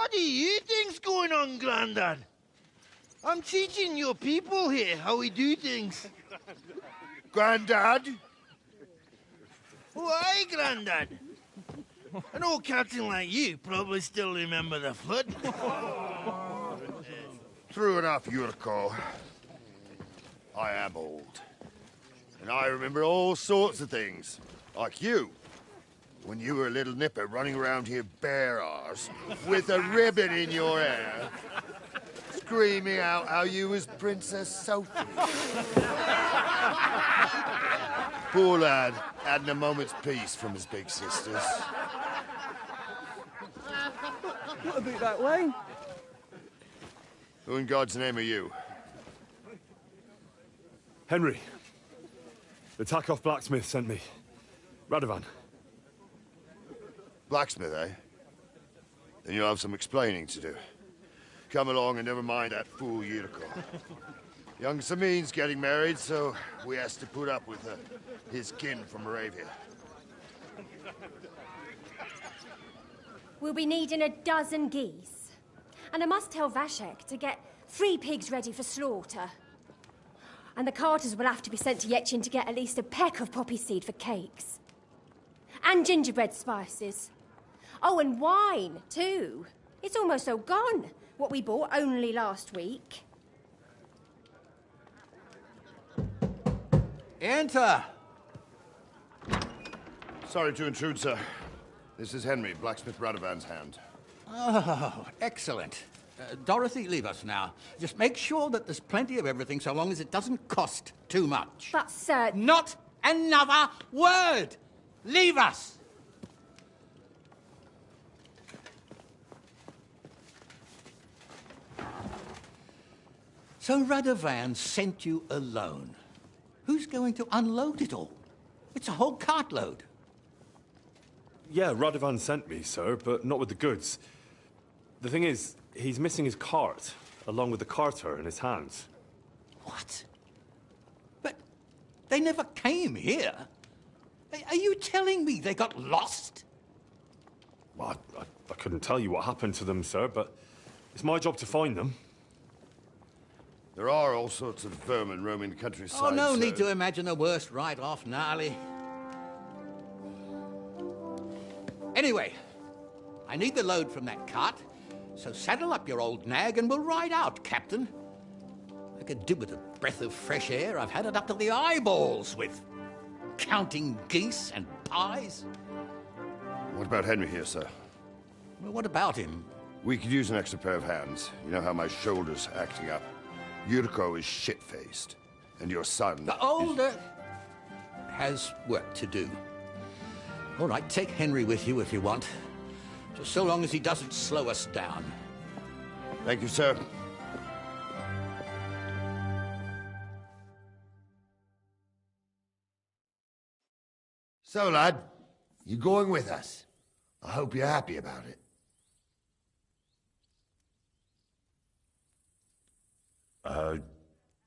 What do you think's going on, Grandad? I'm teaching your people here how we do things. Grandad? Why, Grandad? An old captain like you probably still remember the flood. True enough, Yurko. I am old. And I remember all sorts of things. Like you. When you were a little nipper running around here bare arse, with a ribbon in your hair, screaming out how you was Princess Sophie. Poor lad, hadn't a moment's peace from his big sisters. Not a bit that way. Who in God's name are you? Henry. The Takeoff blacksmith sent me. Radovan. Blacksmith, eh? Then you'll have some explaining to do. Come along and never mind that fool Yurko. Young Samin's getting married, so we has to put up with his kin from Moravia. We'll be needing a dozen geese. And I must tell Vashek to get 3 pigs ready for slaughter. And the carters will have to be sent to Yetchin to get at least a peck of poppy seed for cakes. And gingerbread spices. Oh, and wine, too. It's almost all gone, what we bought only last week. Enter! Sorry to intrude, sir. This is Henry, blacksmith Radovan's hand. Oh, excellent. Dorothy, leave us now. Just make sure that there's plenty of everything so long as it doesn't cost too much. But, sir... Not another word! Leave us! So Radovan sent you alone. Who's going to unload it all? It's a whole cartload. Yeah, Radovan sent me, sir, but not with the goods. The thing is, he's missing his cart, along with the carter in his hands. What? But they never came here. Are you telling me they got lost? Well, I couldn't tell you what happened to them, sir, but it's my job to find them. There are all sorts of vermin roaming the countryside. Oh, no need to imagine the worst right off, gnarly. Anyway, I need the load from that cart, so saddle up your old nag and we'll ride out, Captain. I could do with a breath of fresh air. I've had it up to the eyeballs with counting geese and pies. What about Henry here, sir? Well, what about him? We could use an extra pair of hands. You know how my shoulder's acting up. Yurko is shit-faced, and your son... The older has work to do. All right, take Henry with you if you want. Just so long as he doesn't slow us down. Thank you, sir. So, lad, you going with us? I hope you're happy about it.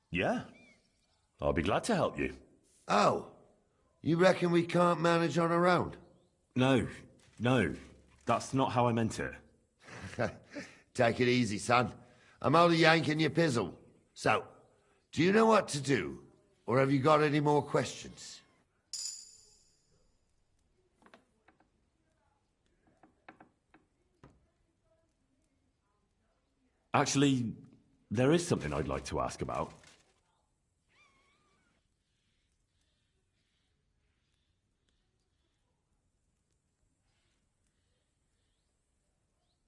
Yeah. I'll be glad to help you. Oh, you reckon we can't manage on our own? No, that's not how I meant it. Take it easy, son. I'm only yanking your pizzle. So, do you know what to do? Or have you got any more questions? Actually, there is something I'd like to ask about.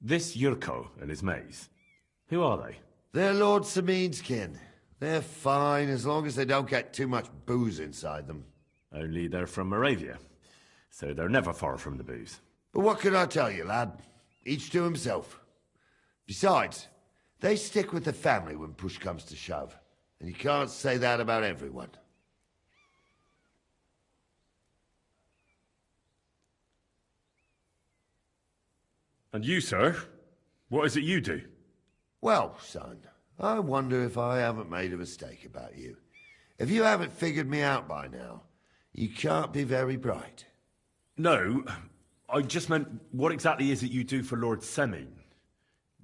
This Yurko and his mates, who are they? They're Lord Samin's kin. They're fine as long as they don't get too much booze inside them. Only they're from Moravia, so they're never far from the booze. But what can I tell you, lad? Each to himself. Besides, they stick with the family when push comes to shove. And you can't say that about everyone. And you, sir? What is it you do? Well, son, I wonder if I haven't made a mistake about you. If you haven't figured me out by now, you can't be very bright. No, I just meant, what exactly is it you do for Lord Semin?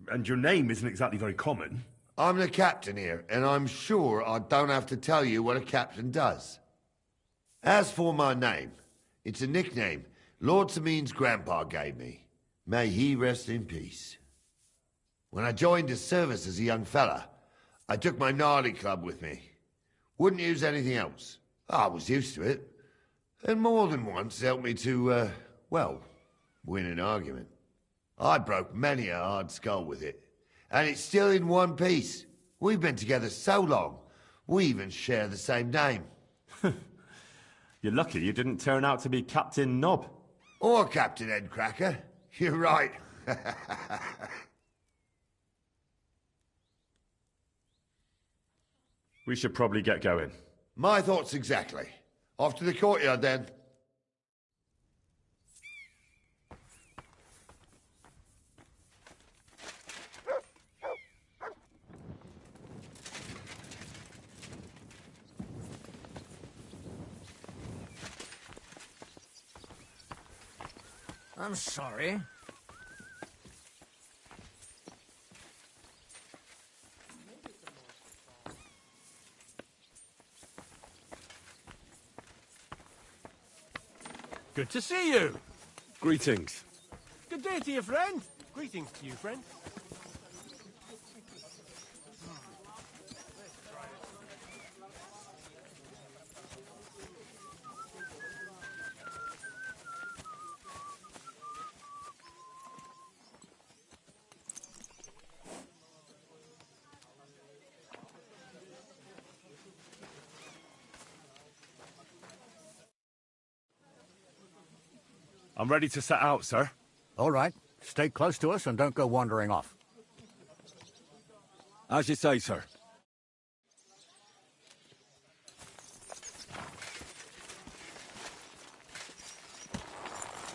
And your name isn't exactly very common. I'm the captain here, and I'm sure I don't have to tell you what a captain does. As for my name, it's a nickname Lord Samin's grandpa gave me. May he rest in peace. When I joined his service as a young fella, I took my gnarly club with me. Wouldn't use anything else. I was used to it. And more than once helped me to, well, win an argument. I broke many a hard skull with it. And it's still in one piece. We've been together so long, we even share the same name. You're lucky you didn't turn out to be Captain Knob. Or Captain Headcracker. You're right. We should probably get going. My thoughts exactly. Off to the courtyard, then. I'm sorry. Good to see you. Greetings. Good day to you, friend. Greetings to you, friend. I'm ready to set out, sir. All right. Stay close to us and don't go wandering off. As you say, sir.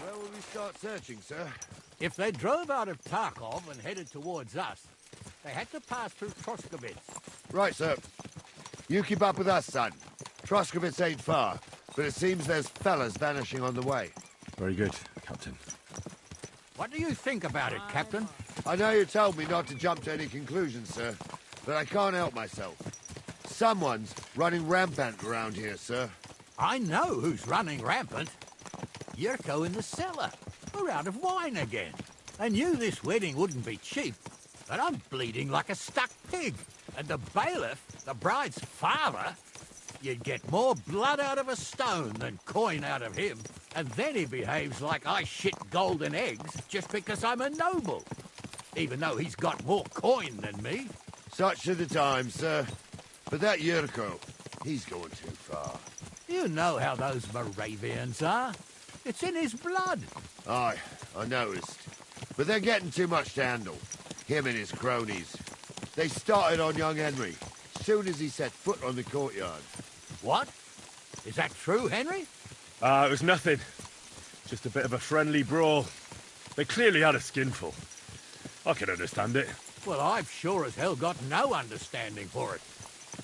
Where will we start searching, sir? If they drove out of Tarkov and headed towards us, they had to pass through Troskovitz. Right, sir. You keep up with us, son. Troskovitz ain't far, but it seems there's fellas vanishing on the way. Very good, Captain. What do you think about it, Captain? I know you told me not to jump to any conclusions, sir, but I can't help myself. Someone's running rampant around here, sir. I know who's running rampant. Yurko in the cellar. We're out of wine again. I knew this wedding wouldn't be cheap, but I'm bleeding like a stuck pig. And the bailiff, the bride's father, you'd get more blood out of a stone than coin out of him. And then he behaves like I shit golden eggs just because I'm a noble. Even though he's got more coin than me. Such are the times, sir. But that Yurko, he's going too far. You know how those Moravians are. It's in his blood. Aye, I noticed. But they're getting too much to handle. Him and his cronies. They started on young Henry, soon as he set foot on the courtyard. What? Is that true, Henry? It was nothing. Just a bit of a friendly brawl. They clearly had a skinful. I can understand it. Well, I've sure as hell got no understanding for it.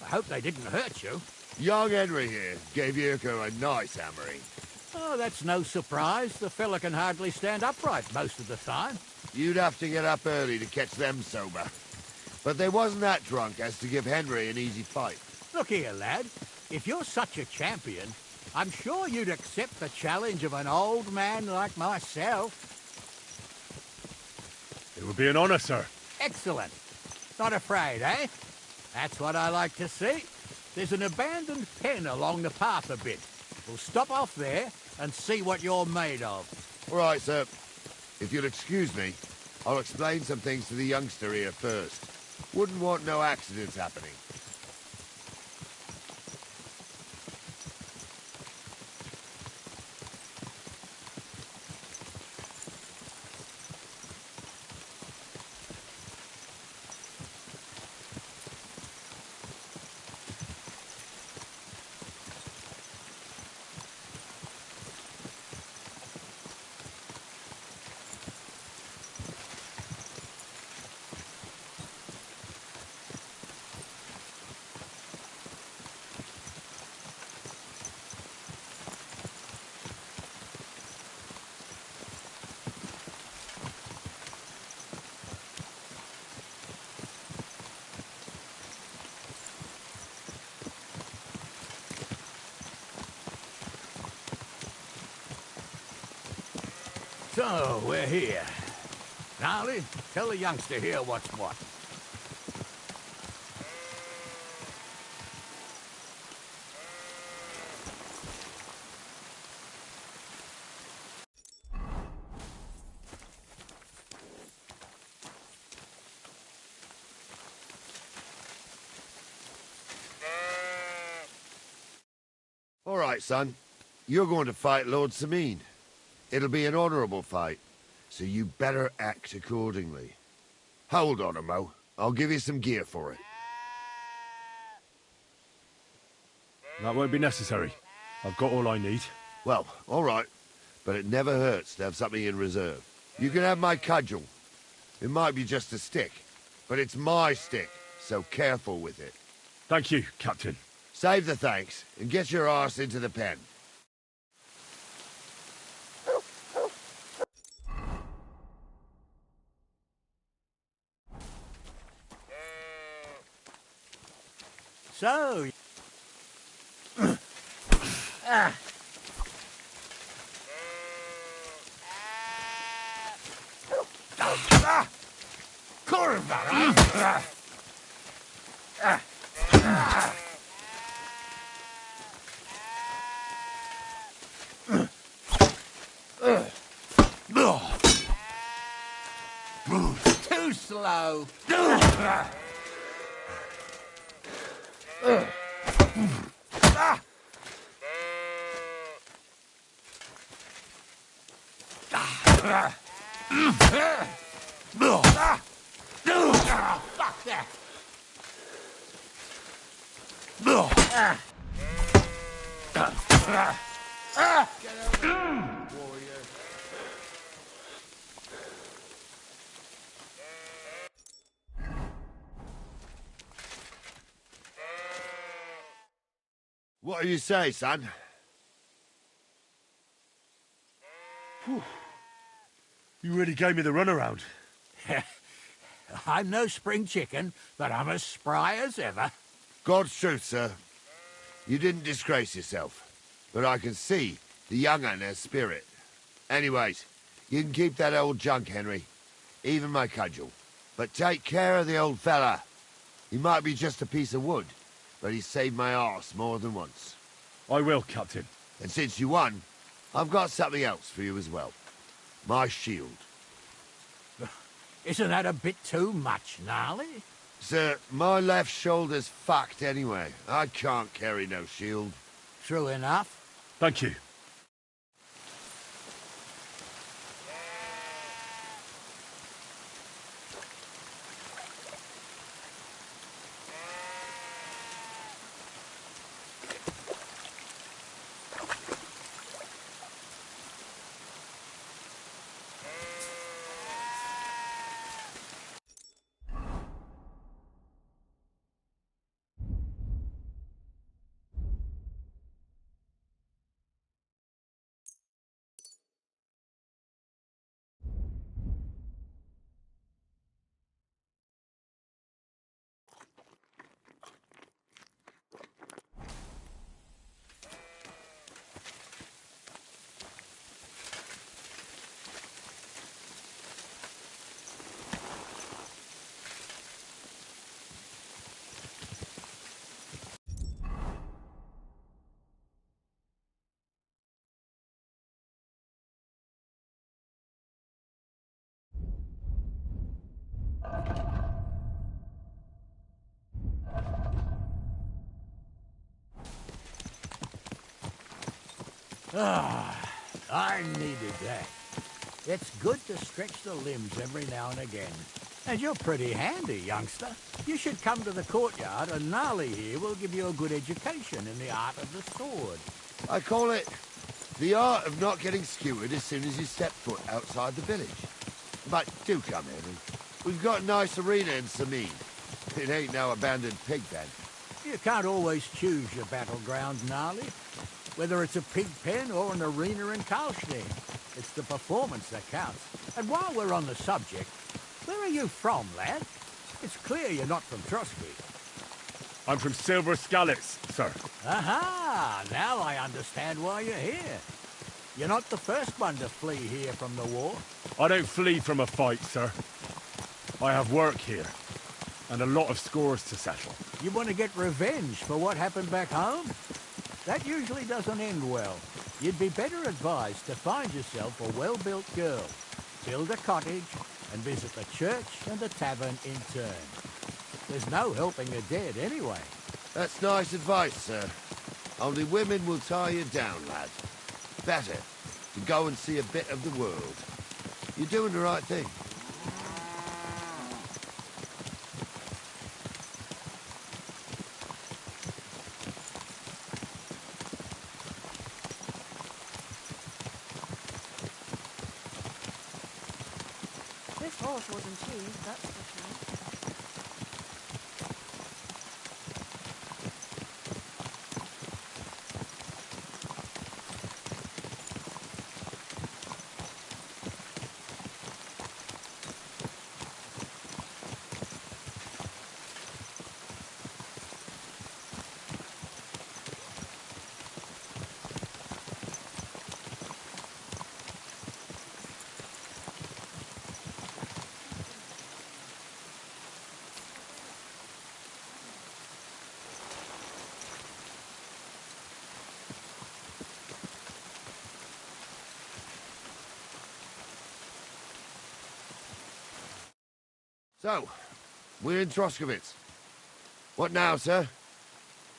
I hope they didn't hurt you. Young Henry here gave Yurko a nice hammering. Oh, that's no surprise. The fella can hardly stand upright most of the time. You'd have to get up early to catch them sober. But they wasn't that drunk as to give Henry an easy fight. Look here, lad. If you're such a champion, I'm sure you'd accept the challenge of an old man like myself. It would be an honor, sir. Excellent. Not afraid, eh? That's what I like to see. There's an abandoned pen along the path a bit. We'll stop off there and see what you're made of. All right, sir. If you'll excuse me, I'll explain some things to the youngster here first. Wouldn't want no accidents happening. So, we're here. Gnarly, tell the youngster here what's what. All right, son. You're going to fight Lord Sameen. It'll be an honorable fight, so you better act accordingly. Hold on, Mo. I'll give you some gear for it. That won't be necessary. I've got all I need. Well, all right. But it never hurts to have something in reserve. You can have my cudgel. It might be just a stick, but it's my stick, so careful with it. Thank you, Captain. Save the thanks, and get your arse into the pen. So... Curva! Too slow. Fuck that. Get over, warrior. What do you say, son? You really gave me the runaround. I'm no spring chicken, but I'm as spry as ever. God's truth, sir. You didn't disgrace yourself, but I can see the young un has spirit. Anyways, you can keep that old junk, Henry. Even my cudgel. But take care of the old fella. He might be just a piece of wood, but he saved my arse more than once. I will, Captain. And since you won, I've got something else for you as well. My shield. Isn't that a bit too much, Gnarly? Sir, my left shoulder's fucked anyway. I can't carry no shield. True enough. Thank you. I needed that. It's good to stretch the limbs every now and again. And you're pretty handy, youngster. You should come to the courtyard, and Gnarly here will give you a good education in the art of the sword. I call it the art of not getting skewered as soon as you step foot outside the village. But do come, Henry. We've got a nice arena in Sameen. It ain't no abandoned pig pen. You can't always choose your battleground, Gnarly. Whether it's a pig pen or an arena in Karlstein, it's the performance that counts. And while we're on the subject, where are you from, lad? It's clear you're not from Trotsky. I'm from Silver Scallops, sir. Aha! Now I understand why you're here. You're not the first one to flee here from the war. I don't flee from a fight, sir. I have work here, and a lot of scores to settle. You want to get revenge for what happened back home? That usually doesn't end well. You'd be better advised to find yourself a well-built girl, build a cottage, and visit the church and the tavern in turn. There's no helping the dead anyway. That's nice advice, sir. Only women will tie you down, lad. Better to go and see a bit of the world. You're doing the right thing. This horse wasn't cheap, that's for sure. So, we're in Troskowitz. What now, sir?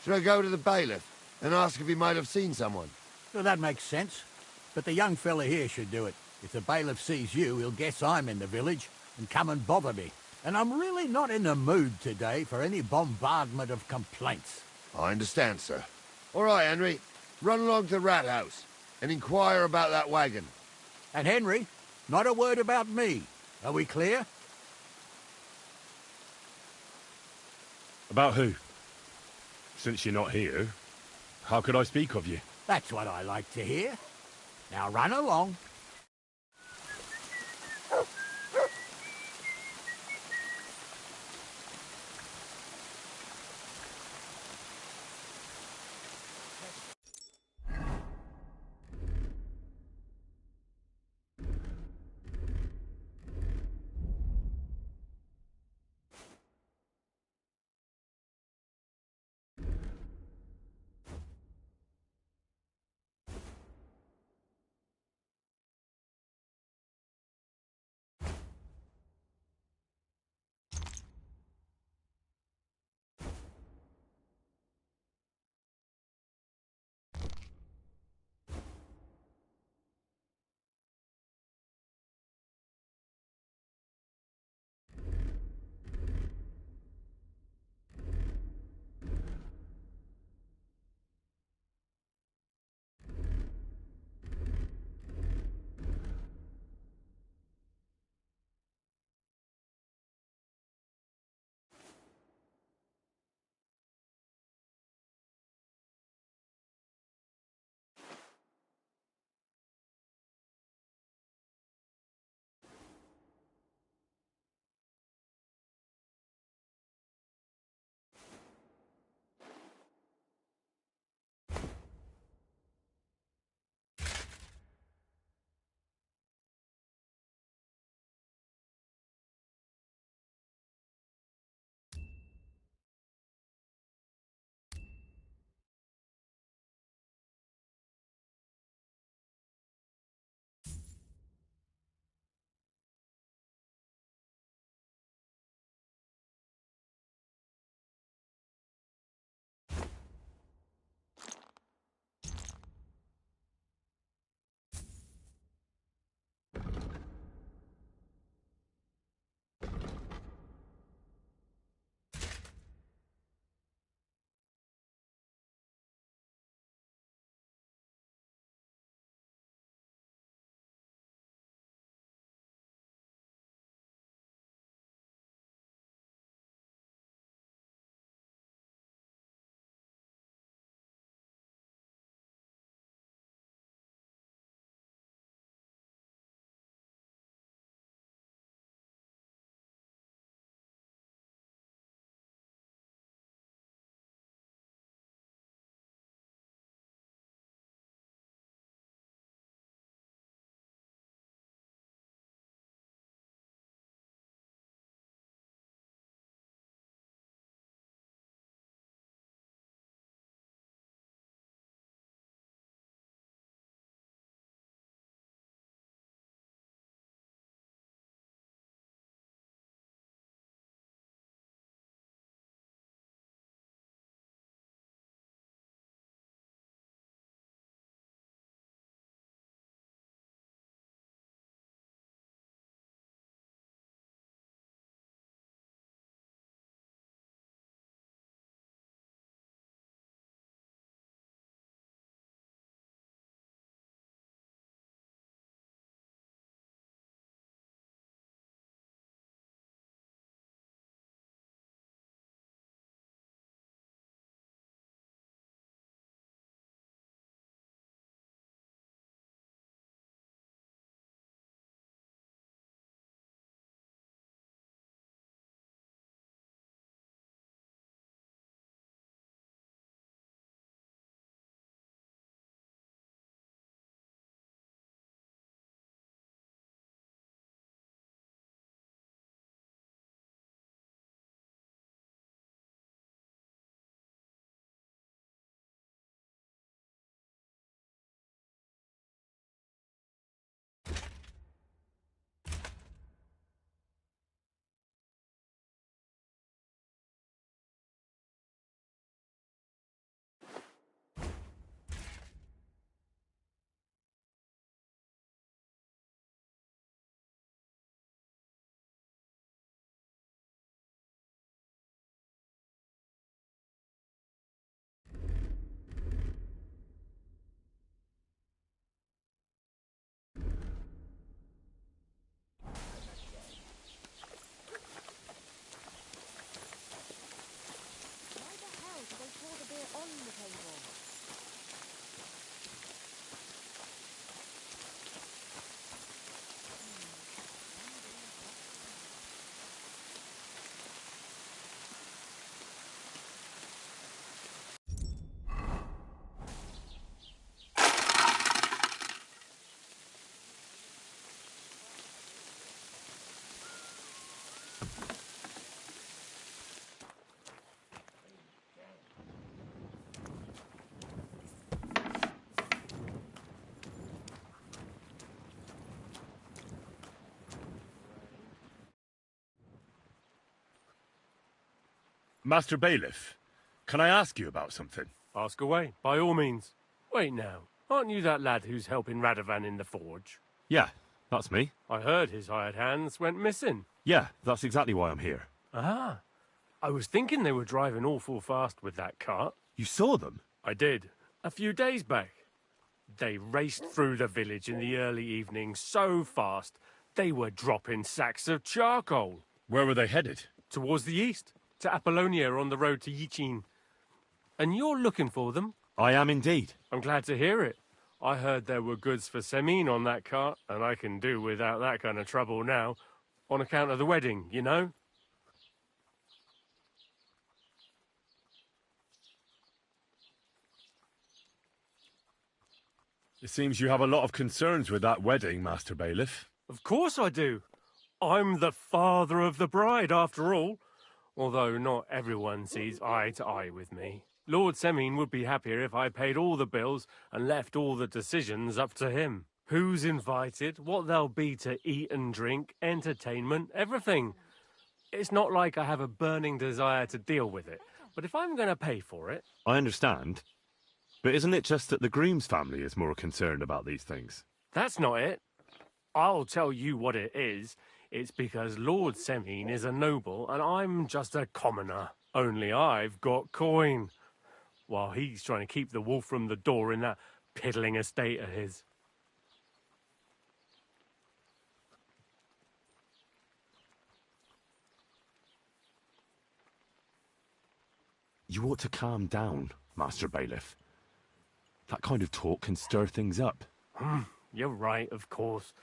Should I go to the bailiff and ask if he might have seen someone? Well, that makes sense. But the young fella here should do it. If the bailiff sees you, he'll guess I'm in the village and come and bother me. And I'm really not in the mood today for any bombardment of complaints. I understand, sir. All right, Henry. Run along to the rat house and inquire about that wagon. And Henry, not a word about me. Are we clear? About who? Since you're not here, how could I speak of you? That's what I like to hear. Now run along. Master Bailiff, can I ask you about something? Ask away, by all means. Wait now, aren't you that lad who's helping Radovan in the forge? Yeah, that's me. I heard his hired hands went missing. Yeah, that's exactly why I'm here. Ah, I was thinking they were driving awful fast with that cart. You saw them? I did, a few days back. They raced through the village in the early evening so fast, they were dropping sacks of charcoal. Where were they headed? Towards the east, to Apollonia on the road to Yichin. And you're looking for them? I am indeed. I'm glad to hear it. I heard there were goods for Semine on that cart, and I can do without that kind of trouble now, on account of the wedding, you know? It seems you have a lot of concerns with that wedding, Master Bailiff. Of course I do. I'm the father of the bride, after all. Although not everyone sees eye to eye with me. Lord Semine would be happier if I paid all the bills and left all the decisions up to him. Who's invited, what there'll be to eat and drink, entertainment, everything. It's not like I have a burning desire to deal with it, but if I'm going to pay for it... I understand. But isn't it just that the groom's family is more concerned about these things? That's not it. I'll tell you what it is. It's because Lord Semine is a noble and I'm just a commoner. Only I've got coin. While he's trying to keep the wolf from the door in that piddling estate of his. You ought to calm down, Master Bailiff. That kind of talk can stir things up. You're right, of course.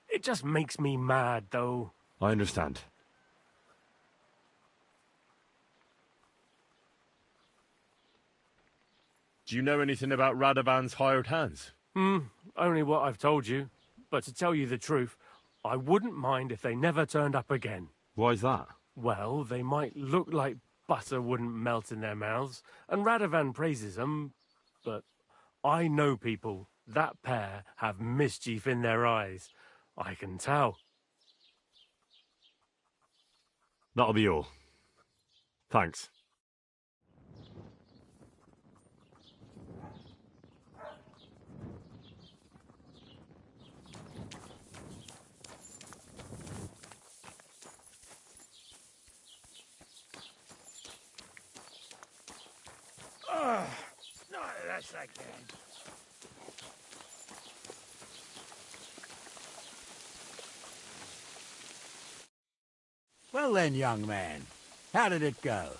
It just makes me mad, though. I understand. Do you know anything about Radovan's hired hands? Only what I've told you. But to tell you the truth, I wouldn't mind if they never turned up again. Why's that? Well, they might look like butter wouldn't melt in their mouths, and Radovan praises them, but I know people. That pair have mischief in their eyes. I can tell. That'll be all. Thanks. No, that's like that. Well then, young man, how did it go?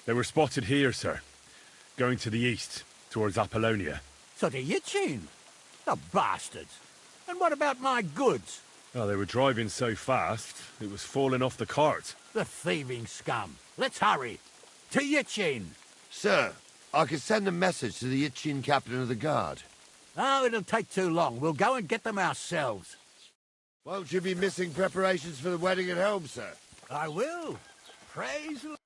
They were spotted here, sir. Going to the east, towards Apollonia. So to Yichin? The bastards! And what about my goods? Oh, they were driving so fast, it was falling off the cart. The thieving scum. Let's hurry. To Yichin. Sir, I could send a message to the Yichin captain of the guard. Oh, it'll take too long. We'll go and get them ourselves. Won't you be missing preparations for the wedding at home, sir? I will. Praise the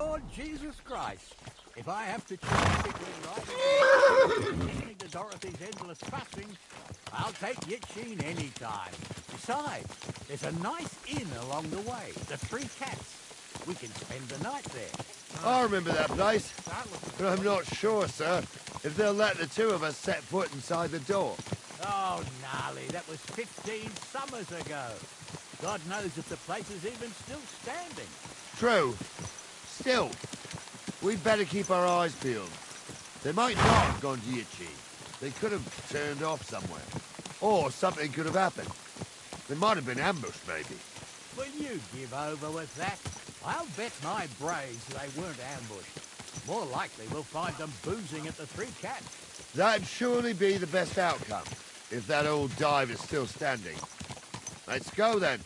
Lord Jesus Christ. If I have to choose between listening to Dorothy's endless fussing, I'll take Yichin any time. Besides, there's a nice inn along the way, the Three Cats. We can spend the night there. I remember that place, but I'm not sure, sir, if they'll let the two of us set foot inside the door. Oh, gnarly, that was 15 summers ago. God knows if the place is even still standing. True. Still, we'd better keep our eyes peeled. They might not have gone to Yichin. They could have turned off somewhere. Or something could have happened. They might have been ambushed, maybe. Will you give over with that? I'll bet my braves they weren't ambushed. More likely we'll find them boozing at the Three Cats. That'd surely be the best outcome, if that old dive is still standing. Let's go, then.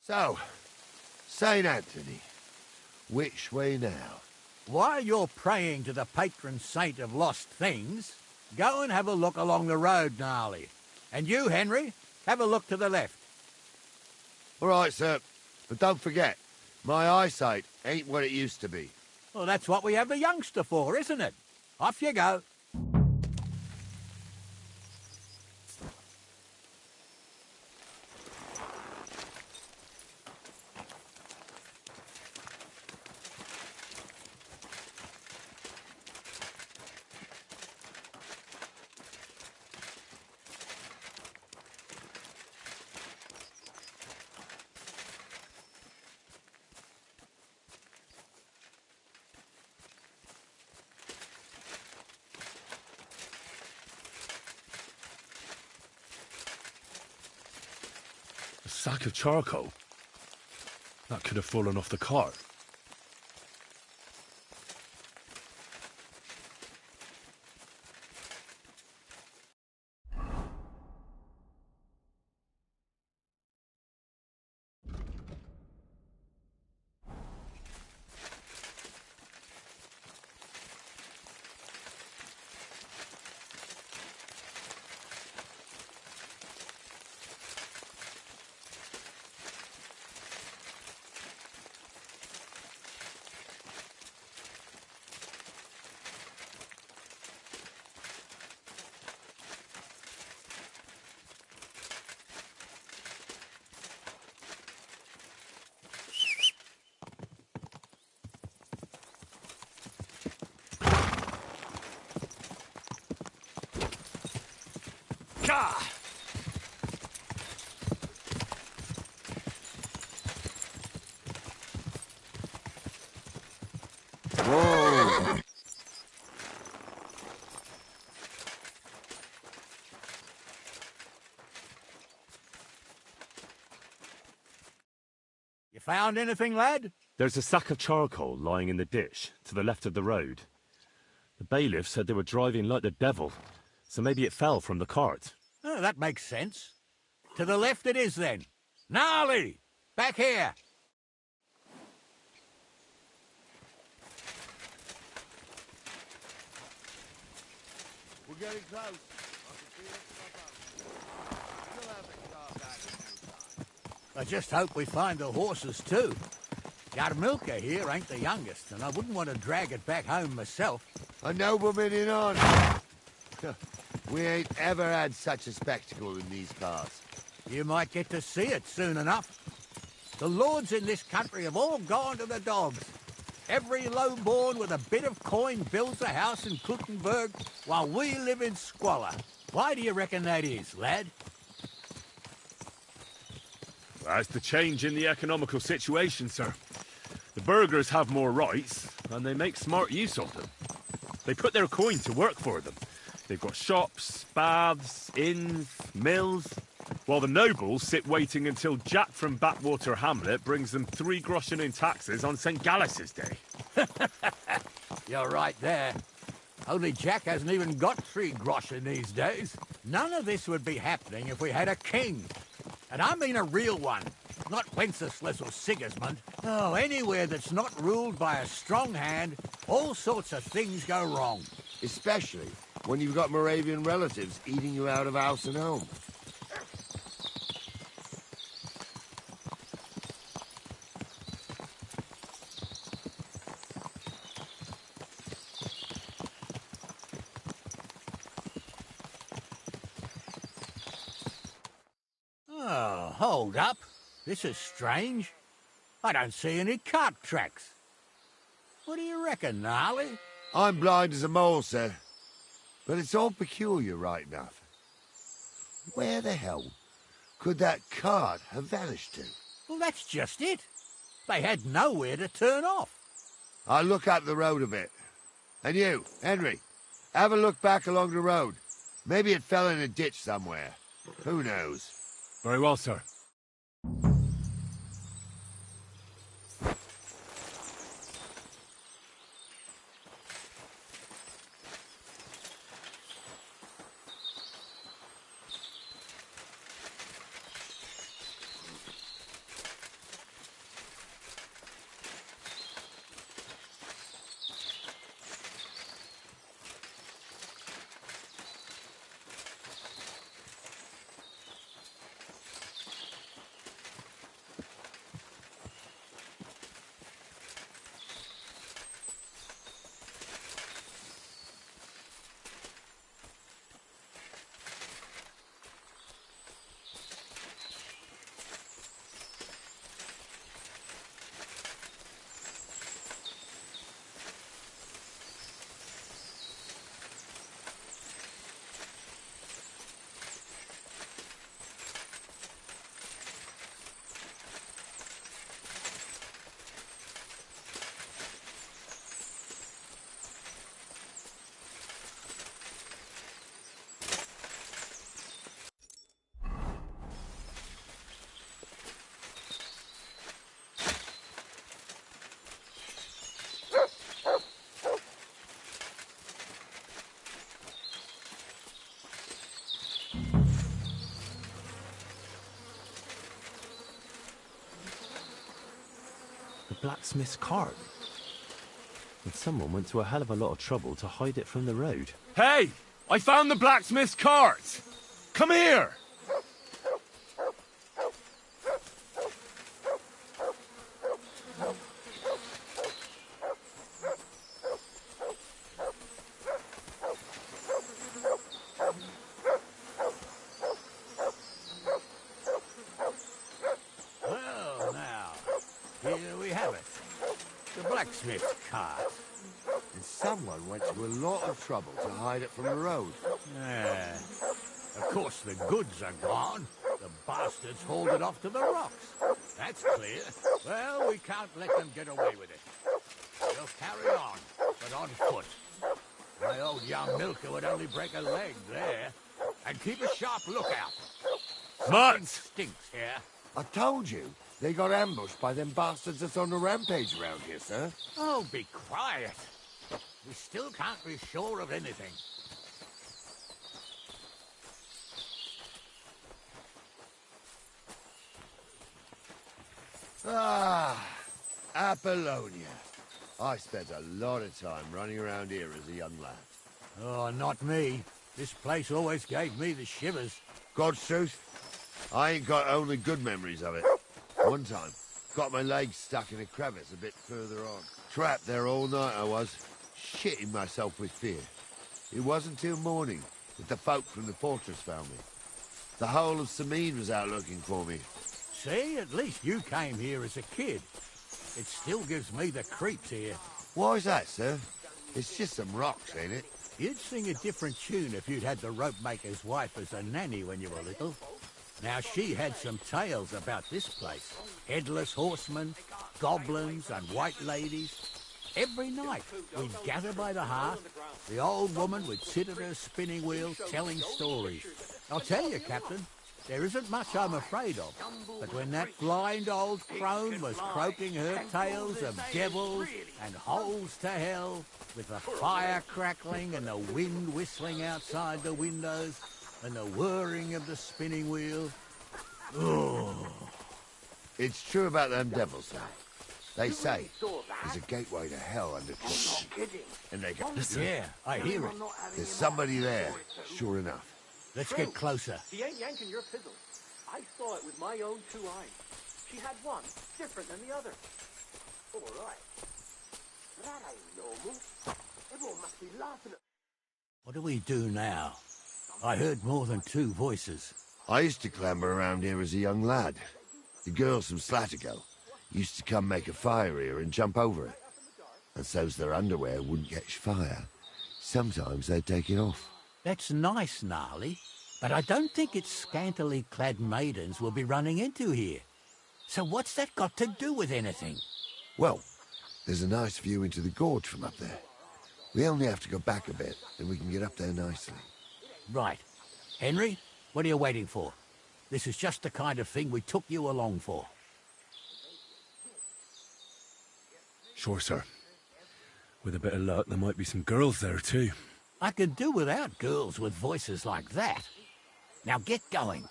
So, St. Anthony, which way now? While you're praying to the patron saint of lost things, go and have a look along the road, Gnarly. And you, Henry, have a look to the left. All right, sir. But don't forget, my eyesight ain't what it used to be. Well, that's what we have the youngster for, isn't it? Off you go. A sack of charcoal? That could have fallen off the cart. Whoa! You found anything, lad? There's a sack of charcoal lying in the ditch to the left of the road. The bailiff said they were driving like the devil, so maybe it fell from the cart. Oh, that makes sense. To the left it is, then. Gnarly! Back here! We're getting close. I can feel it from above. We'll have the car back in no time. I just hope we find the horses, too. Yarmilka here ain't the youngest, and I wouldn't want to drag it back home myself. A nobleman in on. We ain't ever had such a spectacle in these parts. You might get to see it soon enough. The lords in this country have all gone to the dogs. Every lowborn with a bit of coin builds a house in Kuttenberg while we live in squalor. Why do you reckon that is, lad? That's the change in the economical situation, sir. The burghers have more rights, and they make smart use of them. They put their coin to work for them. They've got shops, baths, inns, mills, while the nobles sit waiting until Jack from Backwater Hamlet brings them 3 groschen in taxes on St. Gallus's Day. You're right there. Only Jack hasn't even got 3 groschen these days. None of this would be happening if we had a king. And I mean a real one, not Wenceslas or Sigismund. Oh, anywhere that's not ruled by a strong hand, all sorts of things go wrong. Especially when you've got Moravian relatives eating you out of house and home. Oh, hold up. This is strange. I don't see any cart tracks. What do you reckon, Gnarly? I'm blind as a mole, sir. But it's all peculiar, right enough. Where the hell could that cart have vanished to? Well, that's just it. They had nowhere to turn off. I'll look up the road a bit. And you, Henry, have a look back along the road. Maybe it fell in a ditch somewhere. Who knows? Very well, sir. blacksmith's cart. And someone went to a hell of a lot of trouble to hide it from the road. Hey! I found the blacksmith's cart! Come here! Well, now, here we have it. The blacksmith's cart. And someone went to a lot of trouble to hide it from the road. Yeah. Of course, the goods are gone. The bastards hauled it off to the rocks. That's clear. Well, we can't let them get away with it. We'll carry on, but on foot. My old young milker would only break a leg there. And keep a sharp lookout. Something stinks here. I told you, they got ambushed by them bastards that's on the rampage around here, sir. Oh, be quiet. We still can't be sure of anything. Ah, Apollonia. I spent a lot of time running around here as a young lad. Oh, not me. This place always gave me the shivers. God's truth, I ain't got only good memories of it. One time, got my legs stuck in a crevice a bit further on. Trapped there all night I was, shitting myself with fear. It wasn't till morning that the folk from the fortress found me. The whole of Sameen was out looking for me. See, at least you came here as a kid. It still gives me the creeps here. Why's that, sir? It's just some rocks, ain't it? You'd sing a different tune if you'd had the rope maker's wife as a nanny when you were little. Now, she had some tales about this place. Headless horsemen, goblins and white ladies. Every night, we'd gather by the hearth. The old woman would sit at her spinning wheel telling stories. I'll tell you, Captain, there isn't much I'm afraid of. But when that blind old crone was croaking her tales of devils and holes to hell, with the fire crackling and the wind whistling outside the windows, and the whirring of the spinning wheel. Oh. It's true about them devils, sir. They say there's a gateway to hell underfoot. And they go... Listen. Yeah, I hear it. There's somebody there, sure enough. Let's get closer. She ain't yanking your fizzle. I saw it with my own 2 eyes. She had one, different than the other. All right. That ain't normal. Everyone must be laughing at... What do we do now? I heard more than 2 voices. I used to clamber around here as a young lad. The girls from Slattergo used to come make a fire here and jump over it. And so's their underwear wouldn't catch fire, sometimes they'd take it off. That's nice, Gnarly, but I don't think it's scantily clad maidens we'll be running into here. So what's that got to do with anything? Well, there's a nice view into the gorge from up there. We only have to go back a bit, and we can get up there nicely. Right. Henry, what are you waiting for? This is just the kind of thing we took you along for. Sure, sir. With a bit of luck, there might be some girls there, too. I could do without girls with voices like that. Now get going.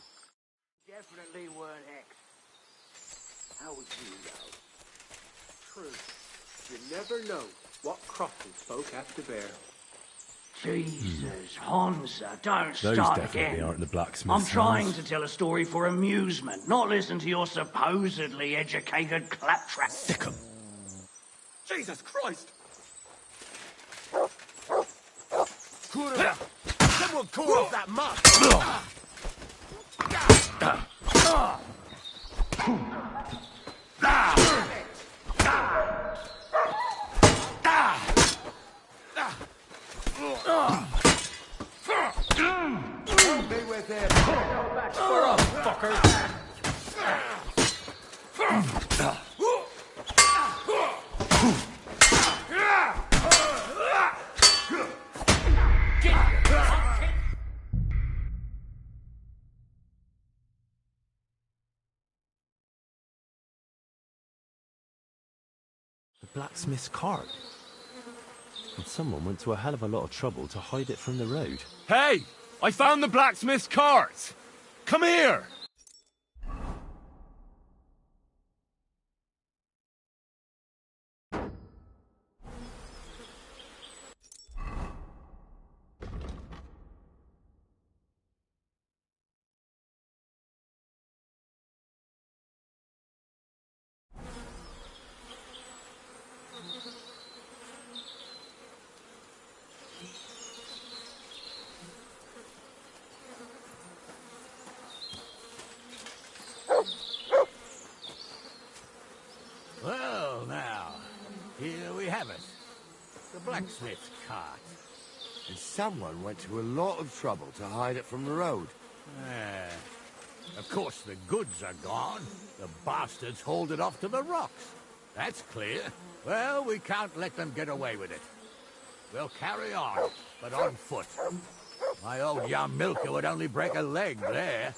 Definitely weren't X. How would you know? True. You never know what crosses folk have to bear. Jesus, Hansa, don't Those start definitely again. aren't the blacksmith's I'm trying sons. to tell a story for amusement, not listen to your supposedly educated claptrap. Sick 'em. Jesus Christ! Someone call off that mud! Don't be with him! Fucker! The blacksmith's cart. And someone went to a hell of a lot of trouble to hide it from the road. Hey! I found the blacksmith's cart! Come here! blacksmith's cart. And someone went to a lot of trouble to hide it from the road. Ah. Of course, the goods are gone. The bastards hauled it off to the rocks. That's clear. Well, we can't let them get away with it. We'll carry on, but on foot. My old young milker would only break a leg there.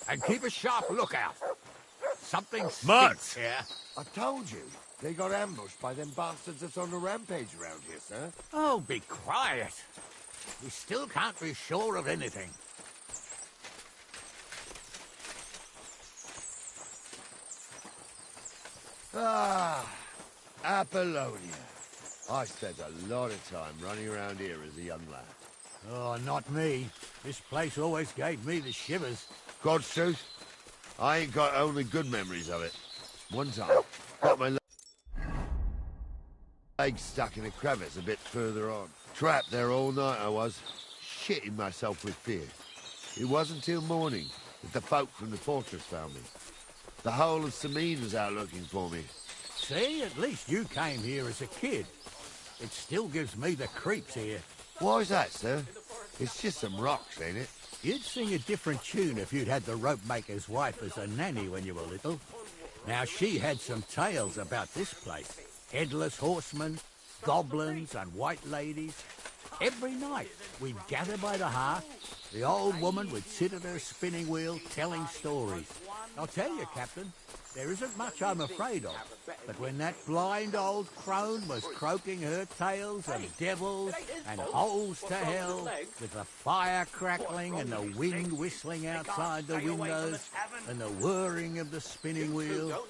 And keep a sharp lookout. Something stinks here. I told you. They got ambushed by them bastards that's on the rampage around here, sir. Oh, be quiet. We still can't be sure of anything. Ah, Apollonia. I spent a lot of time running around here as a young lad. Oh, not me. This place always gave me the shivers. God's truth, I ain't got only good memories of it. One time, got my leg stuck in a crevice a bit further on. Trapped there all night I was, shitting myself with fear. It wasn't till morning that the folk from the fortress found me. The whole of Samine was out looking for me. See, at least you came here as a kid. It still gives me the creeps here. Why's that, sir? It's just some rocks, ain't it? You'd sing a different tune if you'd had the rope maker's wife as a nanny when you were little. Now, she had some tales about this place. Headless horsemen, goblins and white ladies. Every night, we'd gather by the hearth. The old woman would sit at her spinning wheel telling stories. I'll tell you, Captain, there isn't much I'm afraid of. But when that blind old crone was croaking her tales of devils and holes to hell, with the fire crackling and the wind whistling outside the windows, and the whirring of the spinning wheel...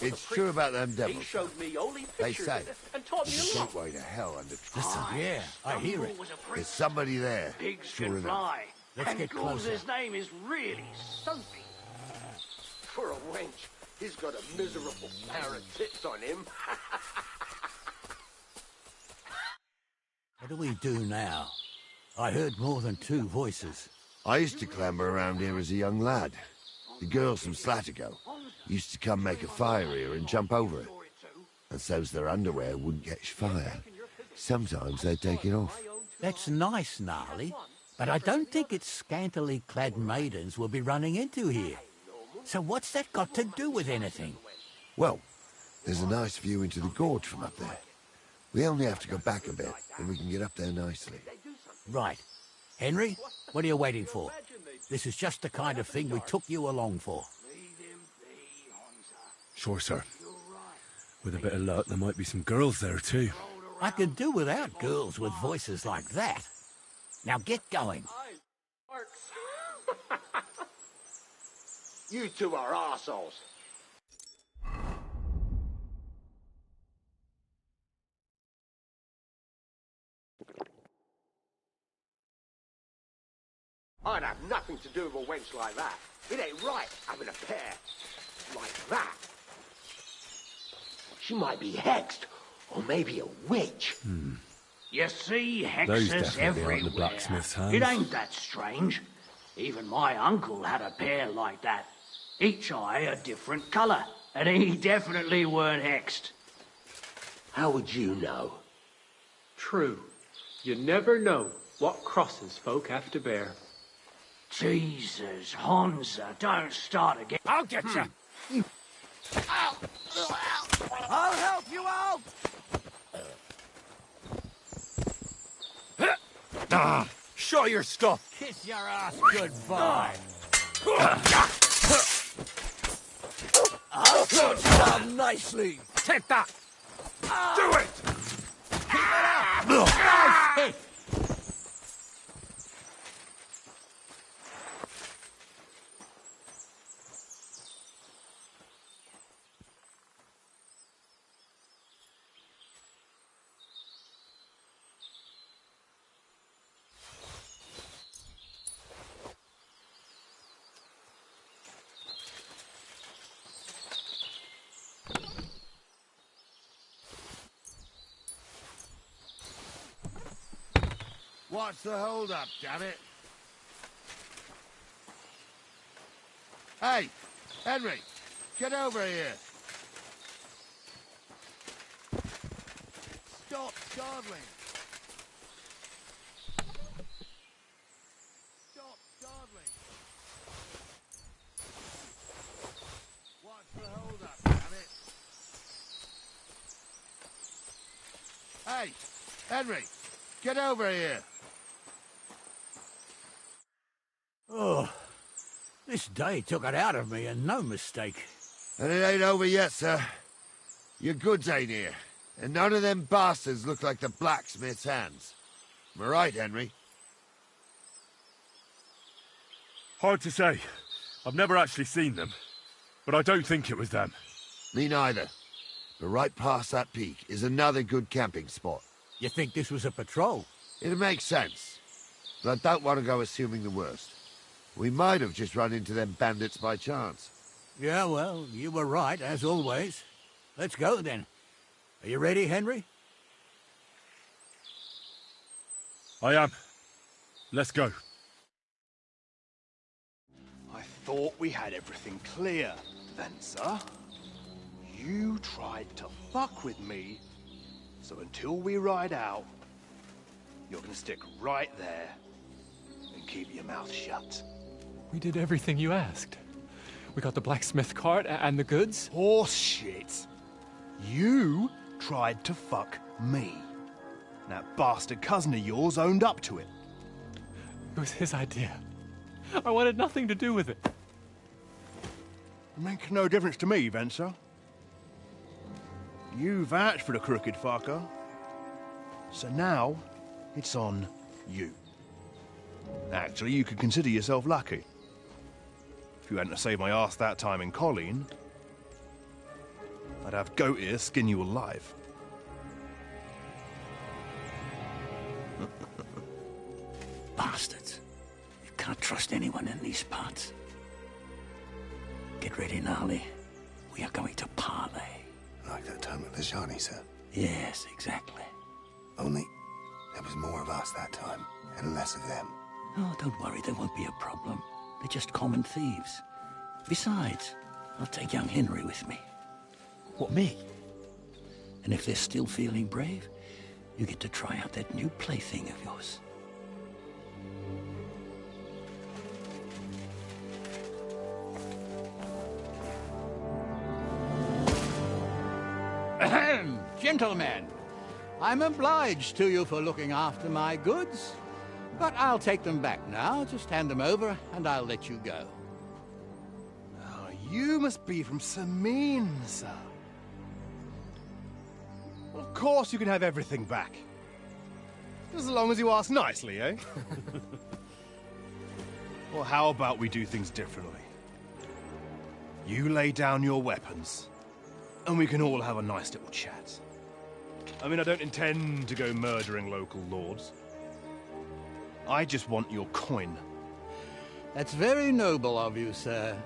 It's true about them devils. He showed me only They pictures say of it and taught me there's a a lot. gateway to hell under Listen, yeah, I hear it. There's somebody there. Pigs Sure can enough. fly. Let's and get closer. Gould's name is really Sophie. For a wench, he's got a miserable pair of tits on him. What do we do now? I heard more than two voices. I used to clamber around here as a young lad. The girls from Slatigo used to come make a fire here and jump over it. And so's their underwear wouldn't catch fire. Sometimes they'd take it off. That's nice, Gnarly, but I don't think it's scantily clad maidens we'll be running into here. So what's that got to do with anything? Well, there's a nice view into the gorge from up there. We only have to go back a bit, and we can get up there nicely. Right. Henry, what are you waiting for? This is just the kind of thing we took you along for. Sure, sir. With a bit of luck, there might be some girls there, too. I could do without girls with voices like that. Now get going. You two are arseholes. I'd have nothing to do with a wench like that. It ain't right having a pair like that. She might be hexed, or maybe a witch. You see Those hexes definitely aren't everywhere. the blacksmith's hands. It ain't that strange. Even my uncle had a pair like that. Each eye a different colour, and he definitely weren't hexed. How would you know? True. You never know what crosses folk have to bear. Jesus, Honza, don't start again. I'll get you. I'll help you out. Show your stuff. Kiss your ass goodbye. I'll sort you out nicely. Take that. Do it. Nice hit. What's the hold-up, damn it? Hey, Henry, get over here. Stop startling! Stop startling! What's the hold up, damn it? Hey, Henry, get over here. Oh, this day took it out of me, and no mistake. And it ain't over yet, sir. Your goods ain't here, and none of them bastards look like the blacksmith's hands. Am I right, Henry? Hard to say. I've never actually seen them, but I don't think it was them. Me neither. But right past that peak is another good camping spot. You think this was a patrol? It makes sense, but I don't want to go assuming the worst. We might have just run into them bandits by chance. Yeah, well, you were right, as always. Let's go, then. Are you ready, Henry? I am. Let's go. I thought we had everything clear, then, sir. You tried to fuck with me, so until we ride out, you're gonna stick right there and keep your mouth shut. We did everything you asked. We got the blacksmith cart and the goods. Horse shit. You tried to fuck me. That bastard cousin of yours owned up to it. It was his idea. I wanted nothing to do with it. Make no difference to me, Venser. You vouched for the crooked fucker. So now, it's on you. Actually, you could consider yourself lucky. If you hadn't saved my ass that time in Colleen, I'd have goat ear skin you alive. Bastards. You can't trust anyone in these parts. Get ready, Gnarly. We are going to parley. Like that time at the Shani, sir? Yes, exactly. Only there was more of us that time, and less of them. Oh, don't worry, there won't be a problem. They're just common thieves. Besides, I'll take young Henry with me. What, me? And if they're still feeling brave, you get to try out that new plaything of yours. Ahem, gentlemen. I'm obliged to you for looking after my goods. But I'll take them back now. Just hand them over, and I'll let you go. Oh, you must be from Samin, sir. Well, of course you can have everything back. Just as long as you ask nicely, eh? Well, how about we do things differently? You lay down your weapons, and we can all have a nice little chat. I mean, I don't intend to go murdering local lords. I just want your coin. That's very noble of you, sir.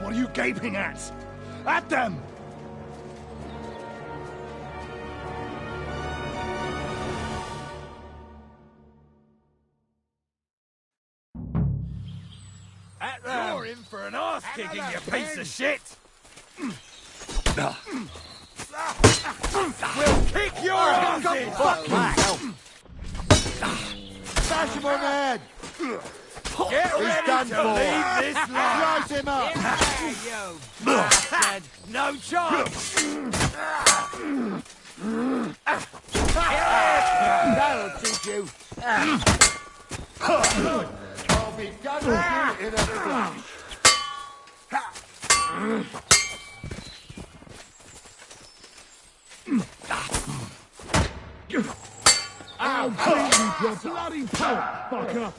What are you gaping at? At them! At them! You're in for an arse-kicking, you piece of shit! We'll kick your asses! Smash him on the head! Get He's ready done to for. leave this life! Slice him up! You bastard! No chance! That'll teach you! I'll be done with you in a flash! I'll beat you to bloody pulp, fucker!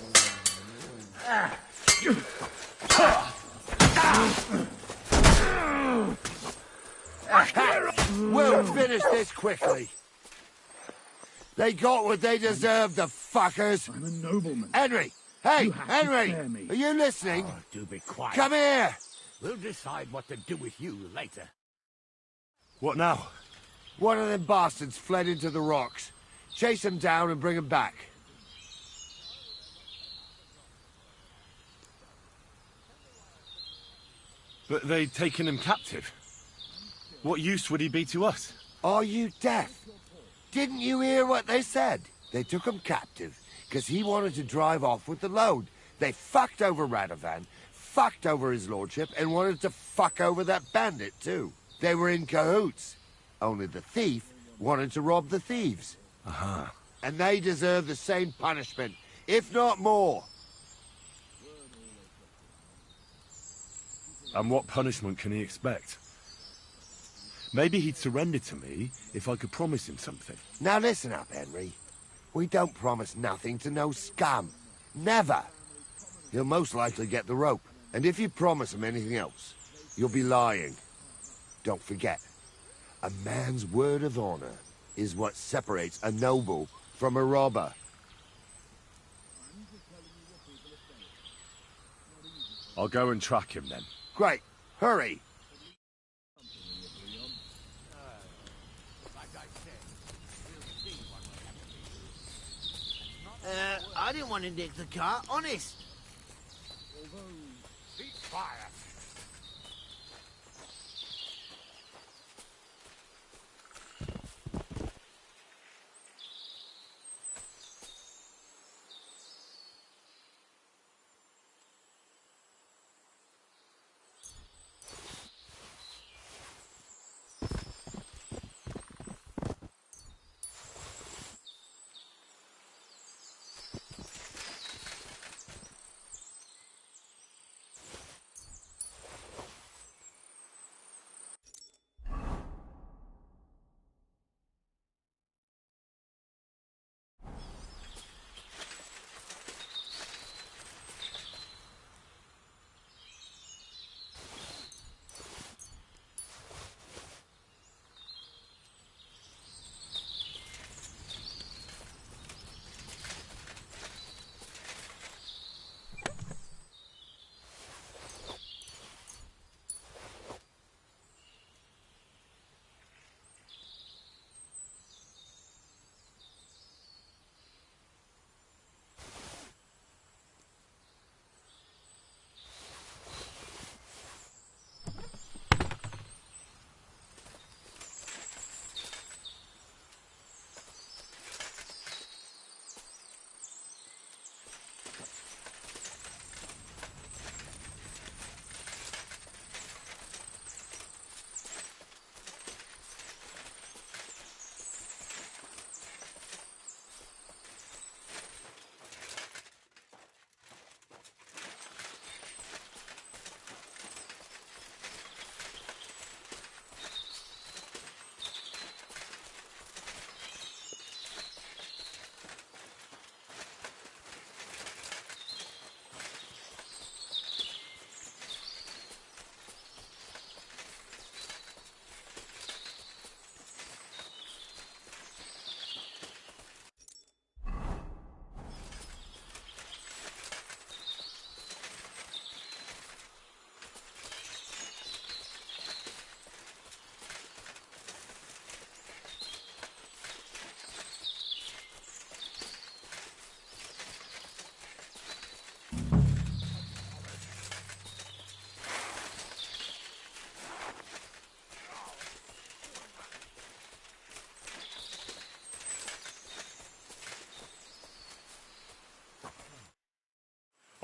We'll finish this quickly. They got what they deserved, the fuckers. I'm a nobleman. Henry! Hey, You have to Henry! spare me. Are you listening? Oh, do be quiet. Come here! We'll decide what to do with you later. What now? One of them bastards fled into the rocks. Chase him down and bring him back. But they'd taken him captive. What use would he be to us? Are you deaf? Didn't you hear what they said? They took him captive because he wanted to drive off with the load. They fucked over Radovan, fucked over his lordship, and wanted to fuck over that bandit too. They were in cahoots. Only the thief wanted to rob the thieves. Uh-huh. And they deserve the same punishment, if not more. And what punishment can he expect? Maybe he'd surrender to me if I could promise him something. Now listen up, Henry. We don't promise nothing to no scum. Never. He'll most likely get the rope. And if you promise him anything else, you'll be lying. Don't forget, a man's word of honor is what separates a noble from a robber. I'll go and track him then. Great. Hurry. I didn't want to nick the car, honest. Cease fire.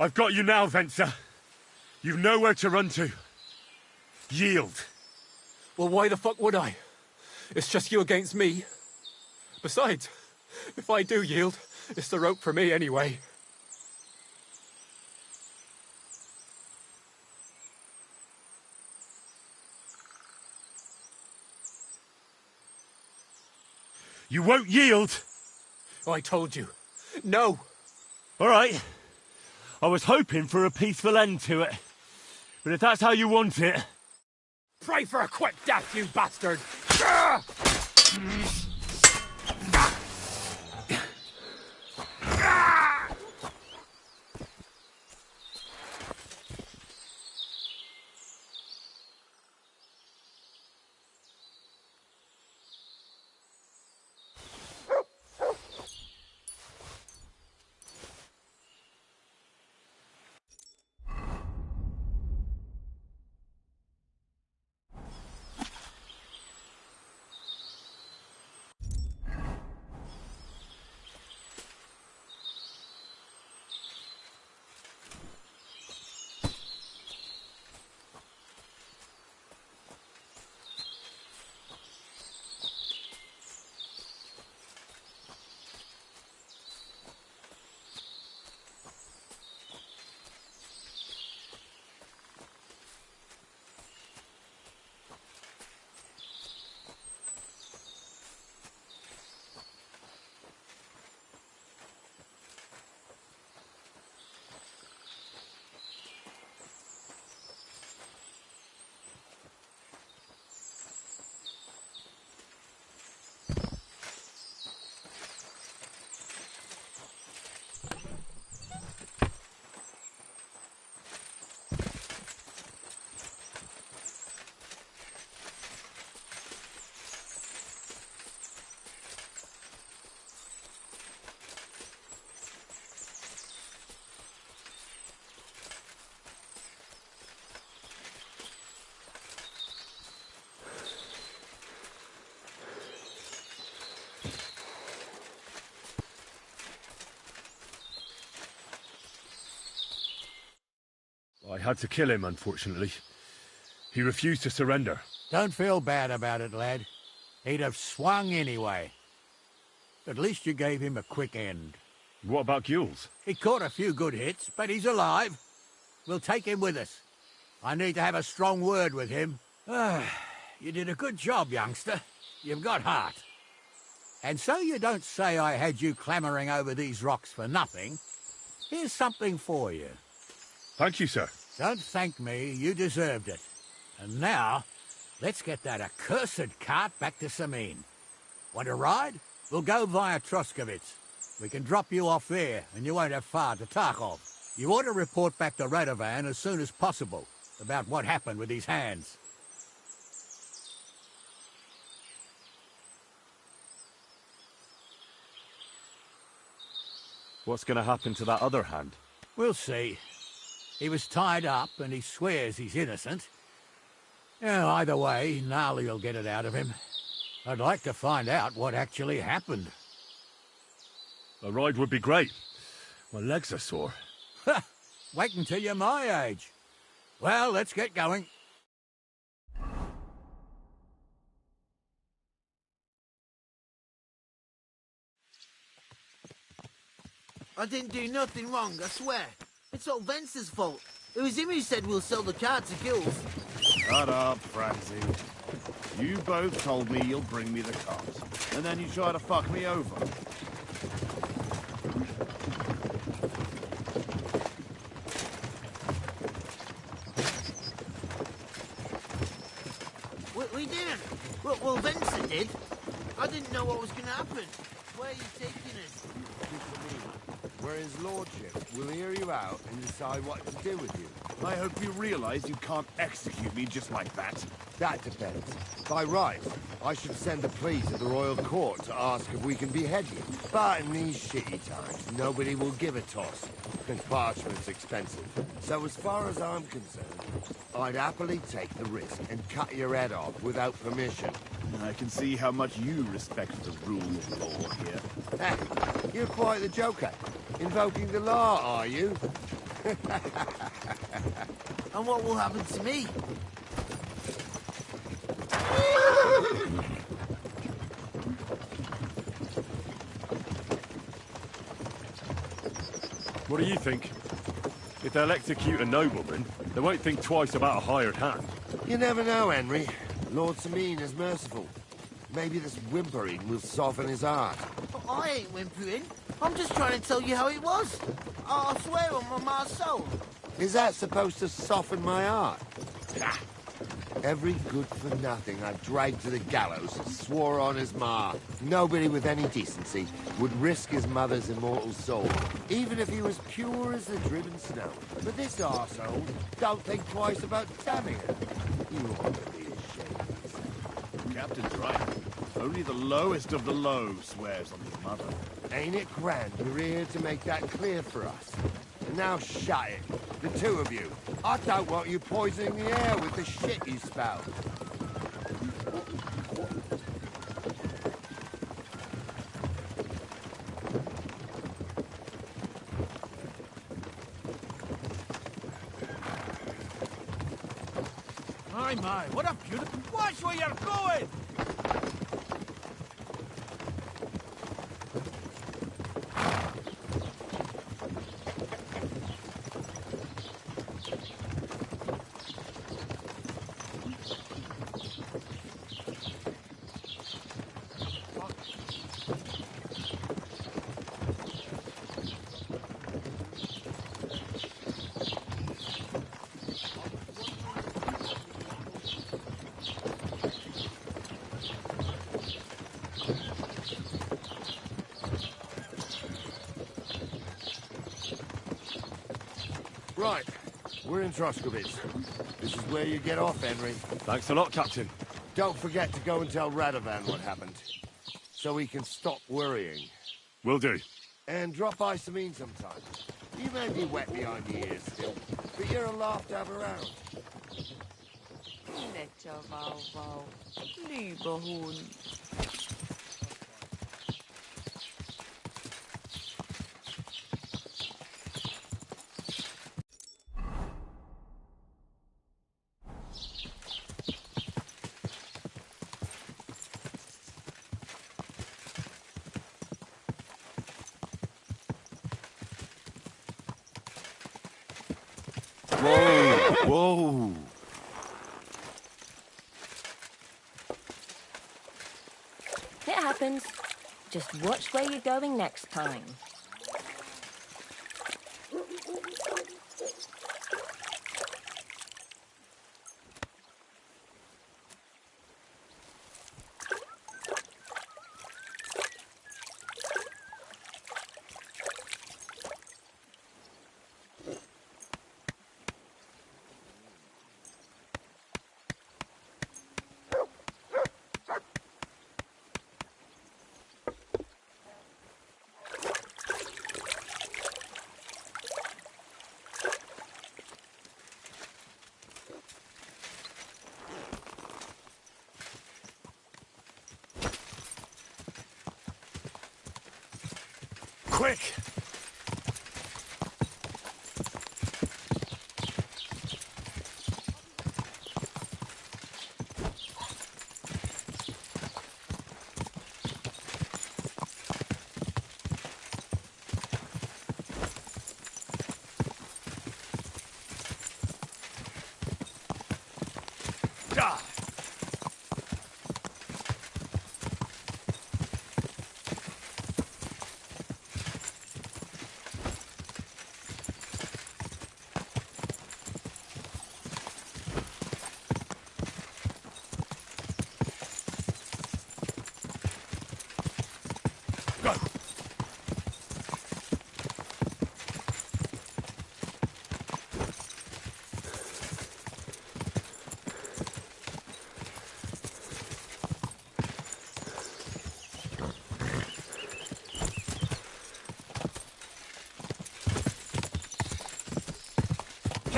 I've got you now, Venser. You've nowhere to run to. Yield. Well, why the fuck would I? It's just you against me. Besides, if I do yield, it's the rope for me anyway. You won't yield? Oh, I told you. No. All right. I was hoping for a peaceful end to it. But if that's how you want it... Pray for a quick death, you bastard! I had to kill him, unfortunately. He refused to surrender. Don't feel bad about it, lad. He'd have swung anyway. At least you gave him a quick end. What about Gules? He caught a few good hits, but he's alive. We'll take him with us. I need to have a strong word with him. You did a good job, youngster. You've got heart. And so you don't say I had you clambering over these rocks for nothing, here's something for you. Thank you, sir. Don't thank me, you deserved it. And now, let's get that accursed cart back to Sameen. Want a ride? We'll go via Troskovitz. We can drop you off there, and you won't have far to Tarkov. You ought to report back to Radovan as soon as possible about what happened with his hands. What's going to happen to that other hand? We'll see. He was tied up, and he swears he's innocent. Either way, Gnarly will get it out of him. I'd like to find out what actually happened. A ride would be great. My legs are sore. Wait until you're my age. Well, let's get going. I didn't do nothing wrong, I swear. It's all Vence's fault. It was him who said we'll sell the car to Gules. Shut up, Francie. You both told me you'll bring me the cart, and then you try to fuck me over. We didn't. Well, Vincent did. I didn't know what was going to happen. Where are you taking us? Where his lordship will hear you out and decide what to do with you. I hope you realize you can't execute me just like that. That depends. By right, I should send a plea to the royal court to ask if we can behead you. But in these shitty times, nobody will give a toss. And parchment's expensive. So as far as I'm concerned, I'd happily take the risk and cut your head off without permission. I can see how much you respect the rule of law here. Hey, you're quite the joker. Invoking the law, are you? And what will happen to me? What do you think? If they'll execute a nobleman, they won't think twice about a hired hand. You never know, Henry. Lord Sameen is merciful. Maybe this whimpering will soften his heart. I ain't whimpering. I'm just trying to tell you how it was. I swear on my soul. Is that supposed to soften my heart? Every good-for-nothing I've dragged to the gallows swore on his ma. Nobody with any decency would risk his mother's immortal soul, even if he was pure as the driven snow. But this arsehole don't think twice about damning it. You ought to be ashamed. Captain's right. Only the lowest of the low swears on his mother. Ain't it grand you're here to make that clear for us? And now shut it, the two of you. I don't want you poisoning the air with the shit you spout. My, what a beautiful... Watch where you're going! Right, we're in Troskovitz. This is where you get off, Henry. Thanks a lot, Captain. Don't forget to go and tell Radovan what happened, so he can stop worrying. Will do. And drop by Sameen sometime. You may be wet behind the ears still, but you're a laugh to have around. Netter Wauwau, lieber Hund. Whoa! It happens. Just watch where you're going next time. Quick!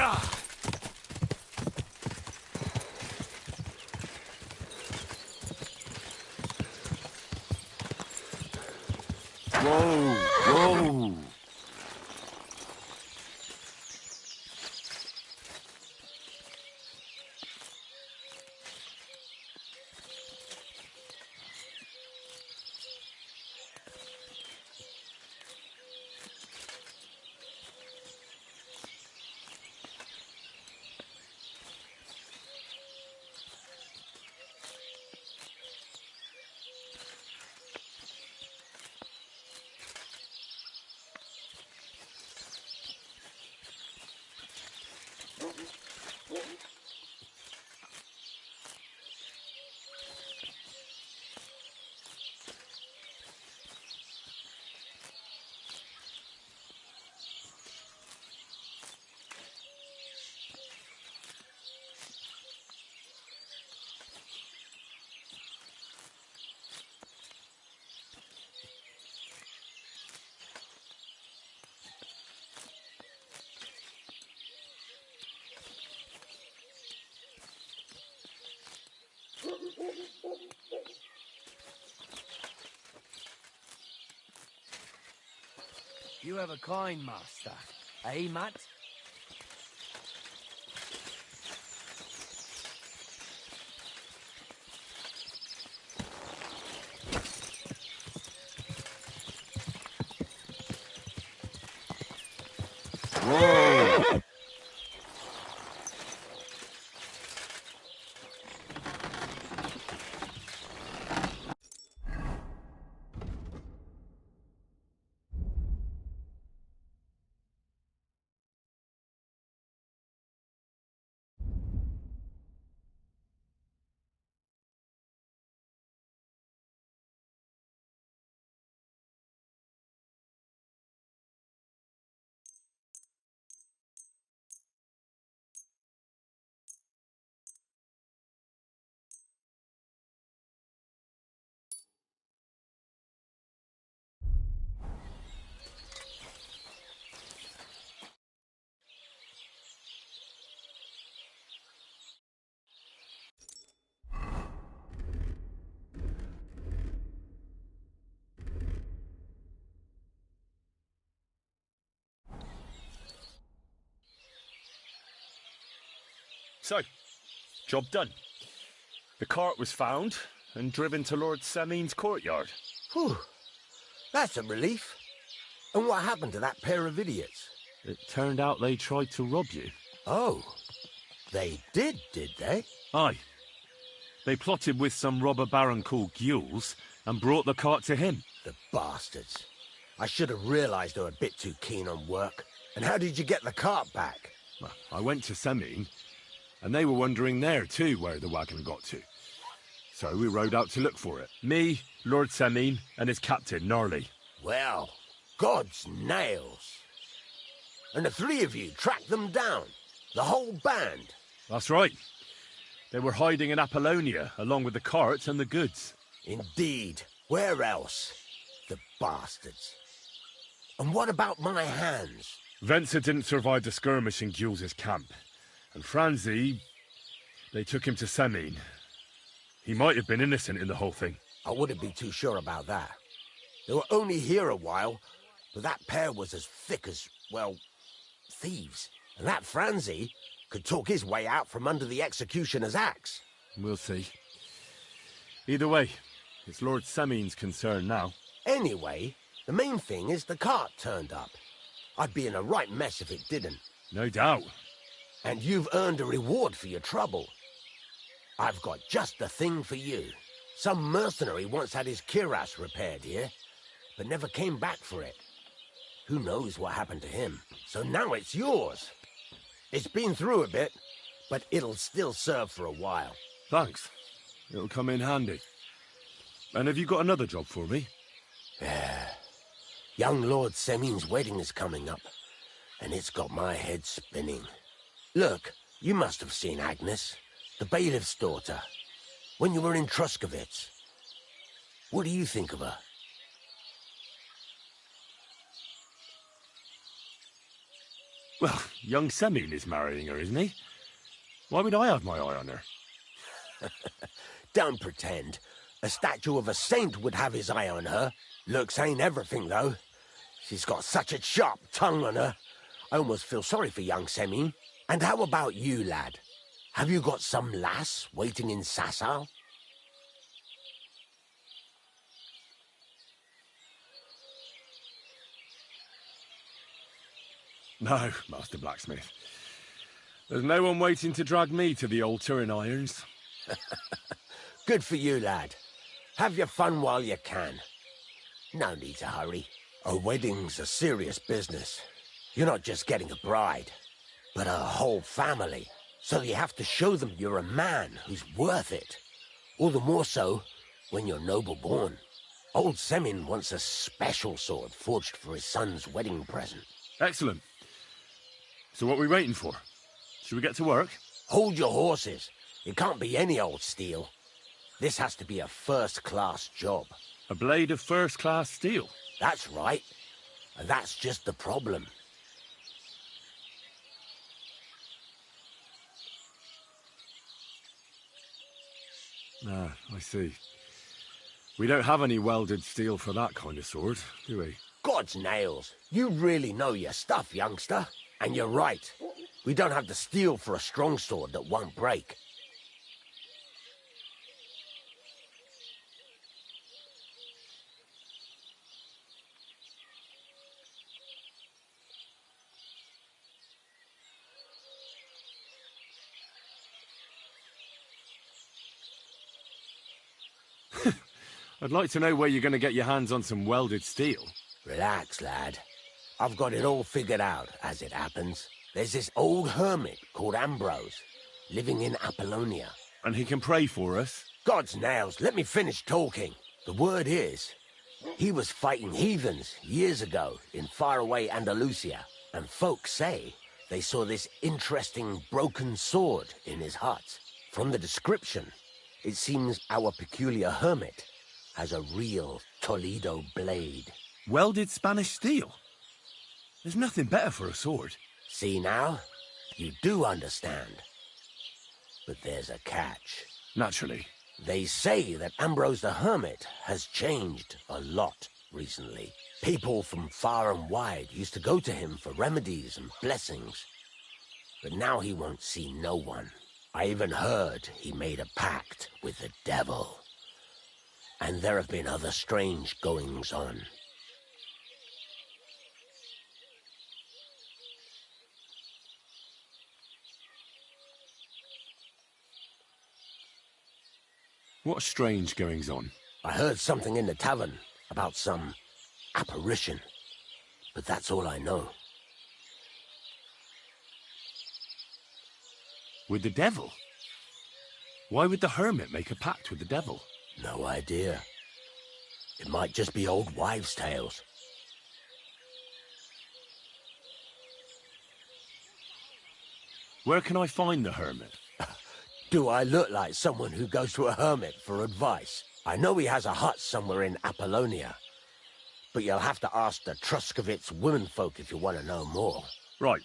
Ah! Whoa! Whoa! You have a kind master, eh, Matt? Whoa! So, job done. The cart was found and driven to Lord Semin's courtyard. Whew. That's a relief. And what happened to that pair of idiots? It turned out they tried to rob you. Oh. They did they? Aye. They plotted with some robber baron called Gules and brought the cart to him. The bastards. I should have realized they were a bit too keen on work. And how did you get the cart back? Well, I went to Semine, and they were wondering there too where the wagon got to. So we rode out to look for it. Me, Lord Semine, and his captain, Gnarly. Well, God's nails. And the three of you tracked them down? The whole band? That's right. They were hiding in Apollonia, along with the cart and the goods. Indeed. Where else? The bastards. And what about my hands? Venser didn't survive the skirmish in Gules' camp. And Franzi, they took him to Semine. He might have been innocent in the whole thing. I wouldn't be too sure about that. They were only here a while, but that pair was as thick as, well, thieves. And that Franzi could talk his way out from under the executioner's axe. We'll see. Either way, it's Lord Semine's concern now. Anyway, the main thing is the cart turned up. I'd be in a right mess if it didn't. No doubt. And you've earned a reward for your trouble. I've got just the thing for you. Some mercenary once had his cuirass repaired here, but never came back for it. Who knows what happened to him? So now it's yours. It's been through a bit, but it'll still serve for a while. Thanks. It'll come in handy. And have you got another job for me? Young Lord Semine's wedding is coming up, and it's got my head spinning. Look, you must have seen Agnes, the bailiff's daughter, when you were in Truskovitz. What do you think of her? Well, young Semine is marrying her, isn't he? Why would I have my eye on her? Don't pretend. A statue of a saint would have his eye on her. Looks ain't everything, though. She's got such a sharp tongue on her. I almost feel sorry for young Semine. And how about you, lad? Have you got some lass waiting in Sasau? No, Master Blacksmith. There's no one waiting to drag me to the altar in irons. Good for you, lad. Have your fun while you can. No need to hurry. A wedding's a serious business. You're not just getting a bride, but a whole family. So you have to show them you're a man who's worth it. All the more so when you're noble-born. Old Semine wants a special sword forged for his son's wedding present. Excellent. So what are we waiting for? Should we get to work? Hold your horses. It can't be any old steel. This has to be a first-class job. A blade of first-class steel? That's right. And that's just the problem. Ah, I see. We don't have any welded steel for that kind of sword, do we? God's nails. You really know your stuff, youngster. And you're right. We don't have the steel for a strong sword that won't break. I'd like to know where you're going to get your hands on some welded steel. Relax, lad. I've got it all figured out, as it happens. There's this old hermit called Ambrose, living in Apollonia. And he can pray for us? God's nails, let me finish talking. The word is, he was fighting heathens years ago in faraway Andalusia, and folks say they saw this interesting broken sword in his hut. From the description, it seems our peculiar hermit has a real Toledo blade. Welded Spanish steel? There's nothing better for a sword. See now? You do understand. But there's a catch. Naturally. They say that Ambrose the Hermit has changed a lot recently. People from far and wide used to go to him for remedies and blessings. But now he won't see no one. I even heard he made a pact with the devil. And there have been other strange goings-on. What strange goings on? I heard something in the tavern about some apparition, but that's all I know. With the devil? Why would the hermit make a pact with the devil? No idea. It might just be old wives' tales. Where can I find the hermit? Do I look like someone who goes to a hermit for advice? I know he has a hut somewhere in Apollonia, but you'll have to ask the Truscovitz womenfolk if you want to know more. Right.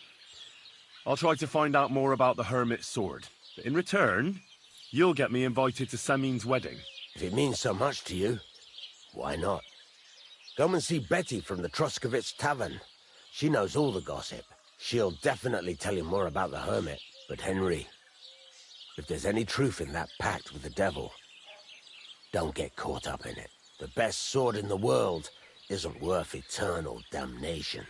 I'll try to find out more about the hermit's sword. But in return, you'll get me invited to Semin's wedding. If it means so much to you, why not? Come and see Betty from the Truscovitz Tavern. She knows all the gossip. She'll definitely tell you more about the hermit. But Henry, if there's any truth in that pact with the devil, don't get caught up in it. The best sword in the world isn't worth eternal damnation.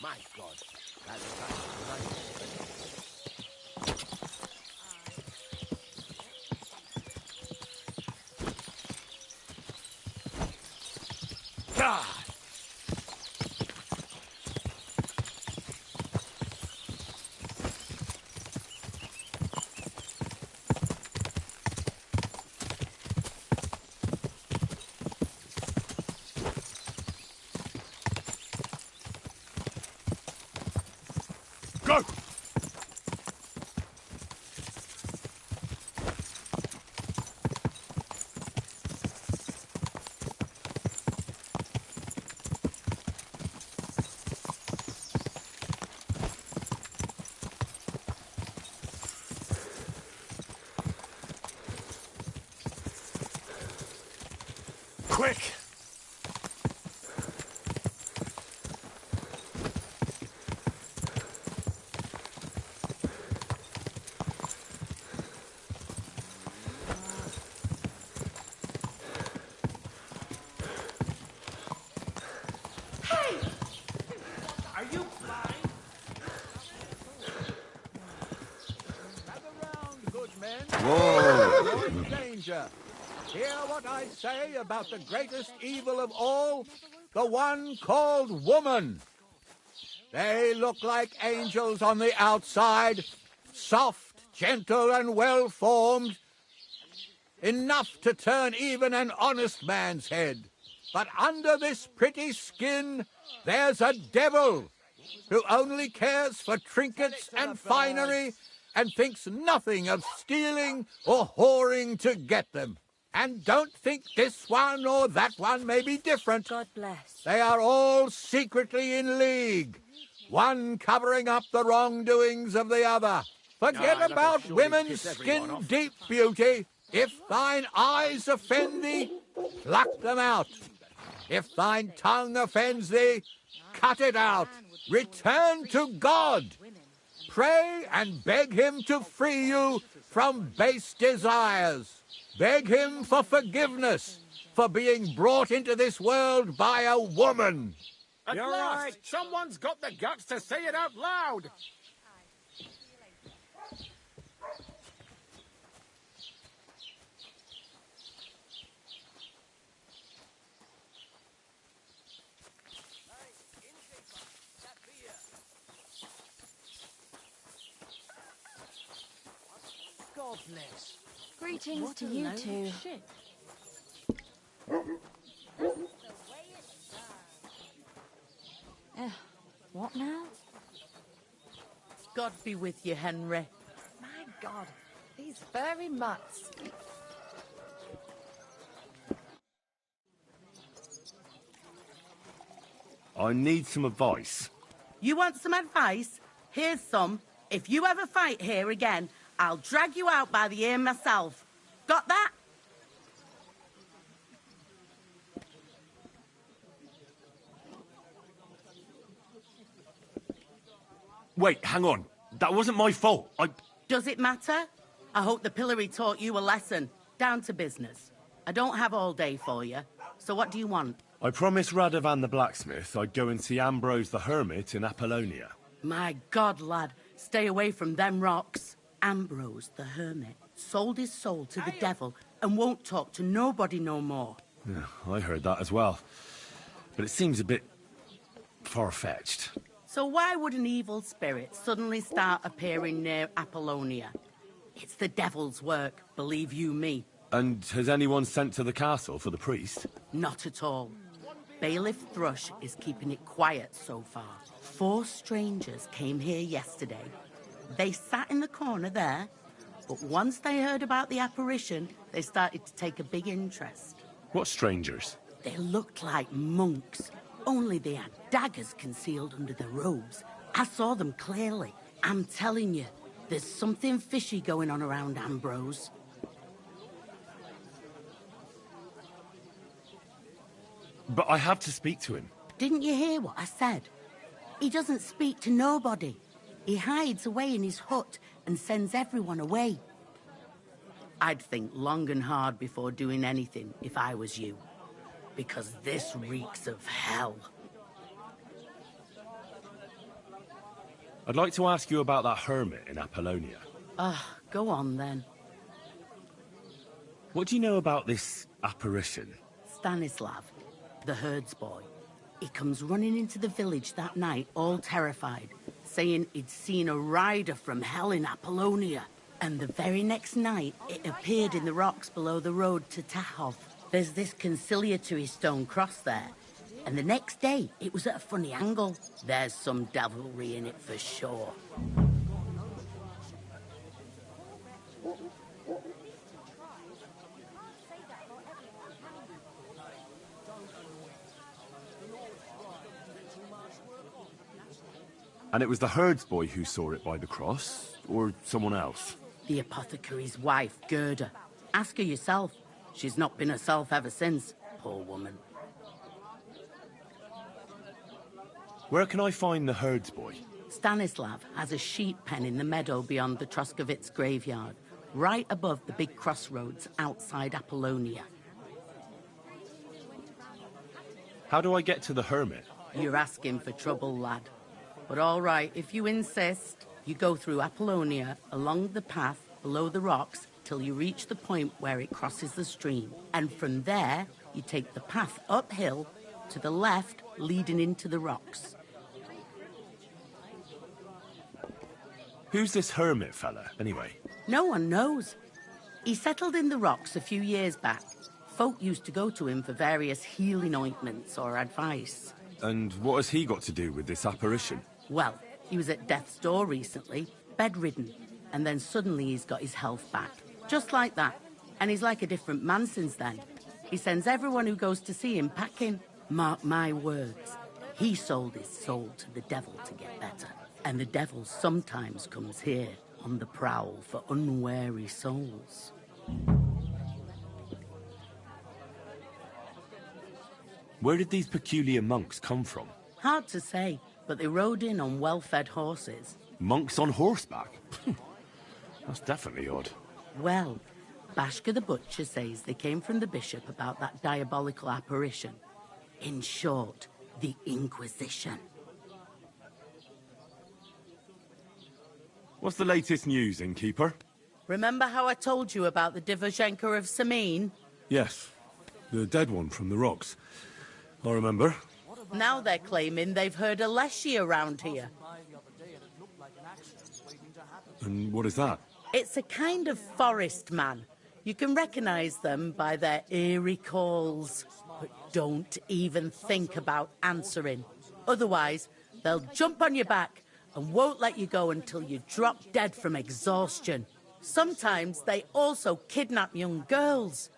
My God, that looks like a God! Go! Quick! Are you blind? Gather round, good men. Whoa. You're in danger. Hear what I say about the greatest evil of all, the one called woman. They look like angels on the outside, soft, gentle, and well-formed, enough to turn even an honest man's head. But under this pretty skin, there's a devil who only cares for trinkets and finery and thinks nothing of stealing or whoring to get them. And don't think this one or that one may be different. God bless. They are all secretly in league, one covering up the wrongdoings of the other. Forget about women's skin-deep beauty. If thine eyes offend thee, pluck them out. If thine tongue offends thee, cut it out. Return to God. Pray and beg him to free you from base desires. Beg him for forgiveness for being brought into this world by a woman. At last, someone's got the guts to say it out loud. God bless. Greetings What to a you load of two. shit. What now? God be with you, Henry. My God, these furry mutts. I need some advice. You want some advice? Here's some. If you ever fight here again, I'll drag you out by the ear myself. Got that? Wait, hang on. That wasn't my fault. Does it matter? I hope the pillory taught you a lesson. Down to business. I don't have all day for you. So what do you want? I promised Radovan the blacksmith I'd go and see Ambrose the hermit in Apollonia. My God, lad. Stay away from them rocks. Ambrose the hermit sold his soul to the devil and won't talk to nobody no more. Yeah, I heard that as well. But it seems a bit far-fetched. So why would an evil spirit suddenly start appearing near Apollonia? It's the devil's work, believe you me. And has anyone sent to the castle for the priest? Not at all. Bailiff Thrush is keeping it quiet so far. 4 strangers came here yesterday. They sat in the corner there, but once they heard about the apparition, they started to take a big interest. What strangers? They looked like monks, only they had daggers concealed under their robes. I saw them clearly. I'm telling you, there's something fishy going on around Ambrose. But I have to speak to him. Didn't you hear what I said? He doesn't speak to nobody. He hides away in his hut and sends everyone away. I'd think long and hard before doing anything if I was you. Because this reeks of hell. I'd like to ask you about that hermit in Apollonia. Go on then. What do you know about this apparition? Stanislav, the herds boy. He comes running into the village that night, all terrified, saying he'd seen a rider from hell in Apollonia. And the very next night, it appeared in the rocks below the road to Tahov. There's this conciliatory stone cross there. And the next day, it was at a funny angle. There's some devilry in it for sure. And it was the herds boy who saw it by the cross, or someone else? The apothecary's wife, Gerda. Ask her yourself. She's not been herself ever since, poor woman. Where can I find the herds boy? Stanislav has a sheep pen in the meadow beyond the Troskovitz graveyard, right above the big crossroads outside Apollonia. How do I get to the hermit? You're asking for trouble, lad. But all right, if you insist, you go through Apollonia, along the path below the rocks, till you reach the point where it crosses the stream. And from there, you take the path uphill to the left, leading into the rocks. Who's this hermit fella, anyway? No one knows. He settled in the rocks a few years back. Folk used to go to him for various healing ointments or advice. And what has he got to do with this apparition? Well, he was at death's door recently, bedridden, and then suddenly he's got his health back. Just like that. And he's like a different man since then. He sends everyone who goes to see him packing. Mark my words. He sold his soul to the devil to get better. And the devil sometimes comes here on the prowl for unwary souls. Where did these peculiar monks come from? Hard to say, but they rode in on well-fed horses. Monks on horseback? That's definitely odd. Well, Bashka the Butcher says they came from the bishop about that diabolical apparition. In short, the Inquisition. What's the latest news, innkeeper? Remember how I told you about the Divoshenko of Samin? Yes, the dead one from the rocks. I remember. Now they're claiming they've heard a leshy around here. And what is that? It's a kind of forest man. You can recognize them by their eerie calls. But don't even think about answering. Otherwise, they'll jump on your back and won't let you go until you drop dead from exhaustion. Sometimes they also kidnap young girls.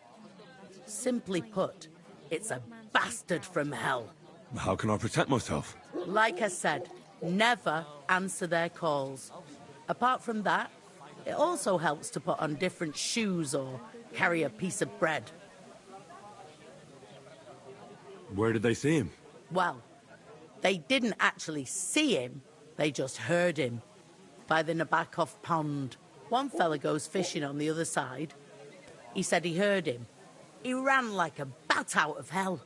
Simply put, it's a bastard from hell. How can I protect myself? Like I said, never answer their calls. Apart from that, it also helps to put on different shoes or carry a piece of bread. Where did they see him? Well, they didn't actually see him, they just heard him. By the Nabokov pond. One fella goes fishing on the other side. He said he heard him. He ran like a bat out of hell.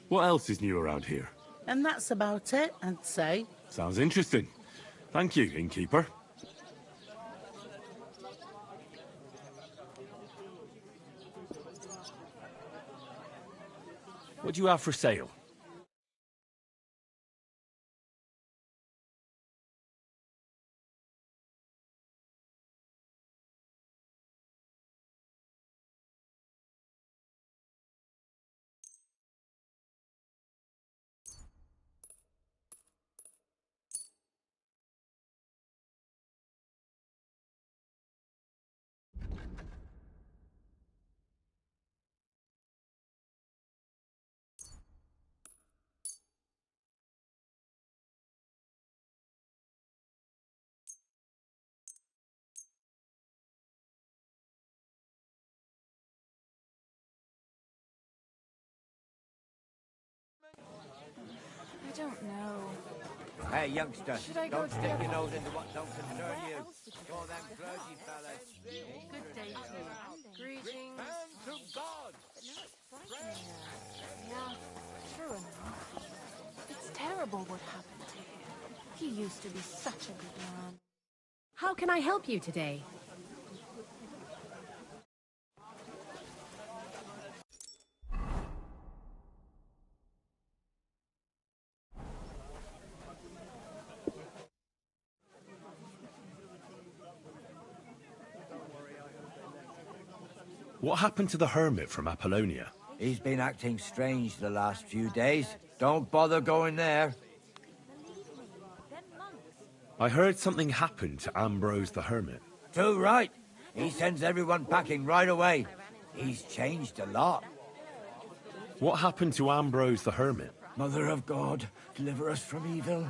What else is new around here? And that's about it, I'd say. Sounds interesting. Thank you, innkeeper. What do you have for sale? I don't know. Hey, youngster, Should I go don't to stick the your other nose into what don't concern Where you. else would you Call go? them clergy fellas. Good day to you. Greetings. Hand to God! But now it's frightening there. Yeah, true enough. It's terrible what happened to him. He used to be such a good man. How can I help you today? What happened to the hermit from Apollonia? He's been acting strange the last few days. Don't bother going there. I heard something happened to Ambrose the hermit. Too right. He sends everyone packing right away. He's changed a lot. What happened to Ambrose the hermit? Mother of God, deliver us from evil.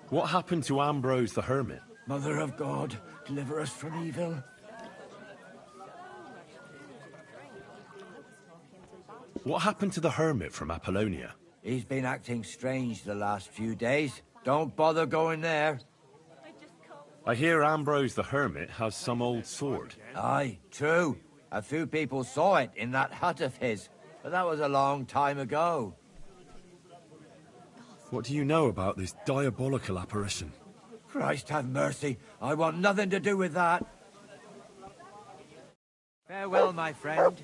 What happened to Ambrose the hermit? Mother of God, deliver us from evil. What happened to the hermit from Apollonia? He's been acting strange the last few days. Don't bother going there. I hear Ambrose the hermit has some old sword. Aye, true. A few people saw it in that hut of his, but that was a long time ago. What do you know about this diabolical apparition? Christ have mercy. I want nothing to do with that. Farewell, my friend.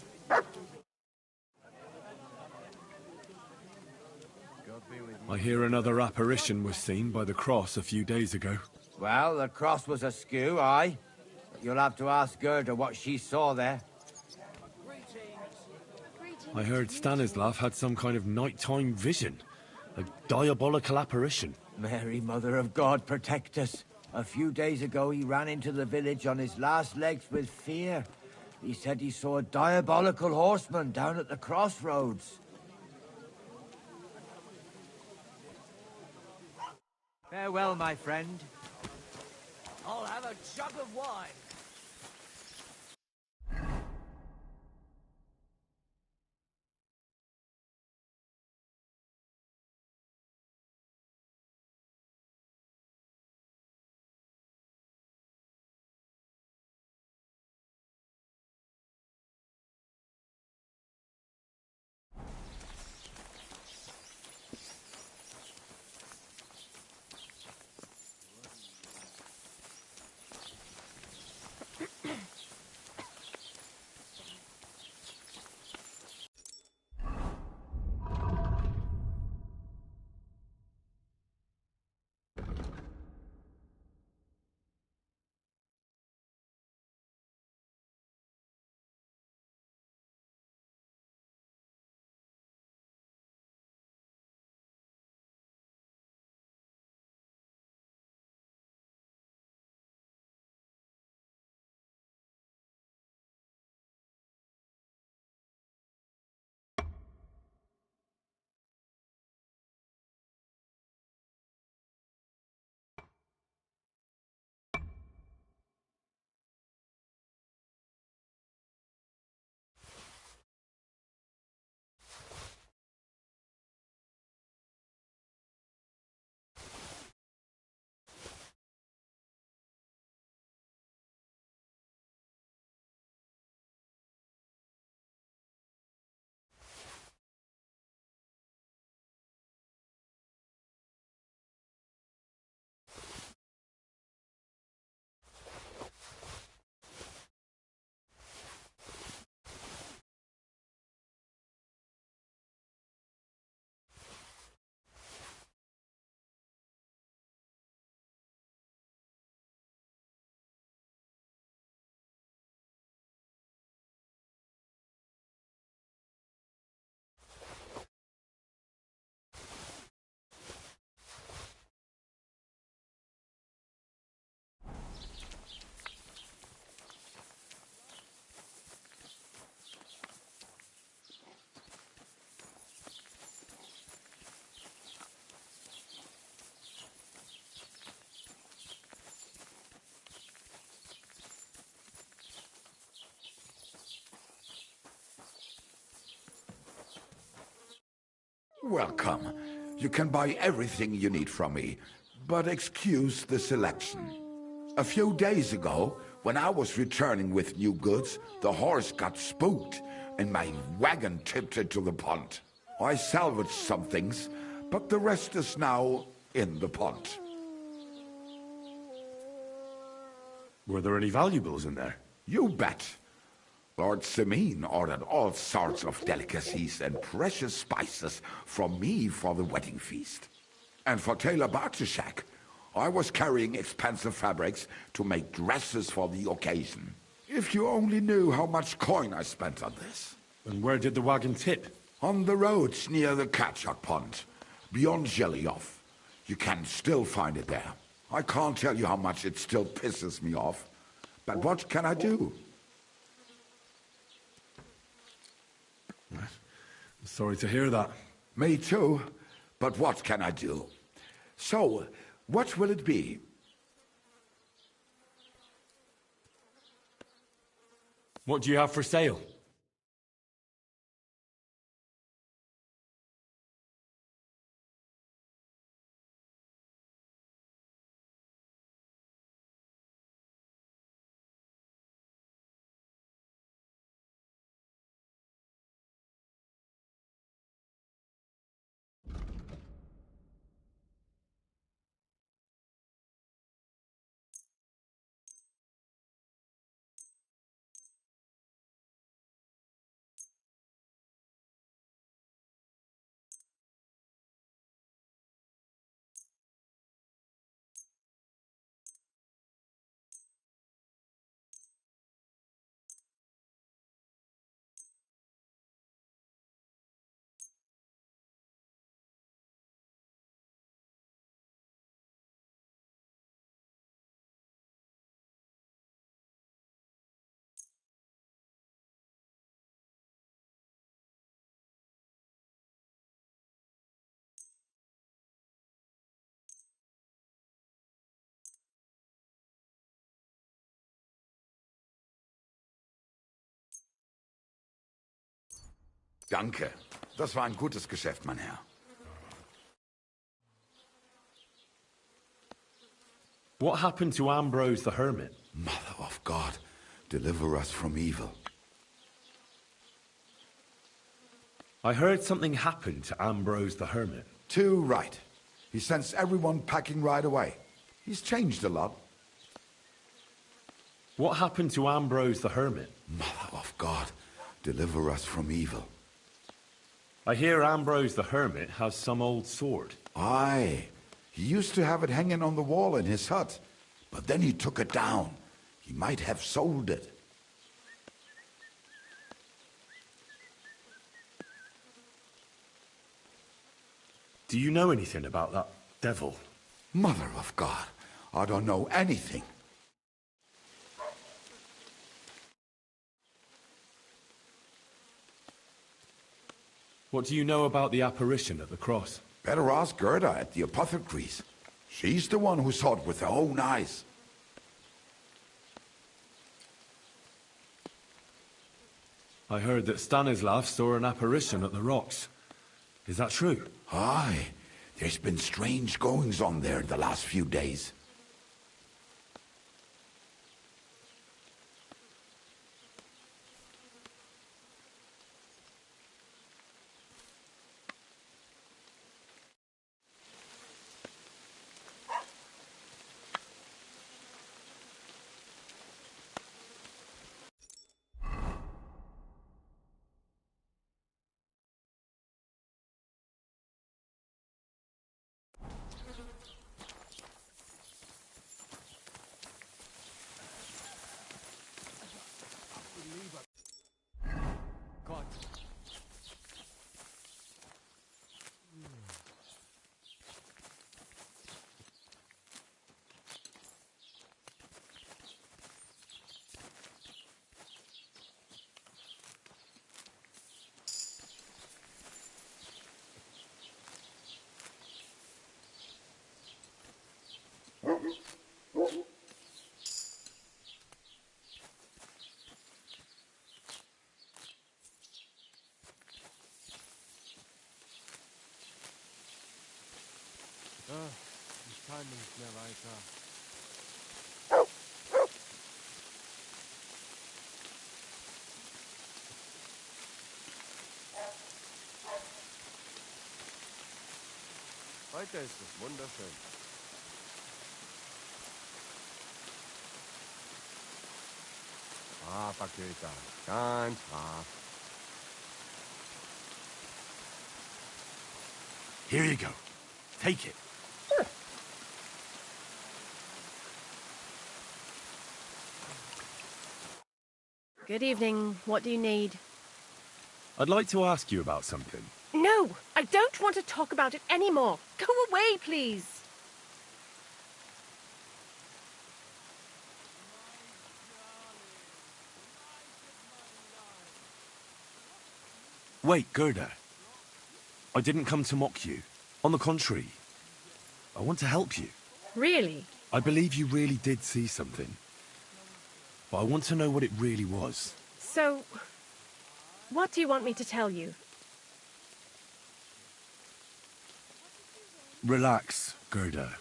I hear another apparition was seen by the cross a few days ago. Well, the cross was askew, aye. But you'll have to ask Gerda what she saw there. I heard Stanislav had some kind of nighttime vision. A diabolical apparition. Mary, Mother of God, protect us. A few days ago, he ran into the village on his last legs with fear. He said he saw a diabolical horseman down at the crossroads. Farewell, my friend. I'll have a jug of wine. Welcome. You can buy everything you need from me, but excuse the selection. A few days ago, when I was returning with new goods, the horse got spooked, and my wagon tipped into the pond. I salvaged some things, but the rest is now in the pond. Were there any valuables in there? You bet. Lord Semine ordered all sorts of delicacies and precious spices from me for the wedding feast. And for Taylor Bartishak, I was carrying expensive fabrics to make dresses for the occasion. If you only knew how much coin I spent on this. And where did the wagon tip? On the roads near the Katchak Pond, beyond Zhelyov. You can still find it there. I can't tell you how much it still pisses me off. But what can I do? I'm sorry to hear that. Me too. But what can I do? So, what will it be? What do you have for sale? Danke. Das war ein gutes Geschäft, mein Herr. What happened to Ambrose the Hermit? Mother of God, deliver us from evil. I heard something happened to Ambrose the Hermit. Too right. He sends everyone packing right away. He's changed a lot. What happened to Ambrose the Hermit? Mother of God, deliver us from evil. I hear Ambrose the Hermit has some old sword. Aye. He used to have it hanging on the wall in his hut, but then he took it down. He might have sold it. Do you know anything about that devil? Mother of God, I don't know anything. What do you know about the apparition at the cross? Better ask Gerda at the apothecary's. She's the one who saw it with her own eyes. I heard that Stanislav saw an apparition at the rocks. Is that true? Aye. There's been strange goings-on there the last few days. this timing's never right. Heute ist es wunderschön. Braver Köter, ganz brav. Here you go. Take it. Good evening. What do you need? I'd like to ask you about something. No! I don't want to talk about it anymore. Go away, please. Wait, Gerda. I didn't come to mock you. On the contrary, I want to help you. Really? I believe you really did see something. But I want to know what it really was. So, what do you want me to tell you? Relax, Gerda.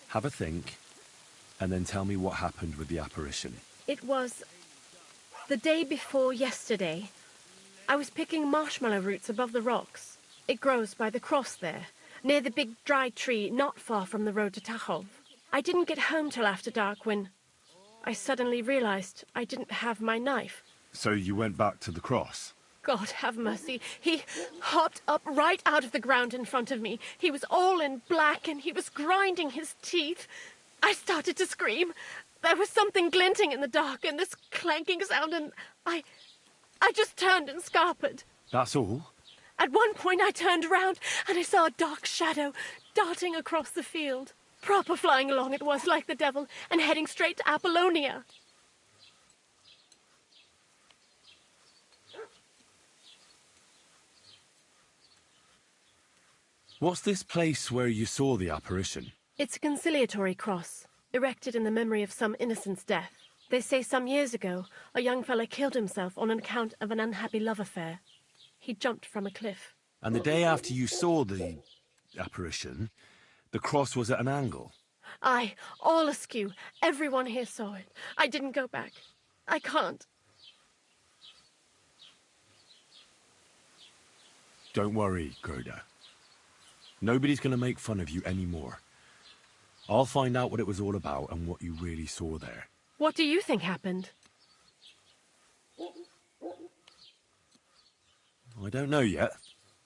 Have a think, and then tell me what happened with the apparition. It was the day before yesterday. I was picking marshmallow roots above the rocks. It grows by the cross there, near the big dry tree not far from the road to Tachov. I didn't get home till after dark when I suddenly realized I didn't have my knife. So you went back to the cross? God have mercy. He hopped up right out of the ground in front of me. He was all in black and he was grinding his teeth. I started to scream. There was something glinting in the dark and this clanking sound and I just turned and scarpered. That's all? At one point I turned around and I saw a dark shadow darting across the field. Proper flying along it was like the devil and heading straight to Apollonia. What's this place where you saw the apparition? It's a conciliatory cross, erected in the memory of some innocent's death. They say some years ago, a young fella killed himself on account of an unhappy love affair. He jumped from a cliff. And the day after you saw the apparition, the cross was at an angle? Aye, all askew. Everyone here saw it. I didn't go back. I can't. Don't worry, Gerda. Nobody's going to make fun of you anymore. I'll find out what it was all about and what you really saw there. What do you think happened? I don't know yet,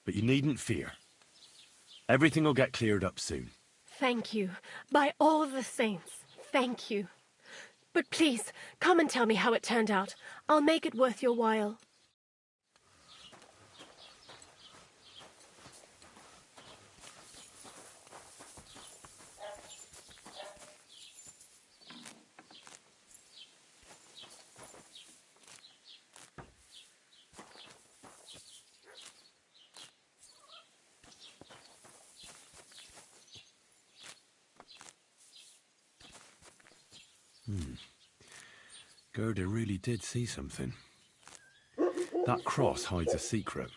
but you needn't fear. Everything will get cleared up soon. Thank you. By all the saints, thank you. But please, come and tell me how it turned out. I'll make it worth your while. Gerda really did see something. That cross hides a secret.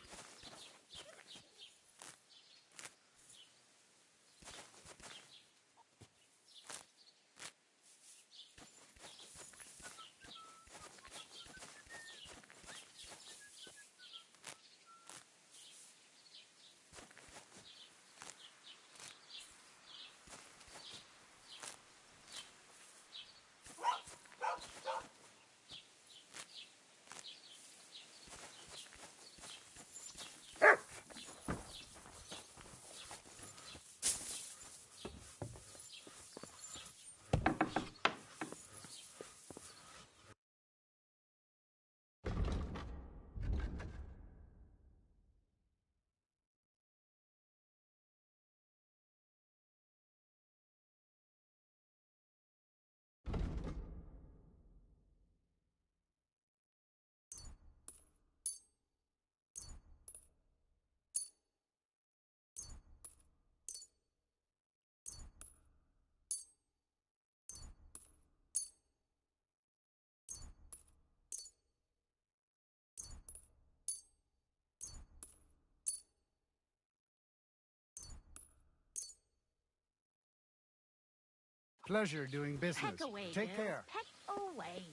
Pleasure doing business. Peck away, Take Bill. care. Peck away.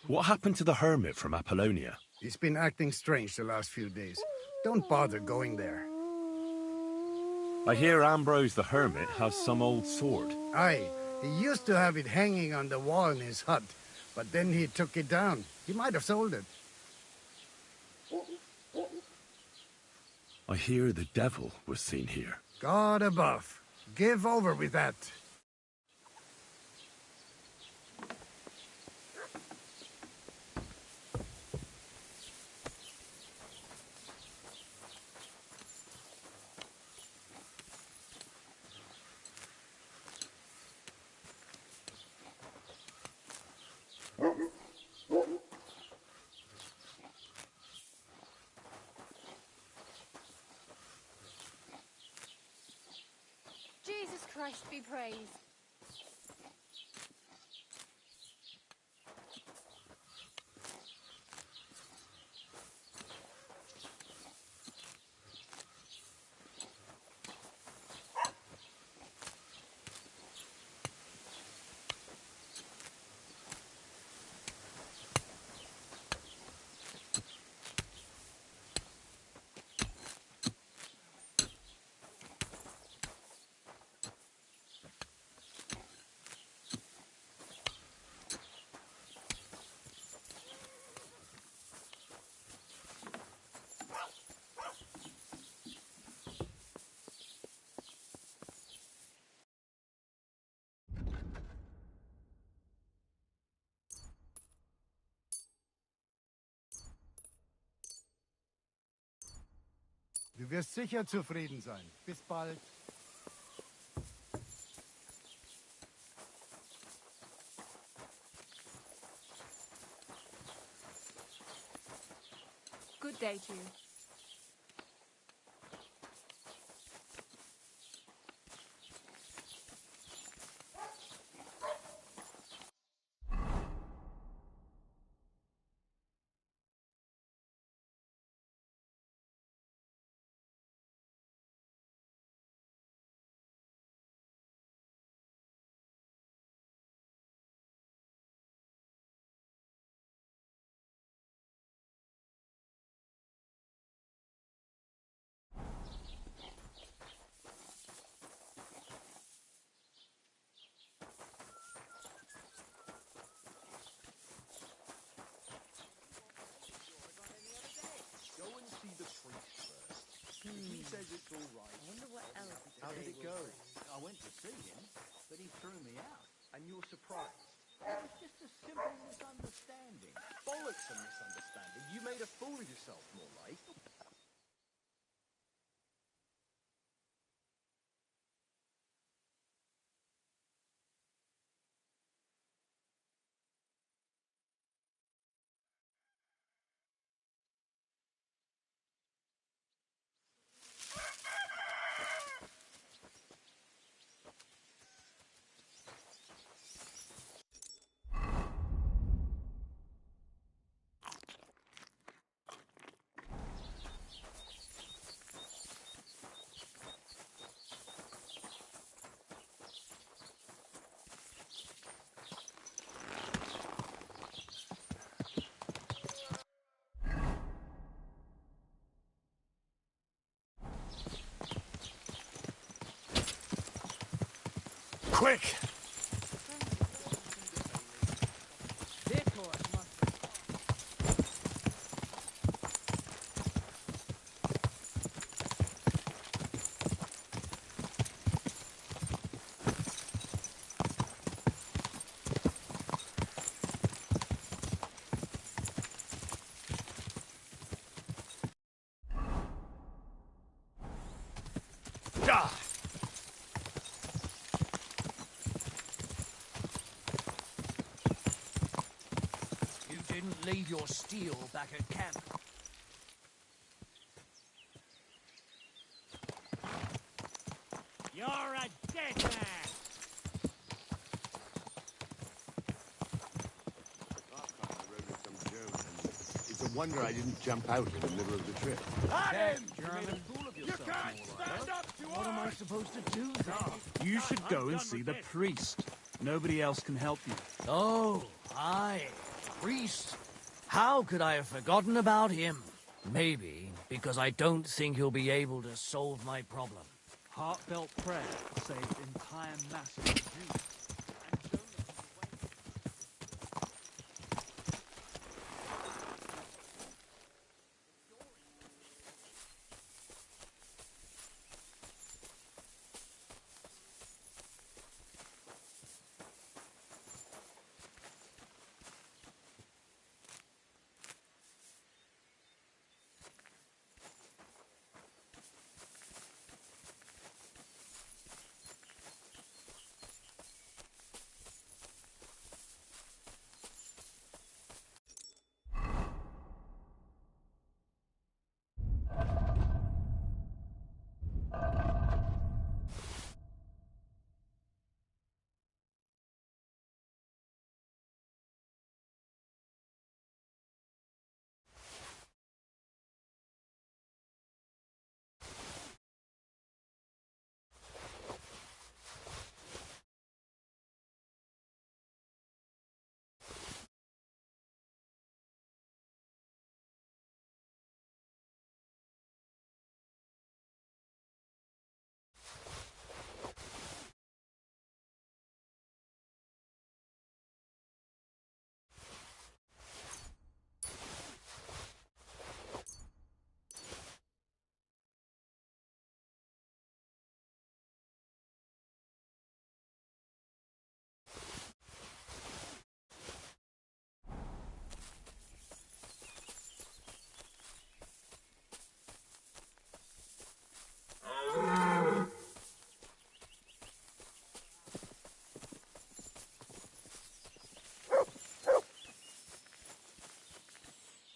What happened to the hermit from Apollonia? He's been acting strange the last few days. Don't bother going there. I hear Ambrose the hermit has some old sword. Aye, he used to have it hanging on the wall in his hut, but then he took it down. He might have sold it. I hear the devil was seen here. God above. Give over with that. Jesus Christ be praised. Du wirst sicher zufrieden sein. Bis bald. Good day to you. Go and see the priest first. If he says it's all right. I wonder what else. How did it go? I went to see him, but he threw me out. And you're surprised? It was just a simple misunderstanding. Bollocks a misunderstanding. You made a fool of yourself, more like. Quick! You didn't leave your steel back at camp. You're a dead man! It's a wonder I didn't jump out in the middle of the trip. Got him! German. yourself more like that. What am I supposed to do then? You should go and see the priest. Nobody else can help you. Oh, aye. Priest. How could I have forgotten about him? Maybe because I don't think he'll be able to solve my problem. Heartfelt prayer saved entire masses of Jews.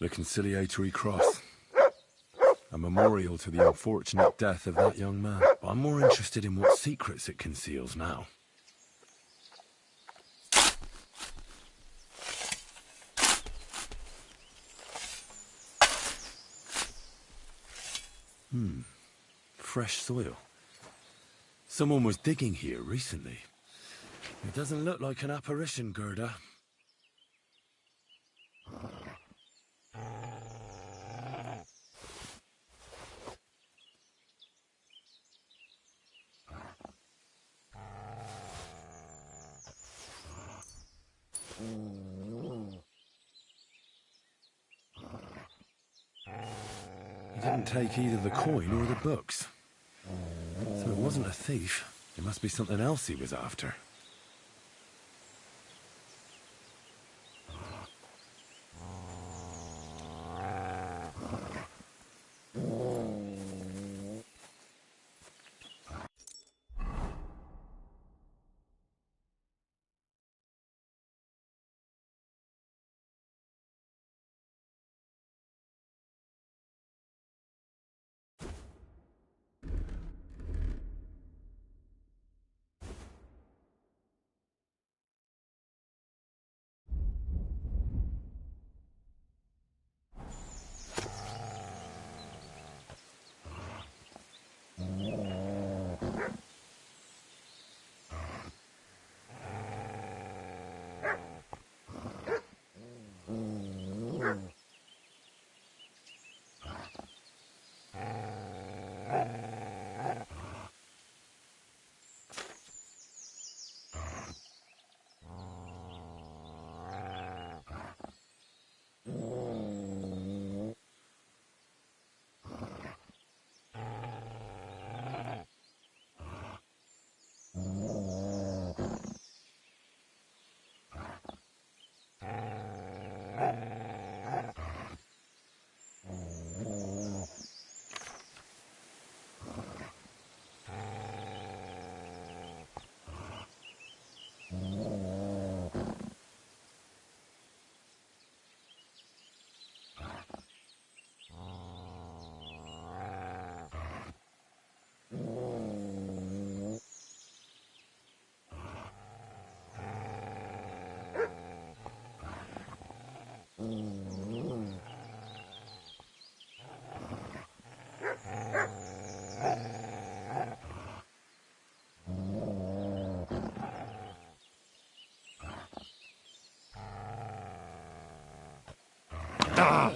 The conciliatory cross. A memorial to the unfortunate death of that young man. But I'm more interested in what secrets it conceals now. Fresh soil. Someone was digging here recently. It doesn't look like an apparition, Gerda. He didn't take either the coin or the books. So it wasn't a thief. It must be something else he was after. Ah!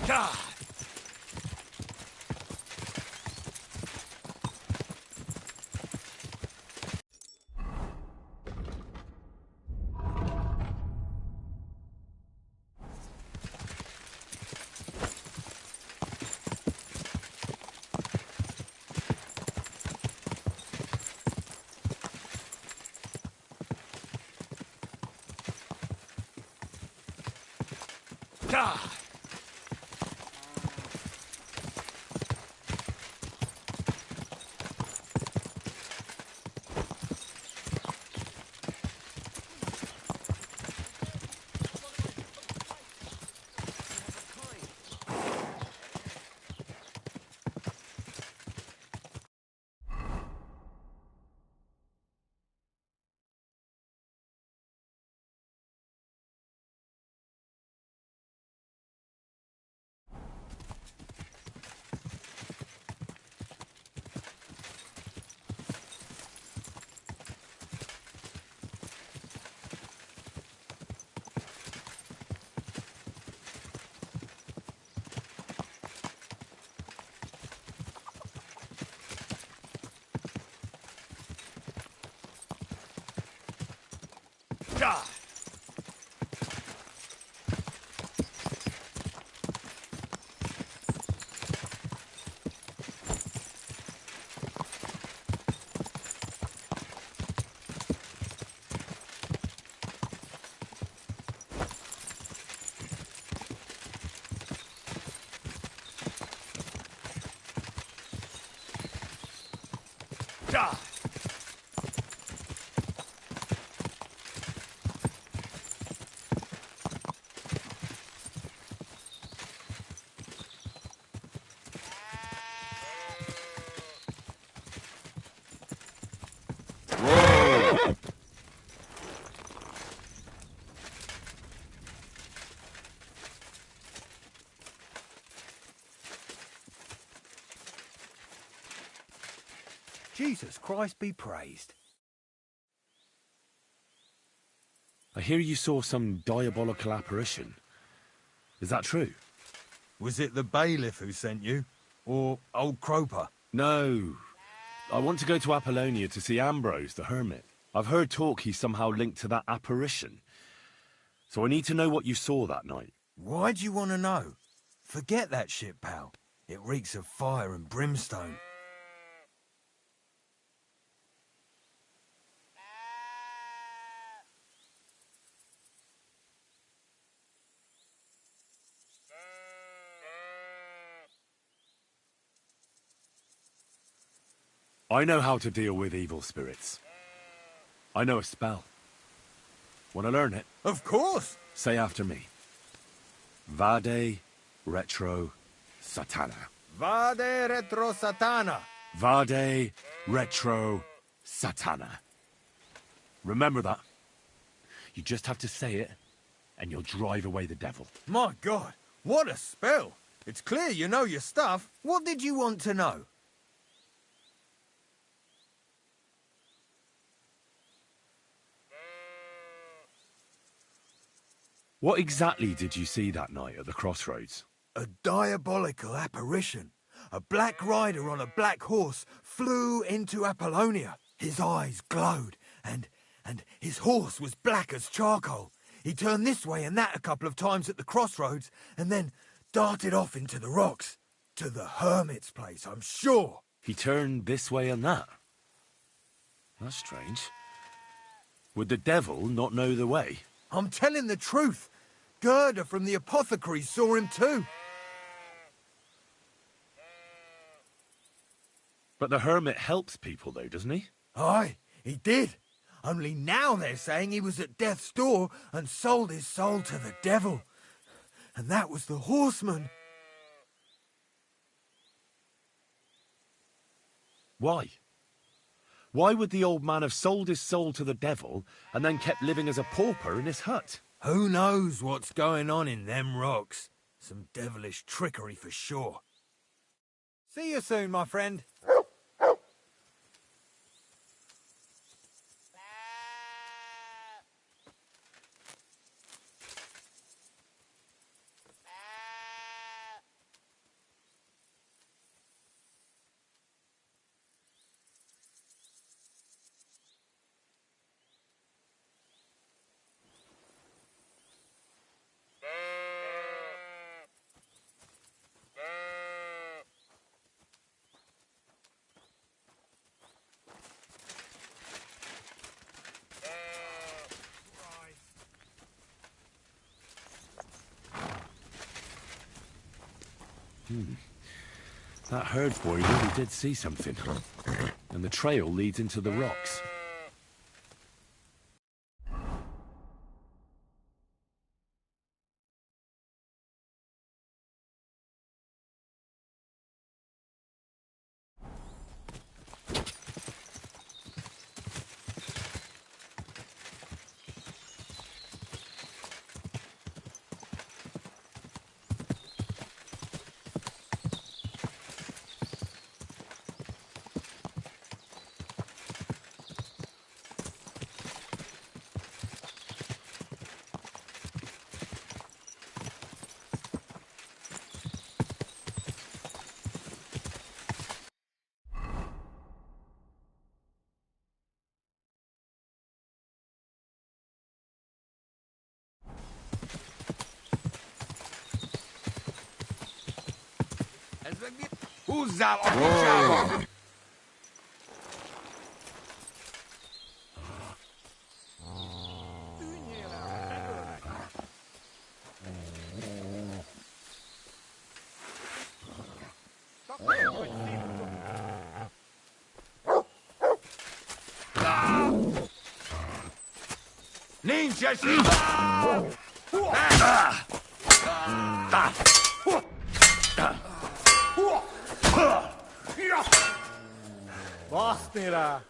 God! Jesus Christ be praised. I hear you saw some diabolical apparition. Is that true? Was it the bailiff who sent you? Or old Croper? No. I want to go to Apollonia to see Ambrose, the hermit. I've heard talk he's somehow linked to that apparition. So I need to know what you saw that night. Why do you want to know? Forget that shit, pal. It reeks of fire and brimstone. I know how to deal with evil spirits. I know a spell. Want to learn it? Of course! Say after me. Vade retro satana. Vade retro satana. Vade retro satana. Remember that. You just have to say it, and you'll drive away the devil. My God, what a spell! It's clear you know your stuff. What did you want to know? What exactly did you see that night at the crossroads? A diabolical apparition. A black rider on a black horse flew into Apollonia. His eyes glowed, and his horse was black as charcoal. He turned this way and that a couple of times at the crossroads, and then darted off into the rocks. To the hermit's place, I'm sure. He turned this way and that? That's strange. Would the devil not know the way? I'm telling the truth. Gerda from the apothecary saw him too. But the hermit helps people, though, doesn't he? Aye, he did. Only now they're saying he was at death's door and sold his soul to the devil. And that was the horseman. Why? Why would the old man have sold his soul to the devil and then kept living as a pauper in his hut? Who knows what's going on in them rocks? Some devilish trickery for sure. See you soon, my friend. That herd boy really did see something. And the trail leads into the rocks. Who's that on the travel? Ninja! Bastira!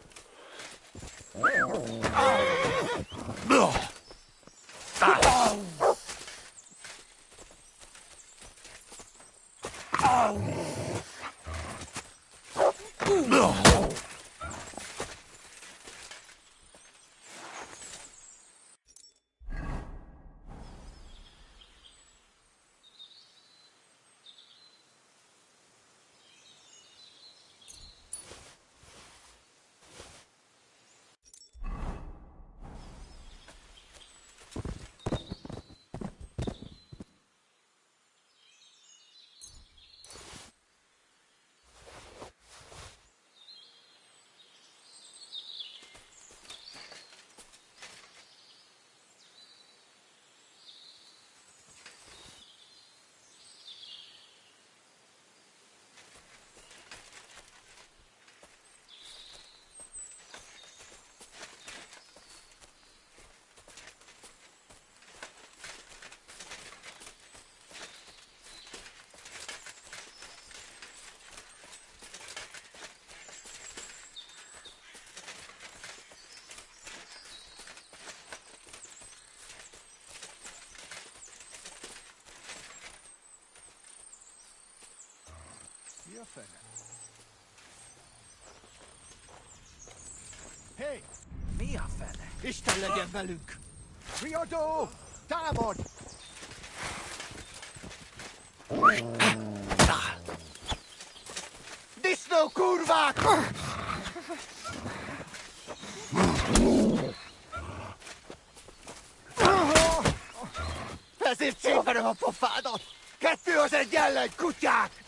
Hey, mi a fele? Isten legyen velünk! Riadó! Támad! Disznó kurvák! Ezért csípelem a pofádat! Kettő az egy ellen, kutyák!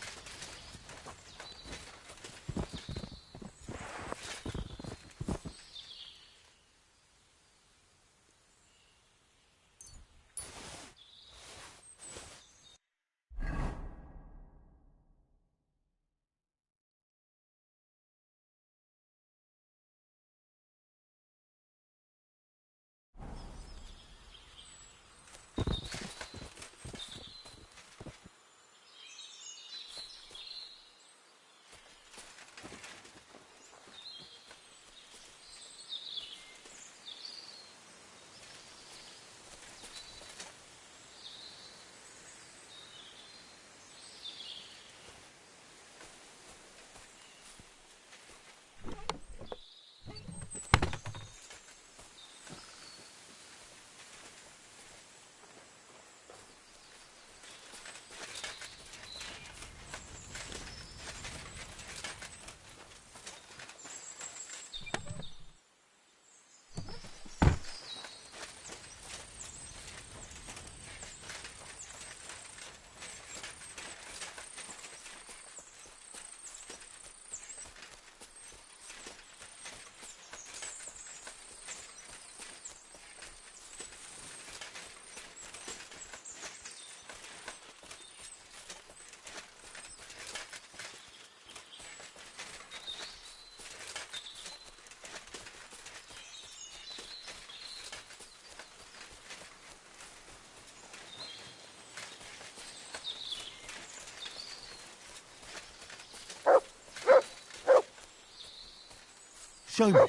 Show me.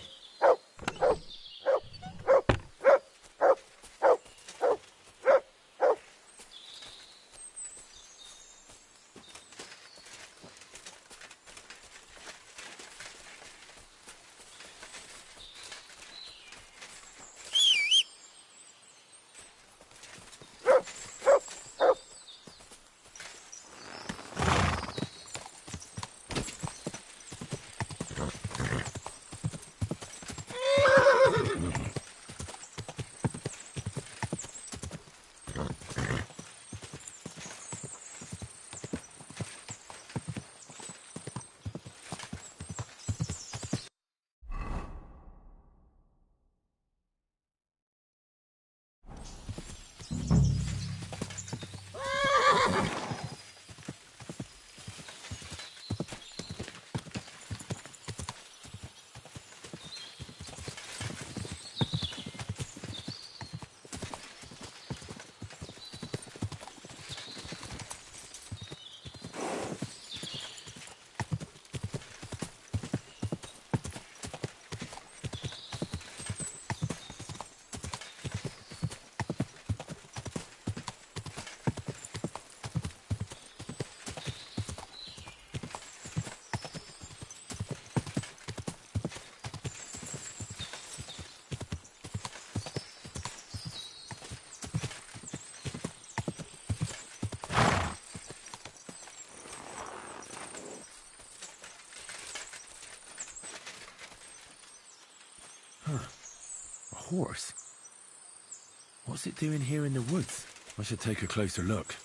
A horse? What's it doing here in the woods? I should take a closer look.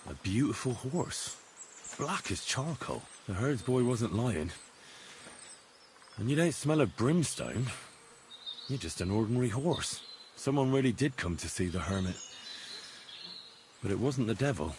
A beautiful horse. Black as charcoal. The herds boy wasn't lying. And you don't smell of brimstone. You're just an ordinary horse. Someone really did come to see the hermit. But it wasn't the devil.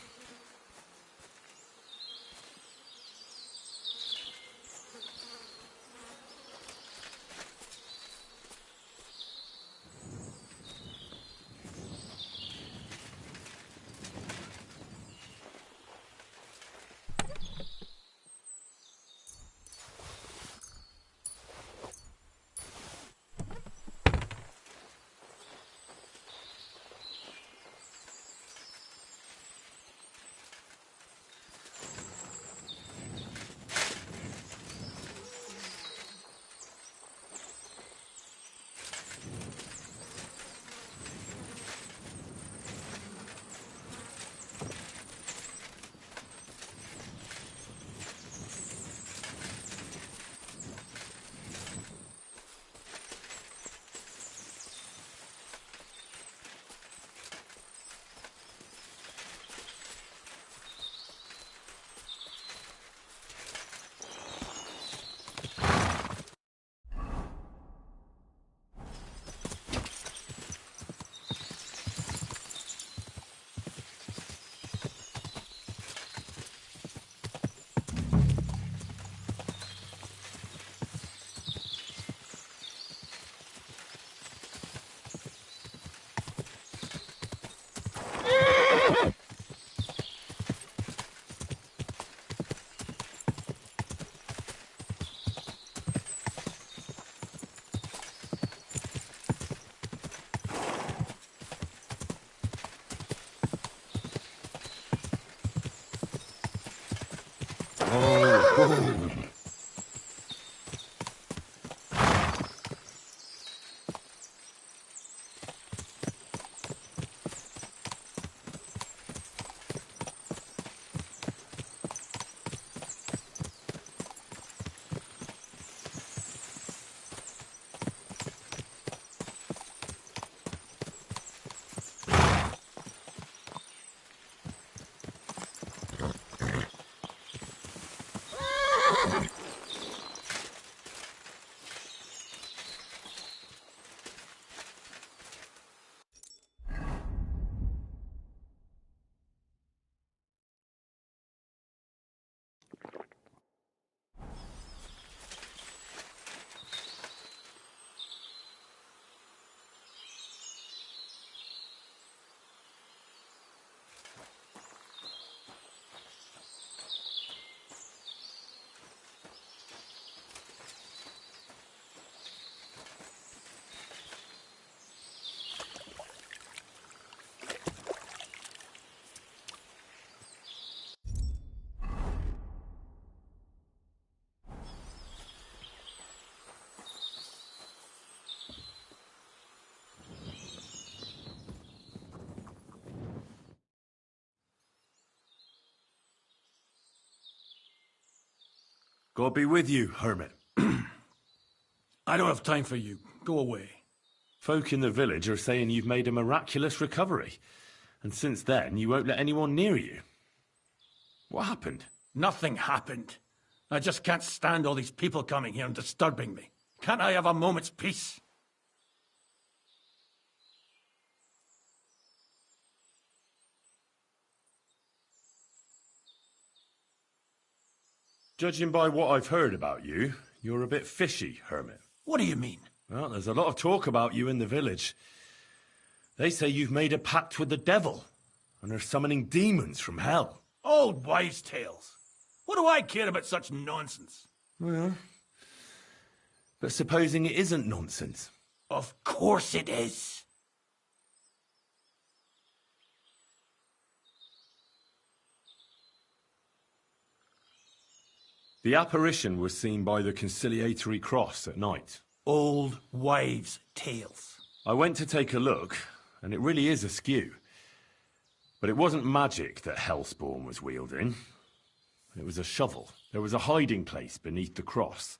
Boom. God be with you, hermit. I don't have time for you. Go away. Folk in the village are saying you've made a miraculous recovery. And since then, you won't let anyone near you. What happened? Nothing happened. I just can't stand all these people coming here and disturbing me. Can't I have a moment's peace? Judging by what I've heard about you, you're a bit fishy, hermit. What do you mean? Well, there's a lot of talk about you in the village. They say you've made a pact with the devil, and are summoning demons from hell. Old wives' tales. What do I care about such nonsense? Well, but supposing it isn't nonsense? Of course it is. The apparition was seen by the conciliatory cross at night. Old wives' tales. I went to take a look, and it really is askew. But it wasn't magic that Hellspawn was wielding. It was a shovel. There was a hiding place beneath the cross.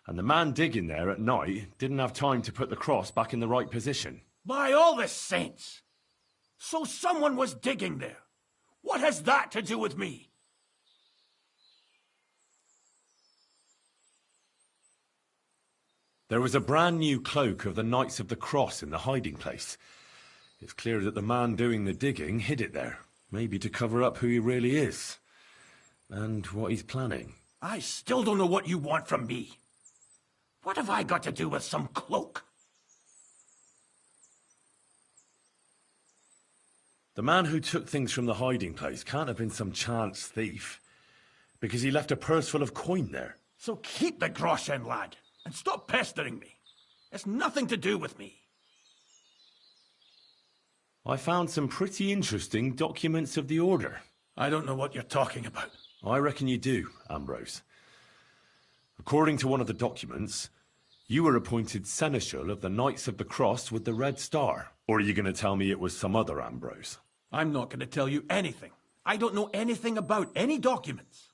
And the man digging there at night didn't have time to put the cross back in the right position. By all the saints! So someone was digging there. What has that to do with me? There was a brand new cloak of the Knights of the Cross in the hiding place. It's clear that the man doing the digging hid it there, maybe to cover up who he really is, and what he's planning. I still don't know what you want from me. What have I got to do with some cloak? The man who took things from the hiding place can't have been some chance thief, because he left a purse full of coin there. So keep the groschen, lad. And stop pestering me. It's nothing to do with me. I found some pretty interesting documents of the Order. I don't know what you're talking about. I reckon you do, Ambrose. According to one of the documents, you were appointed Seneschal of the Knights of the Cross with the Red Star. Or are you going to tell me it was some other Ambrose? I'm not going to tell you anything. I don't know anything about any documents.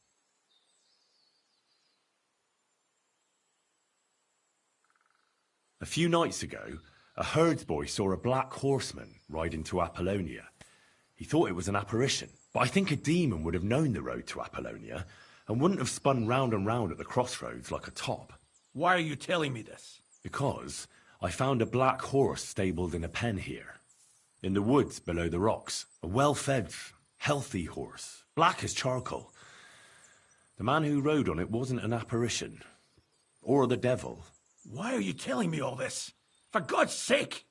A few nights ago, a herdsboy saw a black horseman ride into Apollonia. He thought it was an apparition, but I think a demon would have known the road to Apollonia and wouldn't have spun round and round at the crossroads like a top. Why are you telling me this? Because I found a black horse stabled in a pen here, in the woods below the rocks. A well-fed, healthy horse, black as charcoal. The man who rode on it wasn't an apparition, or the devil. Why are you telling me all this? For God's sake!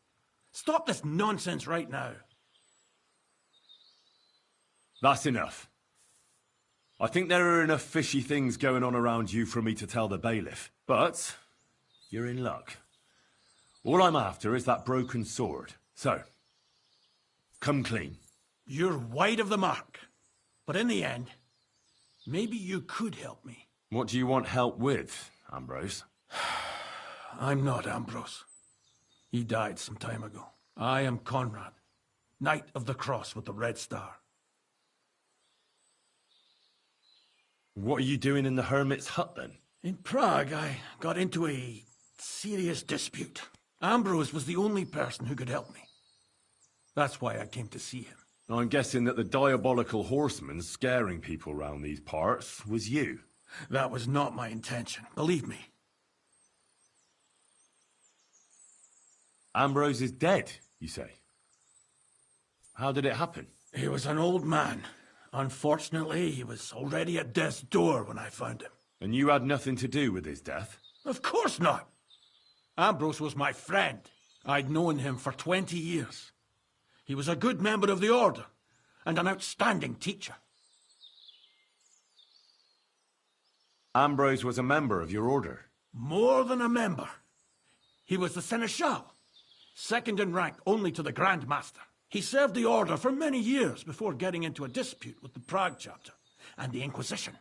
Stop this nonsense right now. That's enough. I think there are enough fishy things going on around you for me to tell the bailiff. But you're in luck. All I'm after is that broken sword. So, come clean. You're wide of the mark. But in the end, maybe you could help me. What do you want help with, Ambrose? I'm not Ambrose. He died some time ago. I am Conrad, Knight of the Cross with the Red Star. What are you doing in the hermit's hut, then? In Prague, I got into a serious dispute. Ambrose was the only person who could help me. That's why I came to see him. I'm guessing that the diabolical horseman scaring people round these parts was you. That was not my intention, believe me. Ambrose is dead, you say? How did it happen? He was an old man. Unfortunately, he was already at death's door when I found him. And you had nothing to do with his death? Of course not. Ambrose was my friend. I'd known him for 20 years. He was a good member of the Order, and an outstanding teacher. Ambrose was a member of your order? More than a member. He was the Seneschal, second in rank only to the Grand Master. He served the Order for many years before getting into a dispute with the Prague chapter and the Inquisition.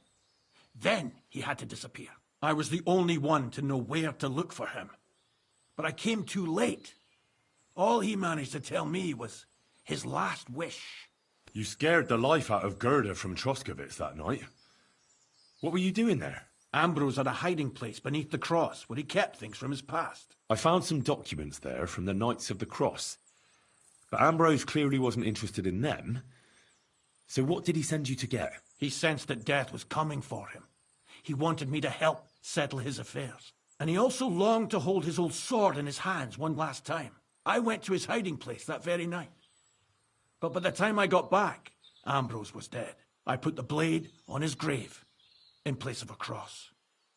Then he had to disappear. I was the only one to know where to look for him. But I came too late. All he managed to tell me was his last wish. You scared the life out of Gerda from Troskovitz that night. What were you doing there? Ambrose had a hiding place beneath the cross where he kept things from his past. I found some documents there from the Knights of the Cross. But Ambrose clearly wasn't interested in them. So what did he send you to get? He sensed that death was coming for him. He wanted me to help settle his affairs. And he also longed to hold his old sword in his hands one last time. I went to his hiding place that very night. But by the time I got back, Ambrose was dead. I put the blade on his grave in place of a cross.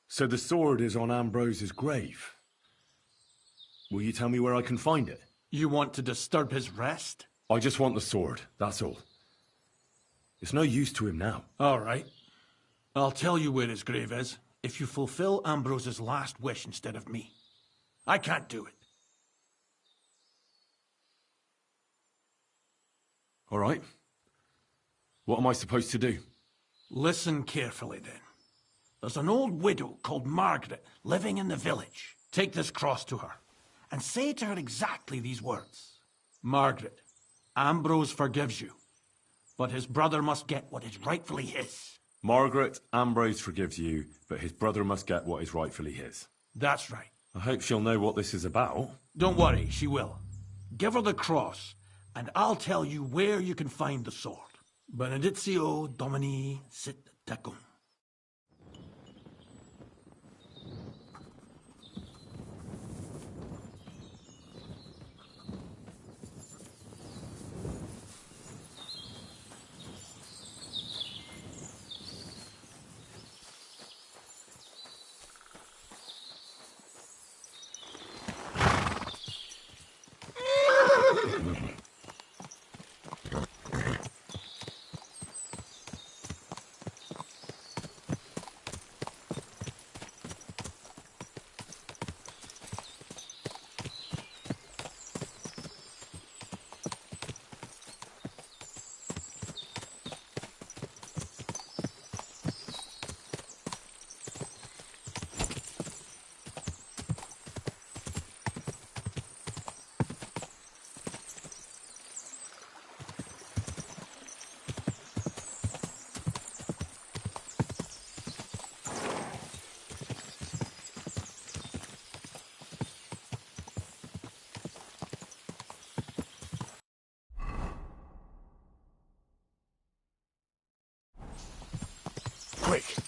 So the sword is on Ambrose's grave. Will you tell me where I can find it? You want to disturb his rest? I just want the sword, that's all. It's no use to him now. All right. I'll tell you where his grave is if you fulfill Ambrose's last wish instead of me. I can't do it. All right. What am I supposed to do? Listen carefully, then. There's an old widow called Margaret living in the village. Take this cross to her and say to her exactly these words. Margaret, Ambrose forgives you, but his brother must get what is rightfully his. Margaret, Ambrose forgives you, but his brother must get what is rightfully his. That's right. I hope she'll know what this is about. Don't worry, she will. Give her the cross, and I'll tell you where you can find the sword. Benedictio Domini sit tecum. Quick!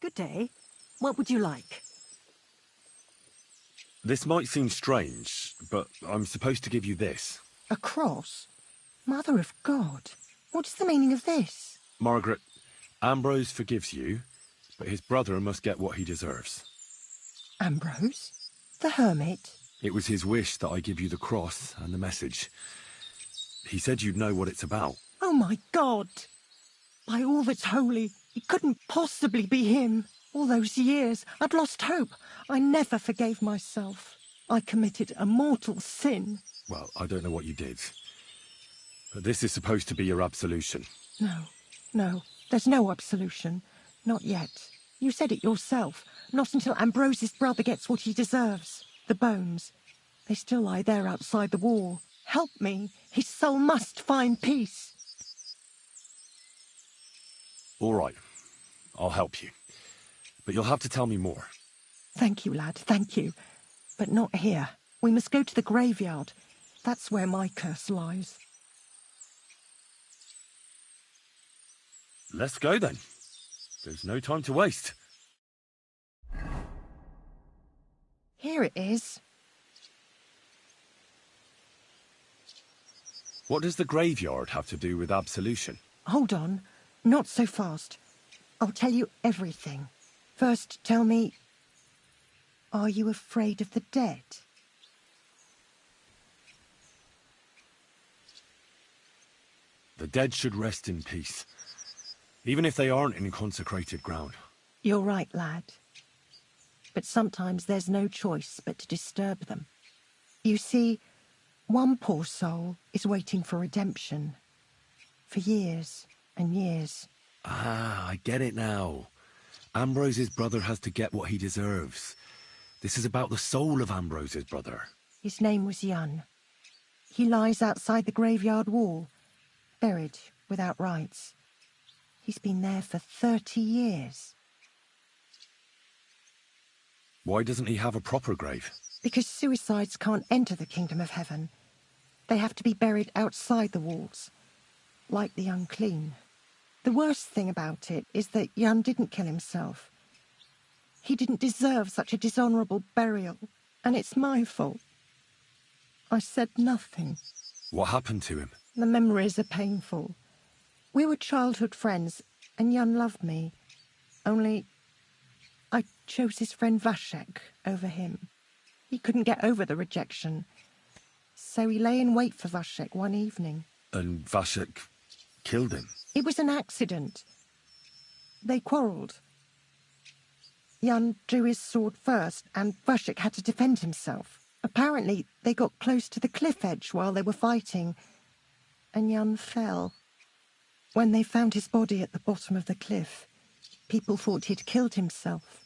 Good day. What would you like? This might seem strange, but I'm supposed to give you this. A cross? Mother of God. What's the meaning of this? Margaret, Ambrose forgives you, but his brother must get what he deserves. Ambrose? The hermit? It was his wish that I give you the cross and the message. He said you'd know what it's about. Oh my God! By all that's holy, it couldn't possibly be him. All those years, I'd lost hope. I never forgave myself. I committed a mortal sin. Well, I don't know what you did. But this is supposed to be your absolution. No, there's no absolution. Not yet. You said it yourself. Not until Ambrose's brother gets what he deserves. The bones. They still lie there outside the wall. Help me. His soul must find peace. All right. I'll help you. But you'll have to tell me more. Thank you, lad, thank you. But not here. We must go to the graveyard. That's where my curse lies. Let's go then. There's no time to waste. Here it is. What does the graveyard have to do with absolution? Hold on. Not so fast. I'll tell you everything. First, tell me, are you afraid of the dead? The dead should rest in peace, even if they aren't in consecrated ground. You're right, lad. But sometimes there's no choice but to disturb them. You see, one poor soul is waiting for redemption. For years and years. Ah, I get it now. Ambrose's brother has to get what he deserves. This is about the soul of Ambrose's brother. His name was Jan. He lies outside the graveyard wall, buried without rites. He's been there for 30 years. Why doesn't he have a proper grave? Because suicides can't enter the kingdom of heaven. They have to be buried outside the walls, like the unclean. The worst thing about it is that Jan didn't kill himself. He didn't deserve such a dishonourable burial, and it's my fault. I said nothing. What happened to him? The memories are painful. We were childhood friends, and Jan loved me. Only I chose his friend Vashek over him. He couldn't get over the rejection. So he lay in wait for Vashek one evening. And Vashek killed him? It was an accident. They quarrelled. Jan drew his sword first, and Vashek had to defend himself. Apparently, they got close to the cliff edge while they were fighting, and Jan fell. When they found his body at the bottom of the cliff, people thought he'd killed himself.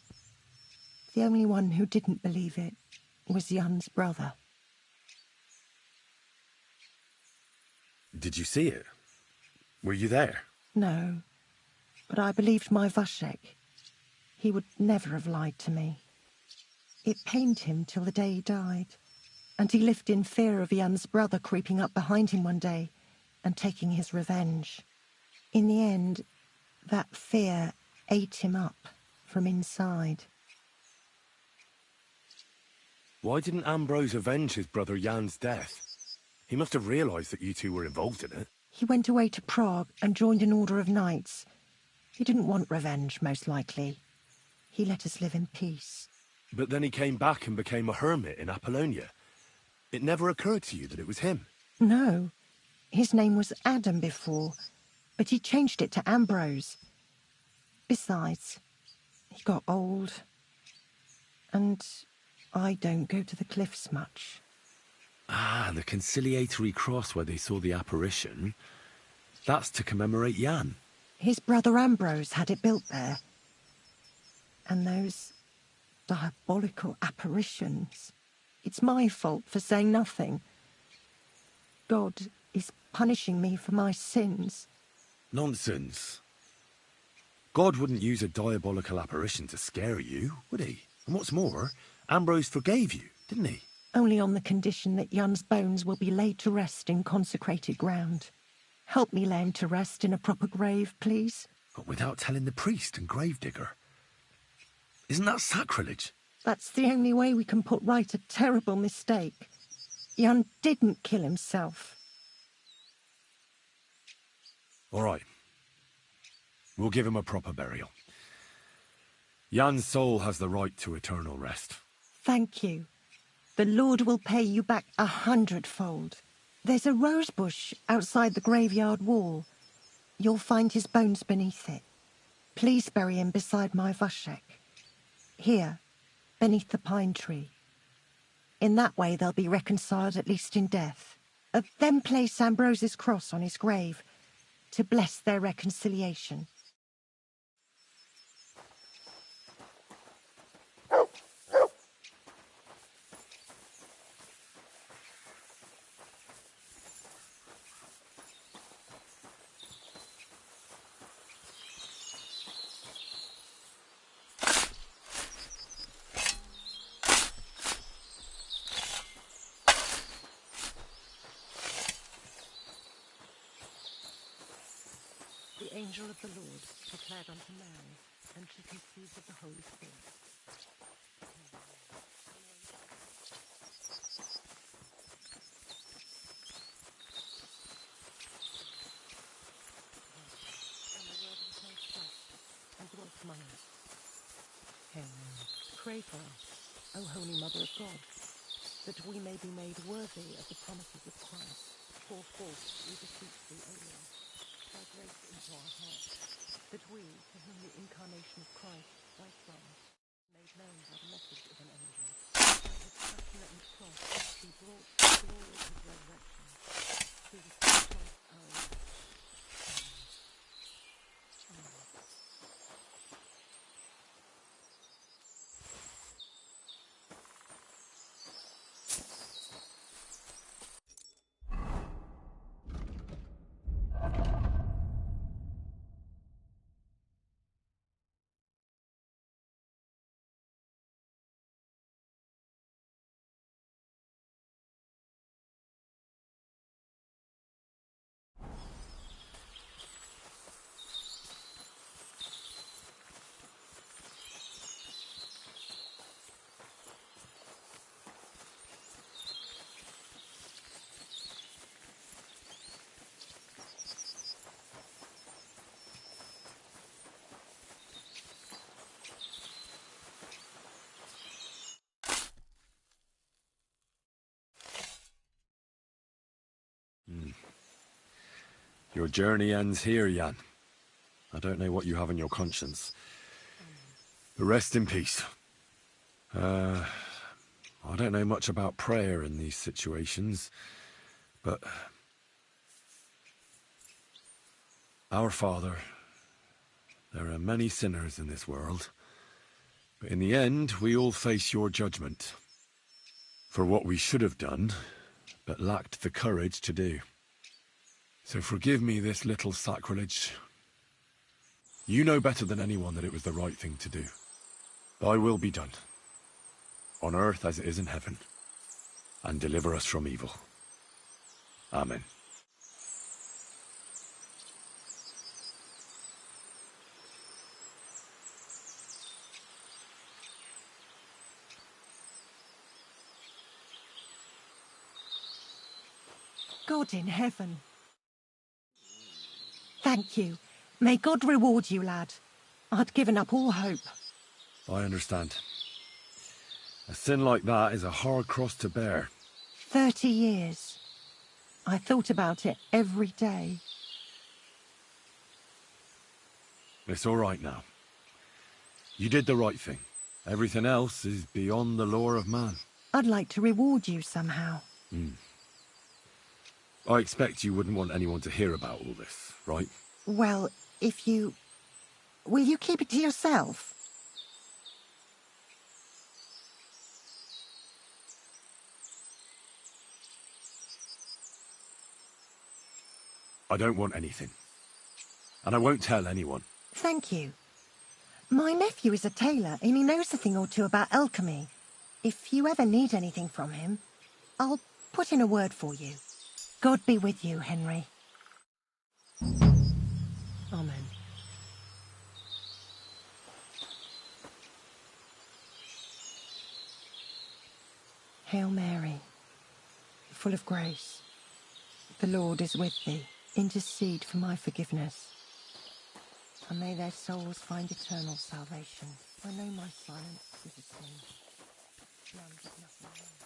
The only one who didn't believe it was Jan's brother. Did you see it? Were you there? No, but I believed my Vashek. He would never have lied to me. It pained him till the day he died, and he lived in fear of Jan's brother creeping up behind him one day and taking his revenge. In the end, that fear ate him up from inside. Why didn't Ambrose avenge his brother Jan's death? He must have realised that you two were involved in it. He went away to Prague and joined an order of knights. He didn't want revenge, most likely. He let us live in peace. But then he came back and became a hermit in Apollonia. It never occurred to you that it was him? No. His name was Adam before, but he changed it to Ambrose. Besides, he got old, and I don't go to the cliffs much. Ah, the conciliatory cross where they saw the apparition. That's to commemorate Jan. His brother Ambrose had it built there. And those diabolical apparitions. It's my fault for saying nothing. God is punishing me for my sins. Nonsense. God wouldn't use a diabolical apparition to scare you, would he? And what's more, Ambrose forgave you, didn't he? Only on the condition that Jan's bones will be laid to rest in consecrated ground. Help me lay him to rest in a proper grave, please. But without telling the priest and gravedigger. Isn't that sacrilege? That's the only way we can put right a terrible mistake. Jan didn't kill himself. All right. We'll give him a proper burial. Jan's soul has the right to eternal rest. Thank you. The Lord will pay you back 100-fold. There's a rose bush outside the graveyard wall. You'll find his bones beneath it. Please bury him beside my Vashek. Here, beneath the pine tree. In that way they'll be reconciled, at least in death. Then place Ambrose's cross on his grave to bless their reconciliation. The angel of the Lord declared unto Mary, and she conceived of the Holy Spirit. And the Word was made flesh, and dwelt among us. Amen. Pray for us, O Holy Mother of God, that we may be made worthy of the promises of Christ. Pour forth, we beseech thee, O Lord, thy grace into our hearts, that we, to whom the incarnation of Christ, thy Son, made known by the message of an angel, by his passion and cross, be brought to the glory of his resurrection, through the same Christ our Lord. Amen. Amen. Your journey ends here, Jan. I don't know what you have on your conscience. But rest in peace. I don't know much about prayer in these situations, but... Our Father, there are many sinners in this world, but in the end, we all face your judgment for what we should have done, but lacked the courage to do. So forgive me this little sacrilege. You know better than anyone that it was the right thing to do. Thy will be done, on earth as it is in heaven, and deliver us from evil. Amen. God in heaven. Thank you. May God reward you, lad. I'd given up all hope. I understand. A sin like that is a hard cross to bear. 30 years. I thought about it every day. It's all right now. You did the right thing. Everything else is beyond the law of man. I'd like to reward you somehow. I expect you wouldn't want anyone to hear about all this, right? Well, if you... Will you keep it to yourself? I don't want anything. And I won't tell anyone. Thank you. My nephew is a tailor, and he knows a thing or two about alchemy. If you ever need anything from him, I'll put in a word for you. God be with you, Henry. Amen. Hail Mary, full of grace, the Lord is with thee. Intercede for my forgiveness, and may their souls find eternal salvation. I know my silence is a sin. None did nothing wrong.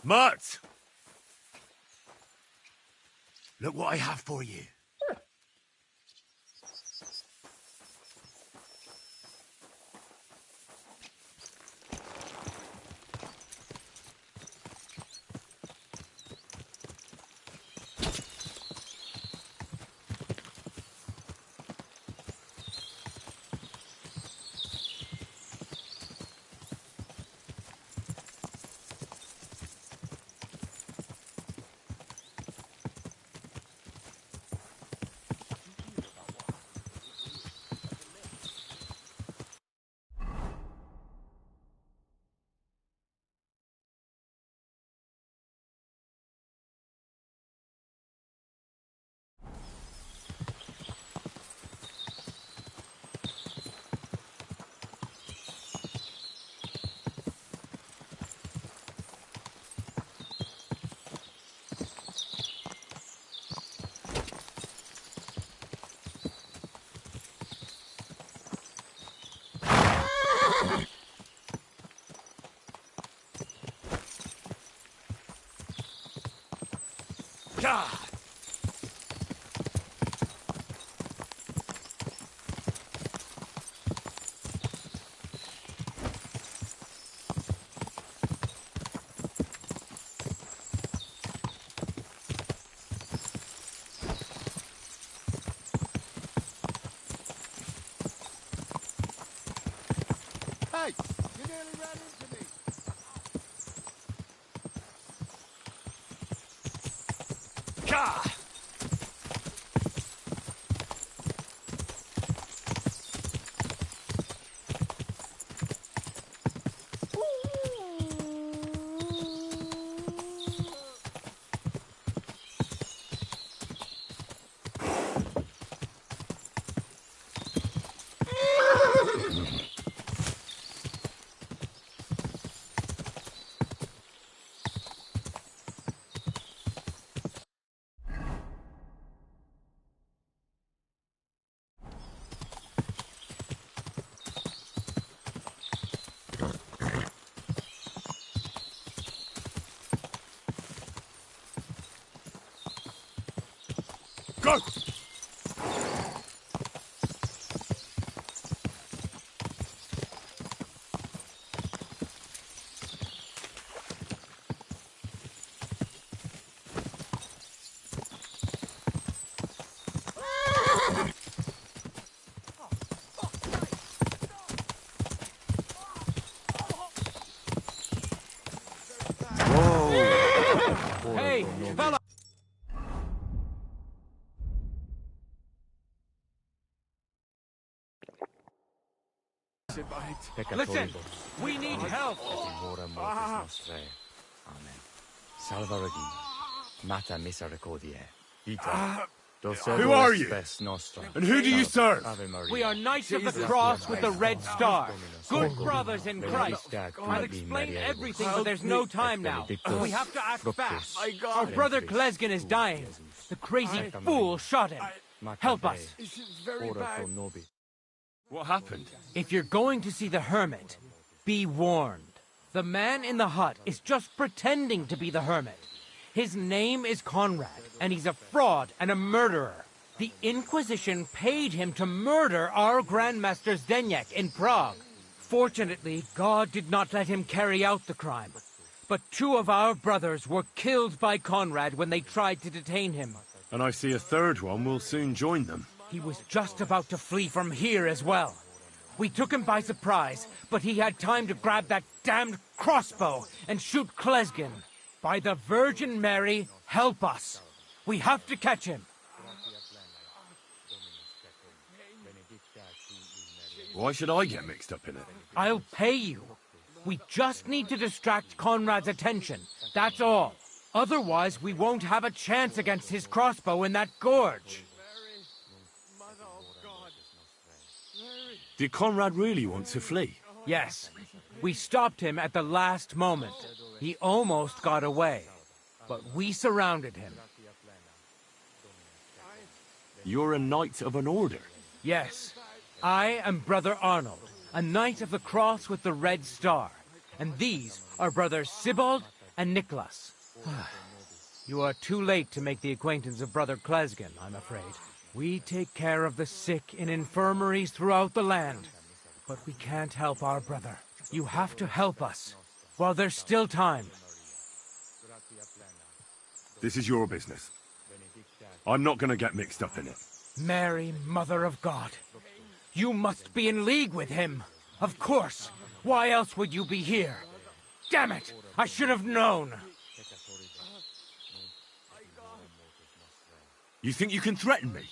Mutt! Look what I have for you. God! Hey, you nearly ran into me. Gah! Go! Hey, fella! Listen, we need help! Amen. Salva Regina. Mata misericordiae. Who are you? And who do you serve? We are Knights of the Cross with the Red Star. Good brothers in Christ. I'll explain everything, but there's no time now. We have to act fast. Our brother Klesgen is dying. The crazy fool shot him. Help us. What happened? If you're going to see the hermit, be warned. The man in the hut is just pretending to be the hermit. His name is Conrad, and he's a fraud and a murderer. The Inquisition paid him to murder our Grandmaster Zdeněk in Prague. Fortunately, God did not let him carry out the crime. But 2 of our brothers were killed by Conrad when they tried to detain him. And I see a third one will soon join them. He was just about to flee from here as well. We took him by surprise, but he had time to grab that damned crossbow and shoot Klesgen. By the Virgin Mary, help us. We have to catch him. Why should I get mixed up in it? I'll pay you. We just need to distract Conrad's attention. That's all. Otherwise, we won't have a chance against his crossbow in that gorge. Did Conrad really want to flee? Yes. We stopped him at the last moment. He almost got away, but we surrounded him. You're a Knight of an Order? Yes. I am Brother Arnold, a Knight of the Cross with the Red Star. And these are Brothers Sibald and Nicholas. You are too late to make the acquaintance of Brother Klesgen, I'm afraid. We take care of the sick in infirmaries throughout the land. But we can't help our brother. You have to help us, while there's still time. This is your business. I'm not going to get mixed up in it. Mary, Mother of God. You must be in league with him. Of course. Why else would you be here? Damn it! I should have known. You think you can threaten me?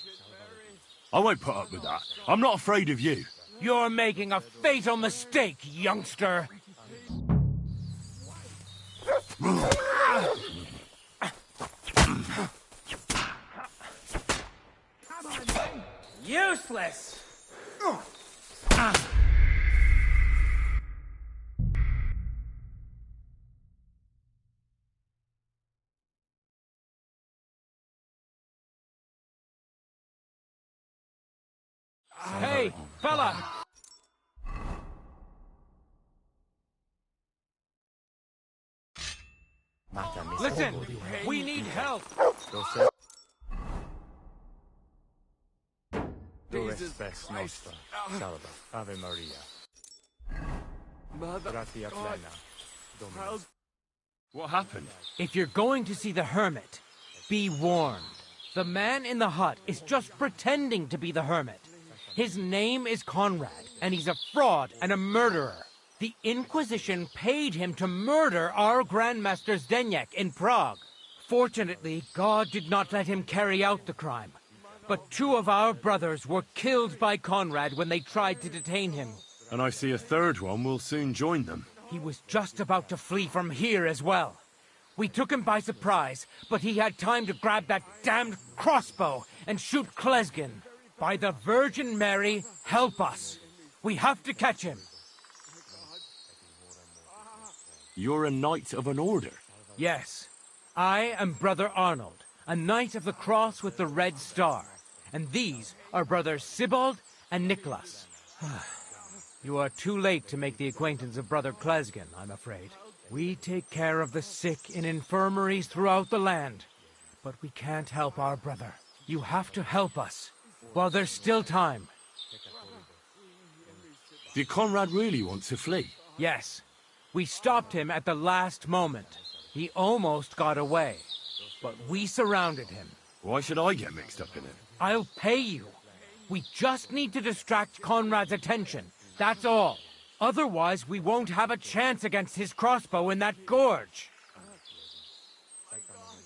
I won't put up with that. I'm not afraid of you. You're making a fatal mistake, youngster. Useless! Hey, fella! Listen, we need help! Spes nostra, salva, Ave Maria. Gratia plena, Dominus. What happened? If you're going to see the hermit, be warned. The man in the hut is just pretending to be the hermit. His name is Conrad, and he's a fraud and a murderer. The Inquisition paid him to murder our Grandmaster Zdeněk in Prague. Fortunately, God did not let him carry out the crime. But 2 of our brothers were killed by Conrad when they tried to detain him. And I see a third one will soon join them. He was just about to flee from here as well. We took him by surprise, but he had time to grab that damned crossbow and shoot Klesgin. By the Virgin Mary, help us. We have to catch him. You're a knight of an order? Yes. I am Brother Arnold, a knight of the cross with the red star. And these are brothers Sibald and Nicholas. You are too late to make the acquaintance of Brother Klesgin, I'm afraid. We take care of the sick in infirmaries throughout the land. But we can't help our brother. You have to help us, while there's still time. Did Conrad really want to flee? Yes. We stopped him at the last moment. He almost got away, but we surrounded him. Why should I get mixed up in it? I'll pay you. We just need to distract Conrad's attention, that's all. Otherwise, we won't have a chance against his crossbow in that gorge.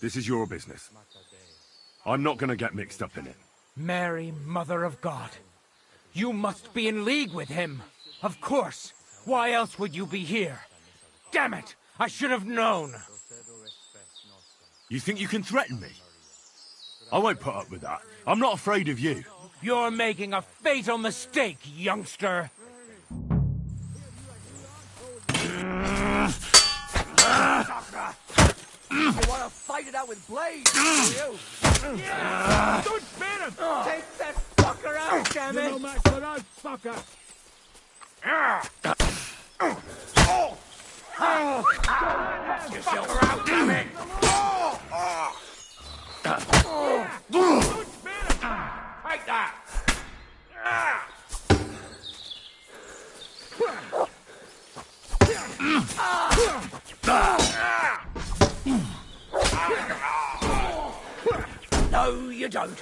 This is your business. I'm not gonna get mixed up in it. Mary, Mother of God. You must be in league with him. Of course. Why else would you be here? Damn it! I should have known! You think you can threaten me? I won't put up with that. I'm not afraid of you. You're making a fatal mistake, youngster. You want to fight it out with blades, do you? Yeah! Don't spare him! Take that fucker out, damn it! You're no match for us, fucker! Knock yourself out, damn it! Don't spare him! Take that! No, you don't.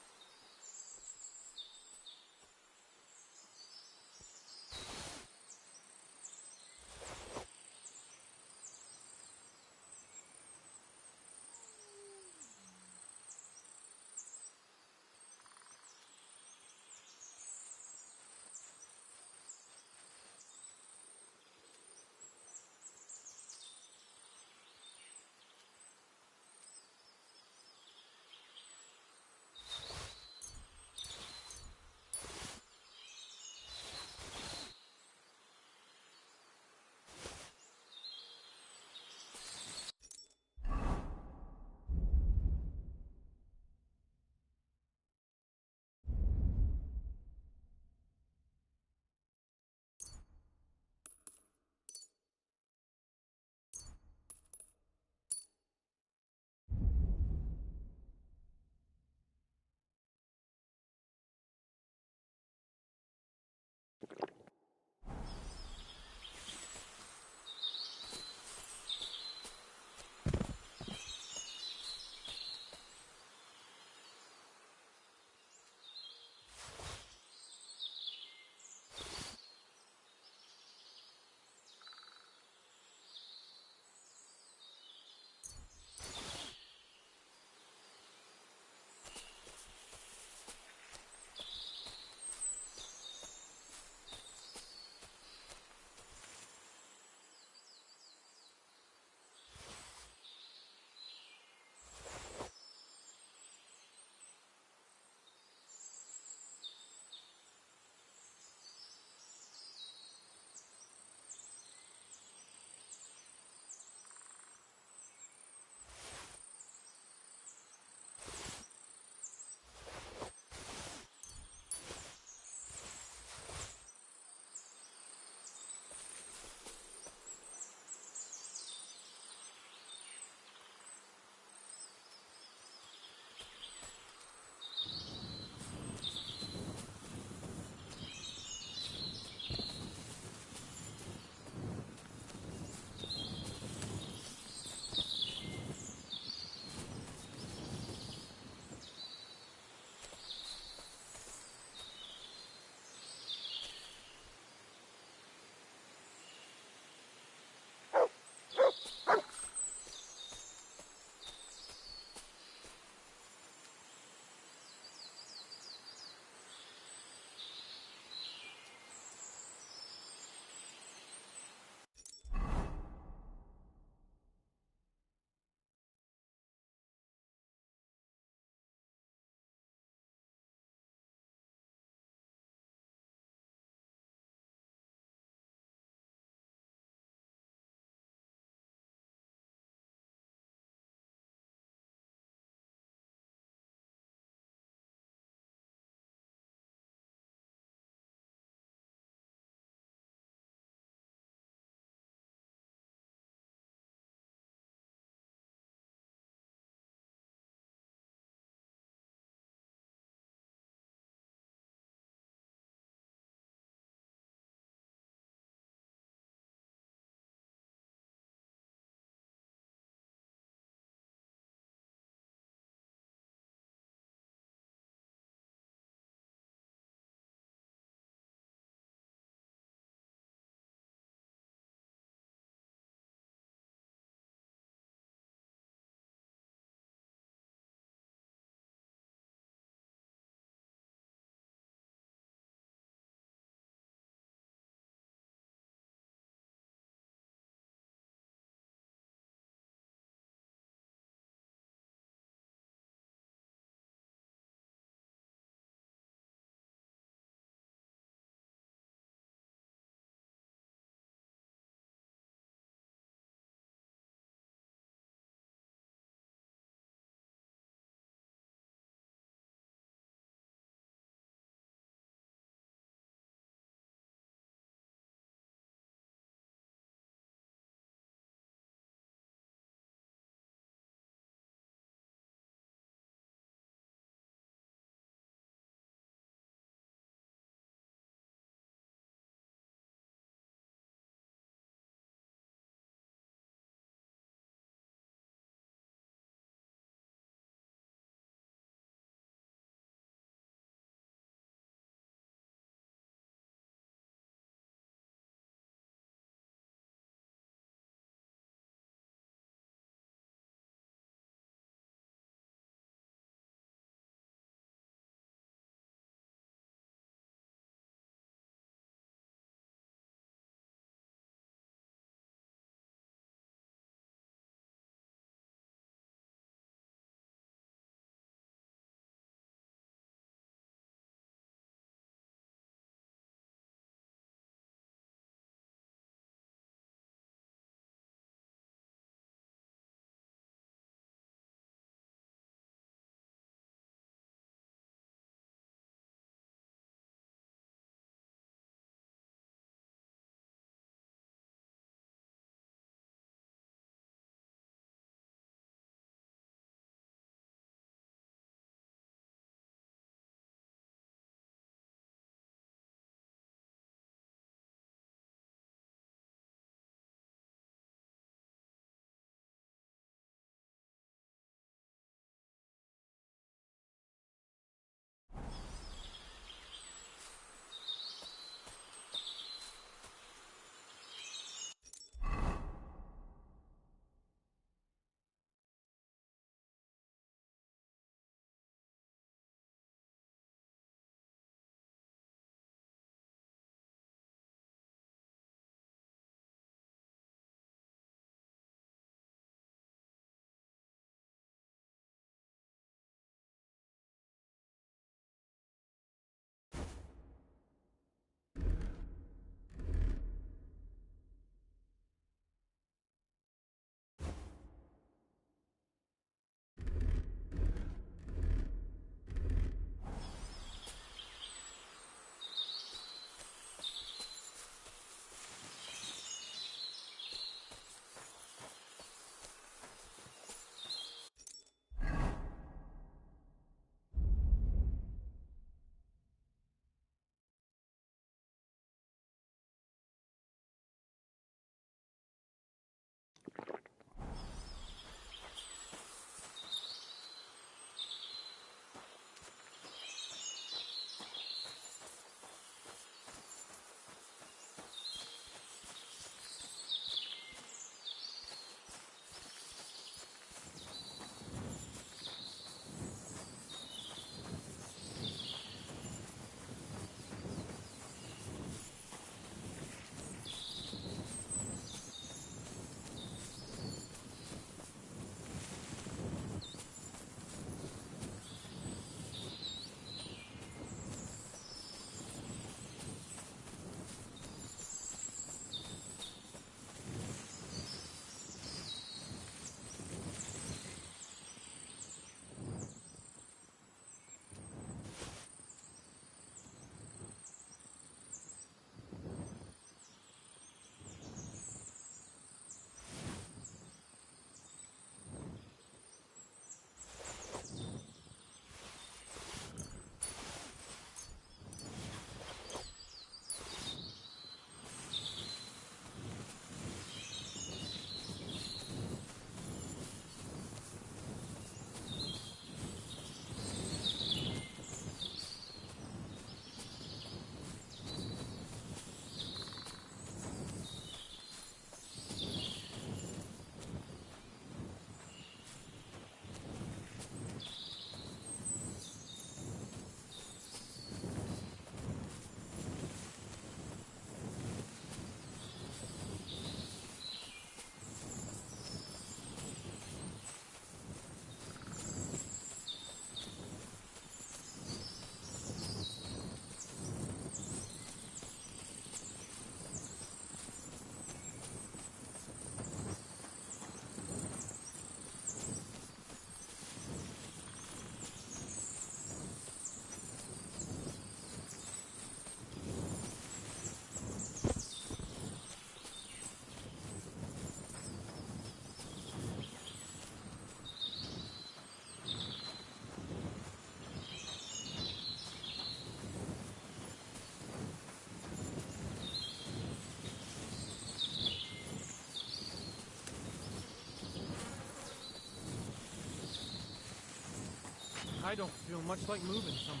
I don't feel much like moving somehow.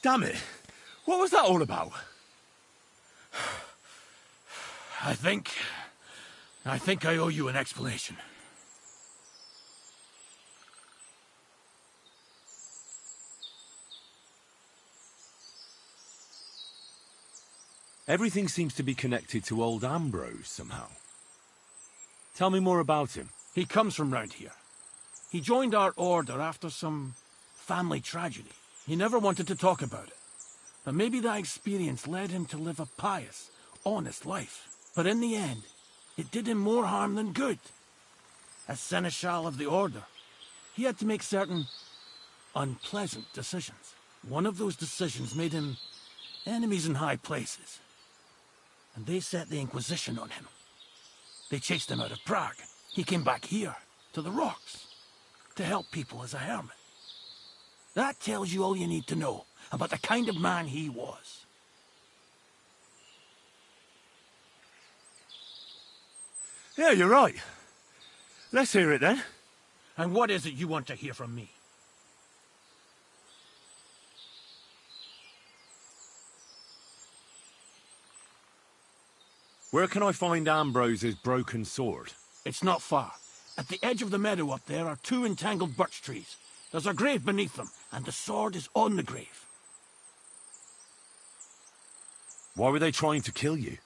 Damn it! What was that all about? I think I owe you an explanation. Everything seems to be connected to old Ambrose somehow. Tell me more about him. He comes from round here. He joined our order after some family tragedy. He never wanted to talk about it. But maybe that experience led him to live a pious, honest life. But in the end, it did him more harm than good. As Seneschal of the Order, he had to make certain unpleasant decisions. One of those decisions made him enemies in high places. And they set the Inquisition on him. They chased him out of Prague. He came back here, to the rocks, to help people as a hermit. That tells you all you need to know about the kind of man he was. Yeah, you're right. Let's hear it then. And what is it you want to hear from me? Where can I find Ambrose's broken sword? It's not far. At the edge of the meadow up there are 2 entangled birch trees. There's a grave beneath them, and the sword is on the grave. Why were they trying to kill you?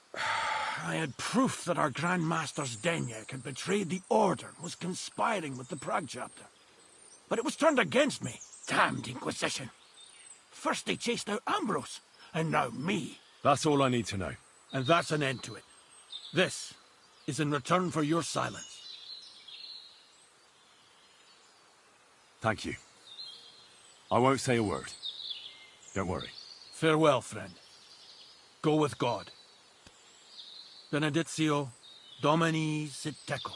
I had proof that our Grand Master Zdeněk had betrayed the Order and was conspiring with the Prague chapter. But it was turned against me. Damned Inquisition. First they chased out Ambrose, and now me. That's all I need to know. And that's an end to it. This is in return for your silence. Thank you. I won't say a word. Don't worry. Farewell, friend. Go with God. Benedictio Domini sit tecum.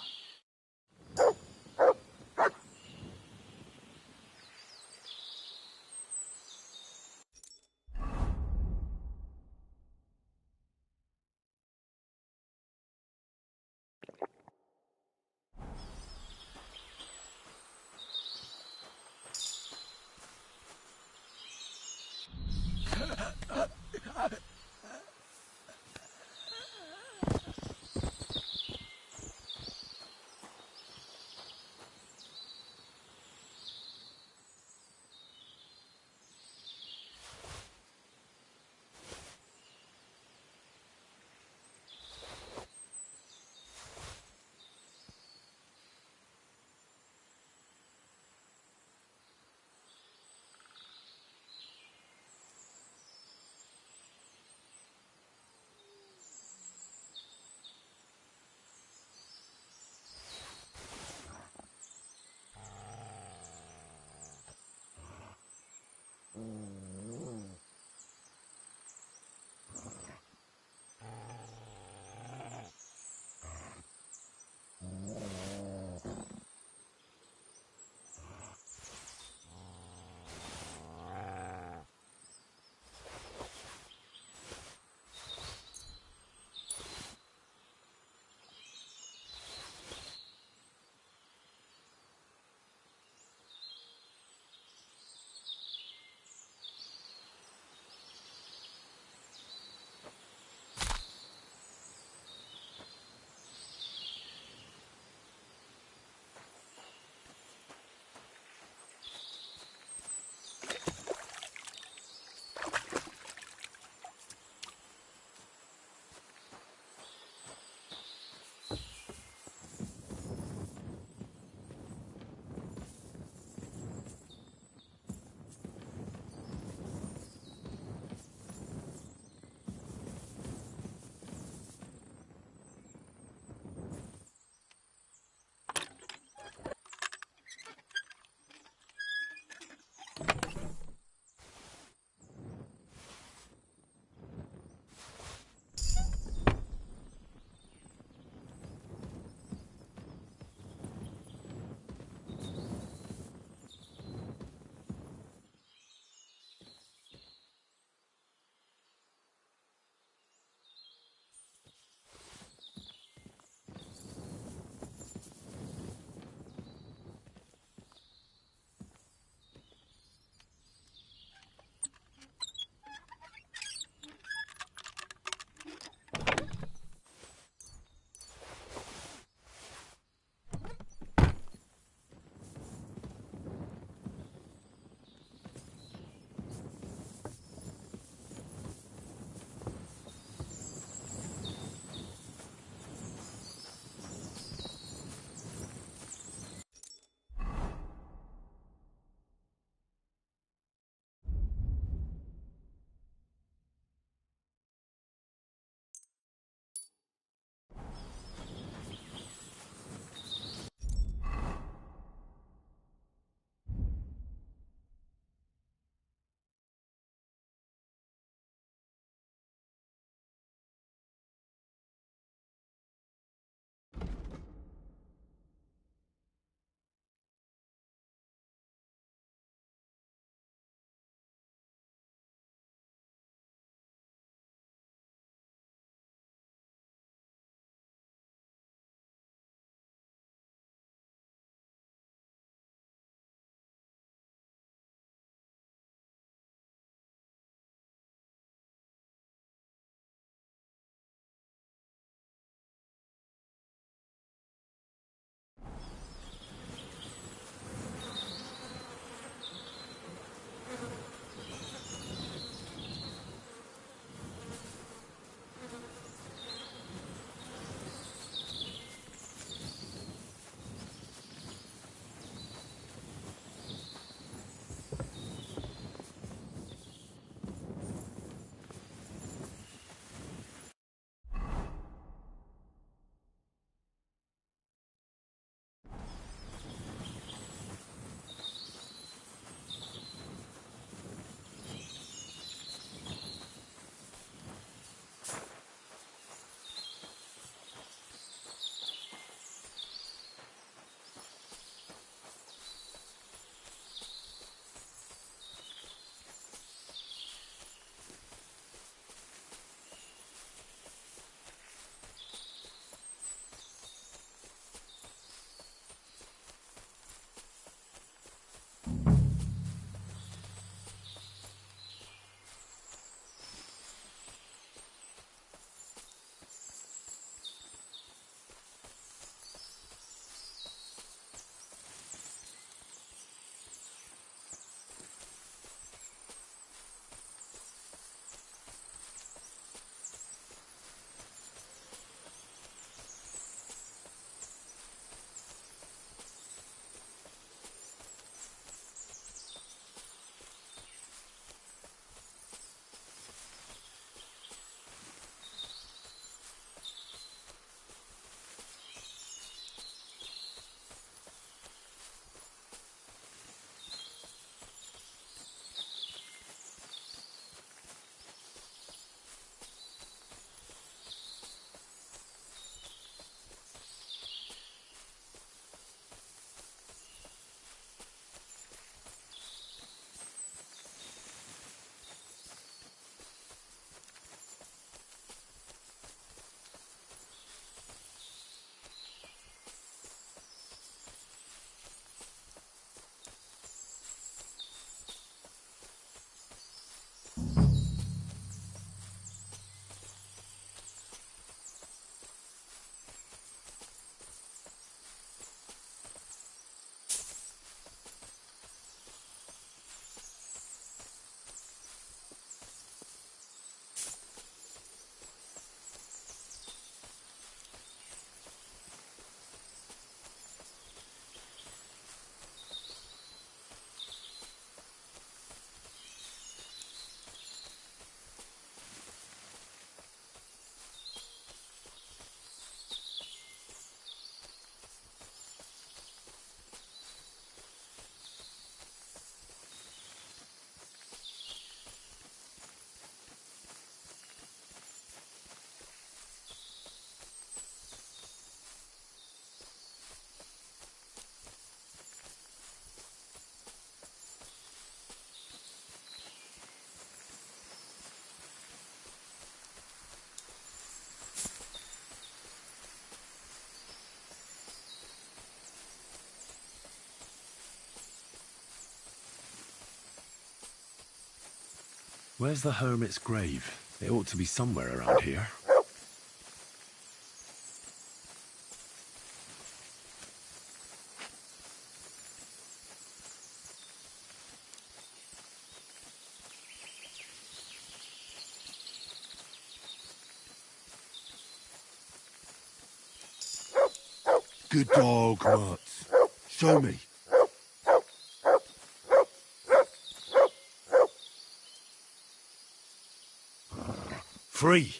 Where's the hermit's grave? It ought to be somewhere around here. Good dog, Mutz. Show me. Free.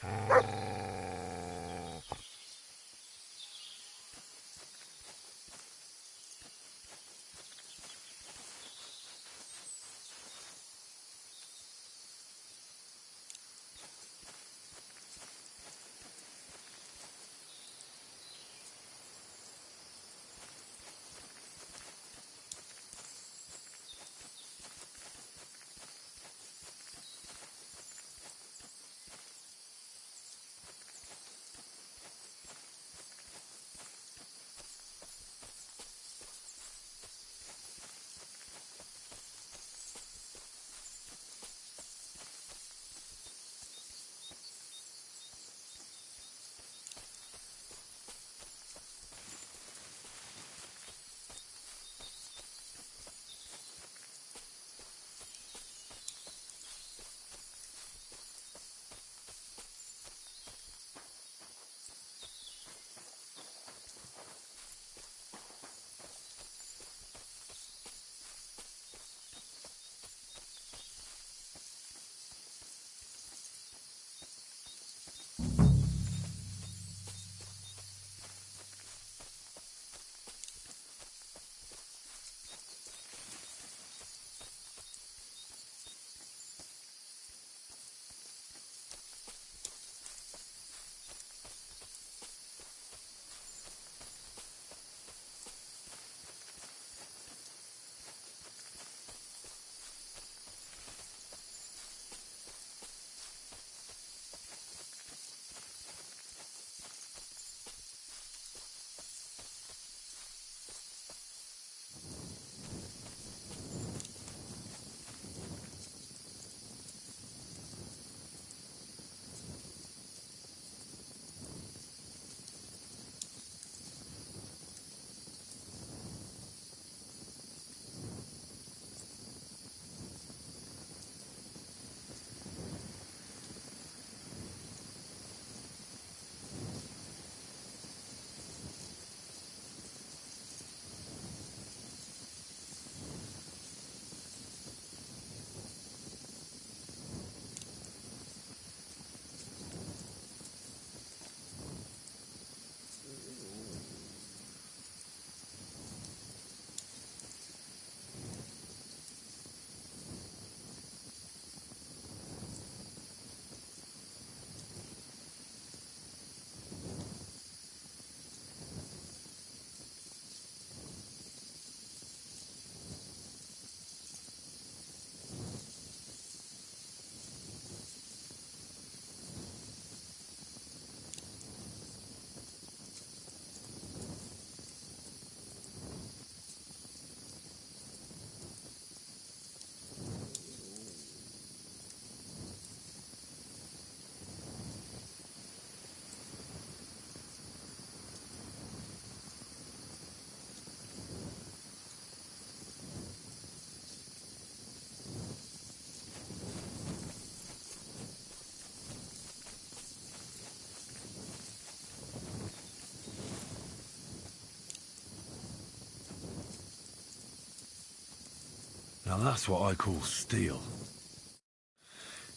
Now that's what I call steel.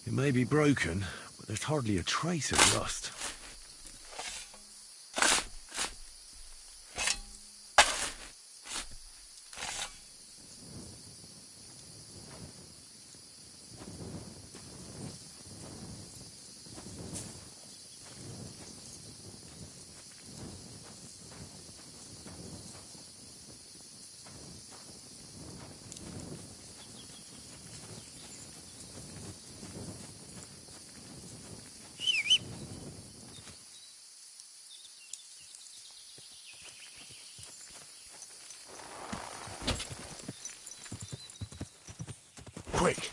It may be broken, but there's hardly a trace of rust. Quick!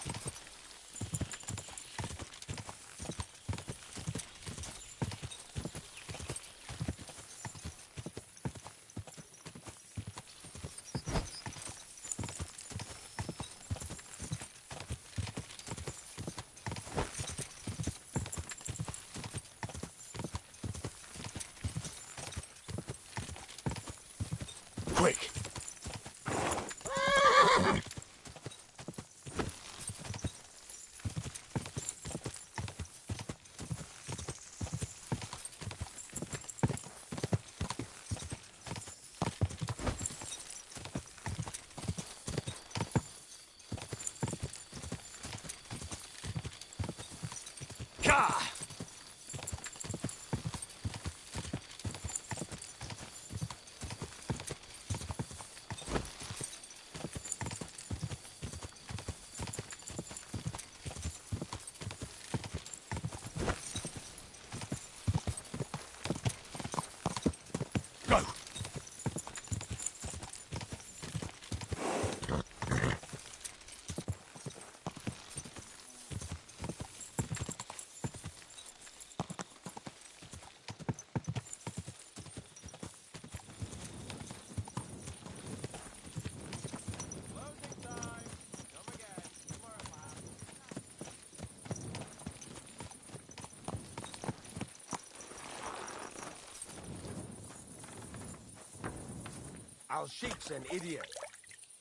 Al Sheik's an idiot.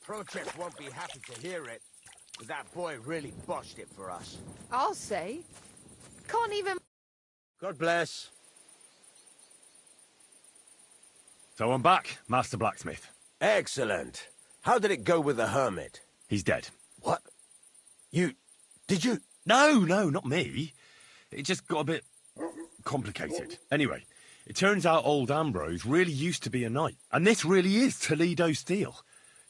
Protests won't be happy to hear it, but that boy really botched it for us. I'll say. Can't even... God bless. So I'm back, Master Blacksmith. Excellent. How did it go with the hermit? He's dead. What? Did you? No, not me. It just got a bit complicated. Anyway, it turns out old Ambrose really used to be a knight. And this really is Toledo steel.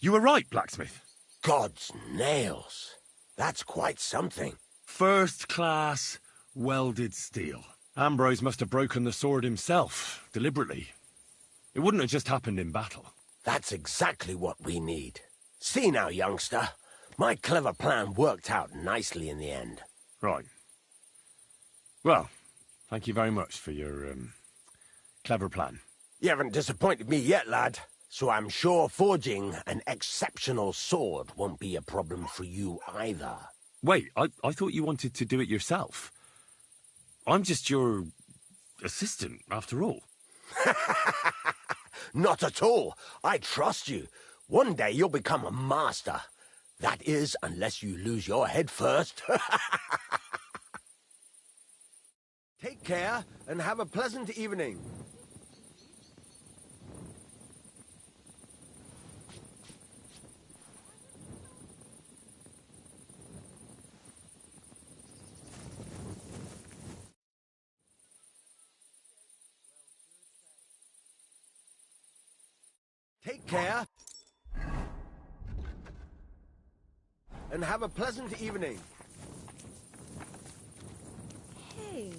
You were right, Blacksmith. God's nails. That's quite something. First class welded steel. Ambrose must have broken the sword himself, deliberately. It wouldn't have just happened in battle. That's exactly what we need. See now, youngster. My clever plan worked out nicely in the end. Right. Well, thank you very much for your, clever plan. You haven't disappointed me yet, lad. So I'm sure forging an exceptional sword won't be a problem for you either. Wait, I thought you wanted to do it yourself. I'm just your assistant, after all. Not at all. I trust you. One day you'll become a master. That is, unless you lose your head first. Take care and have a pleasant evening. Take care. And have a pleasant evening. Hey.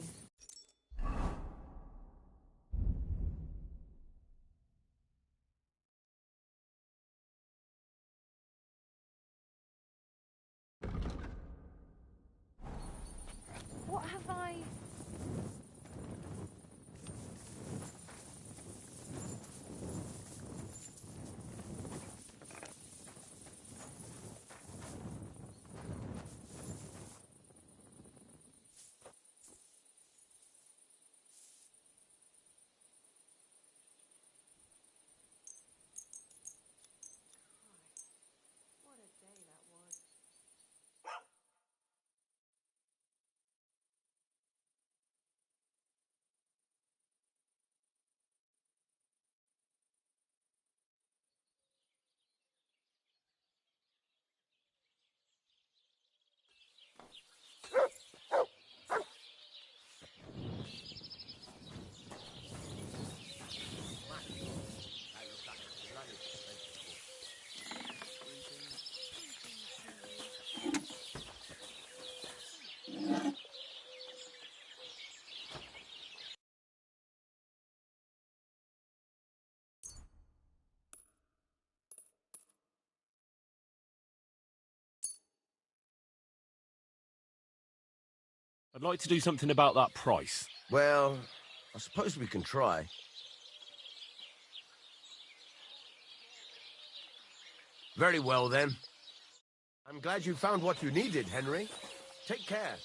What have I... What a day that was. I'd like to do something about that price. Well, I suppose we can try. Very well, then. I'm glad you found what you needed, Henry. Take care.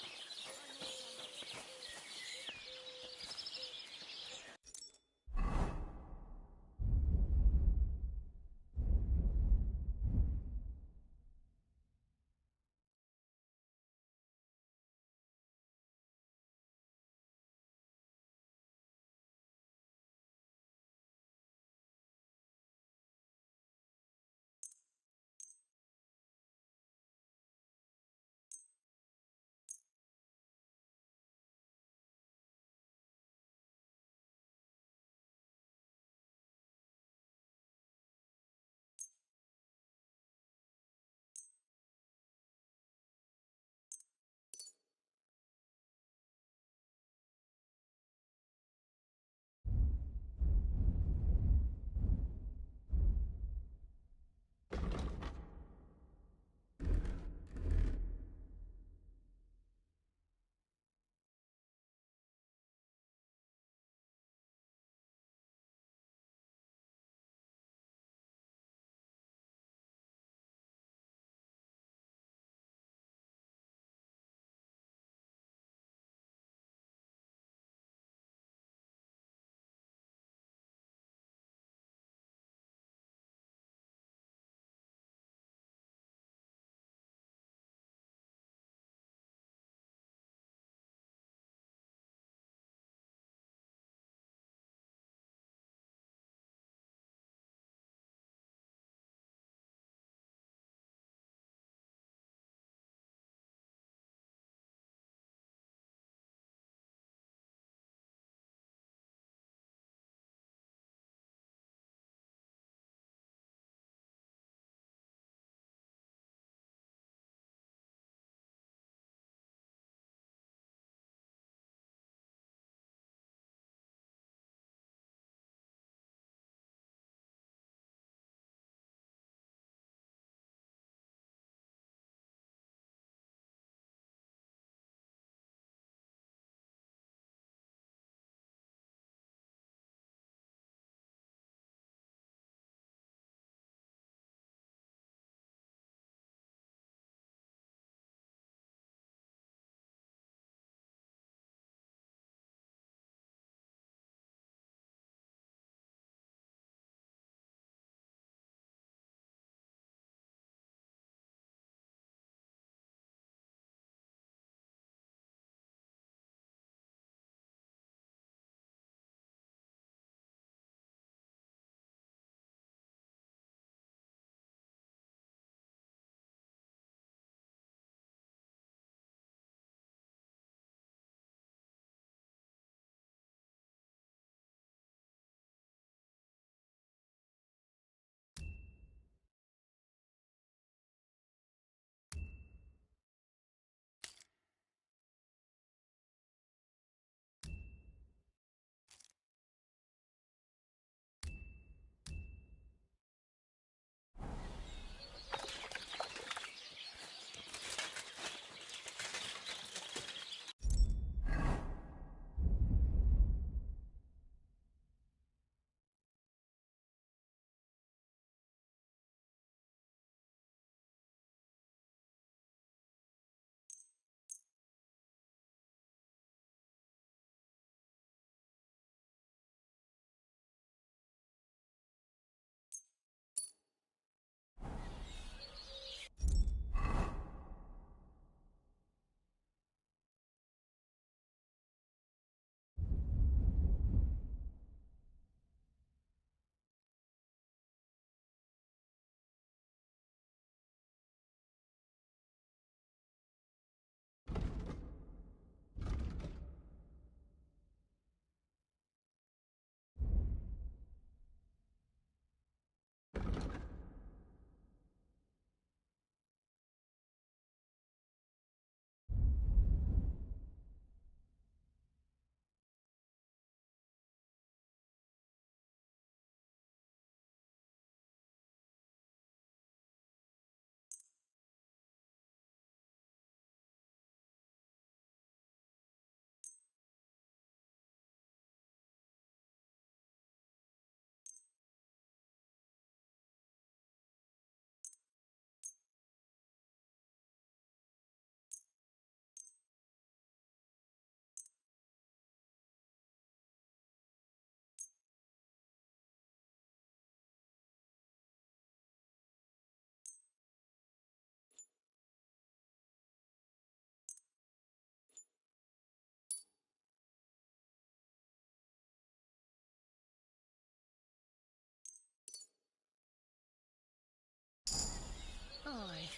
Aye,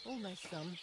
almost done.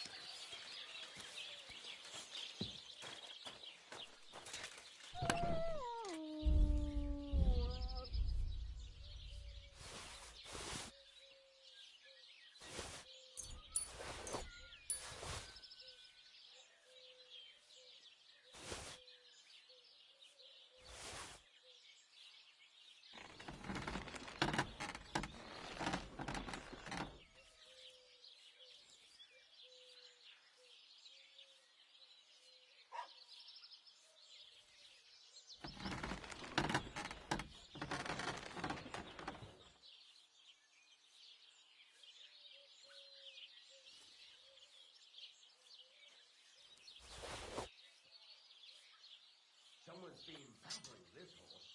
Someone's been pampering this horse.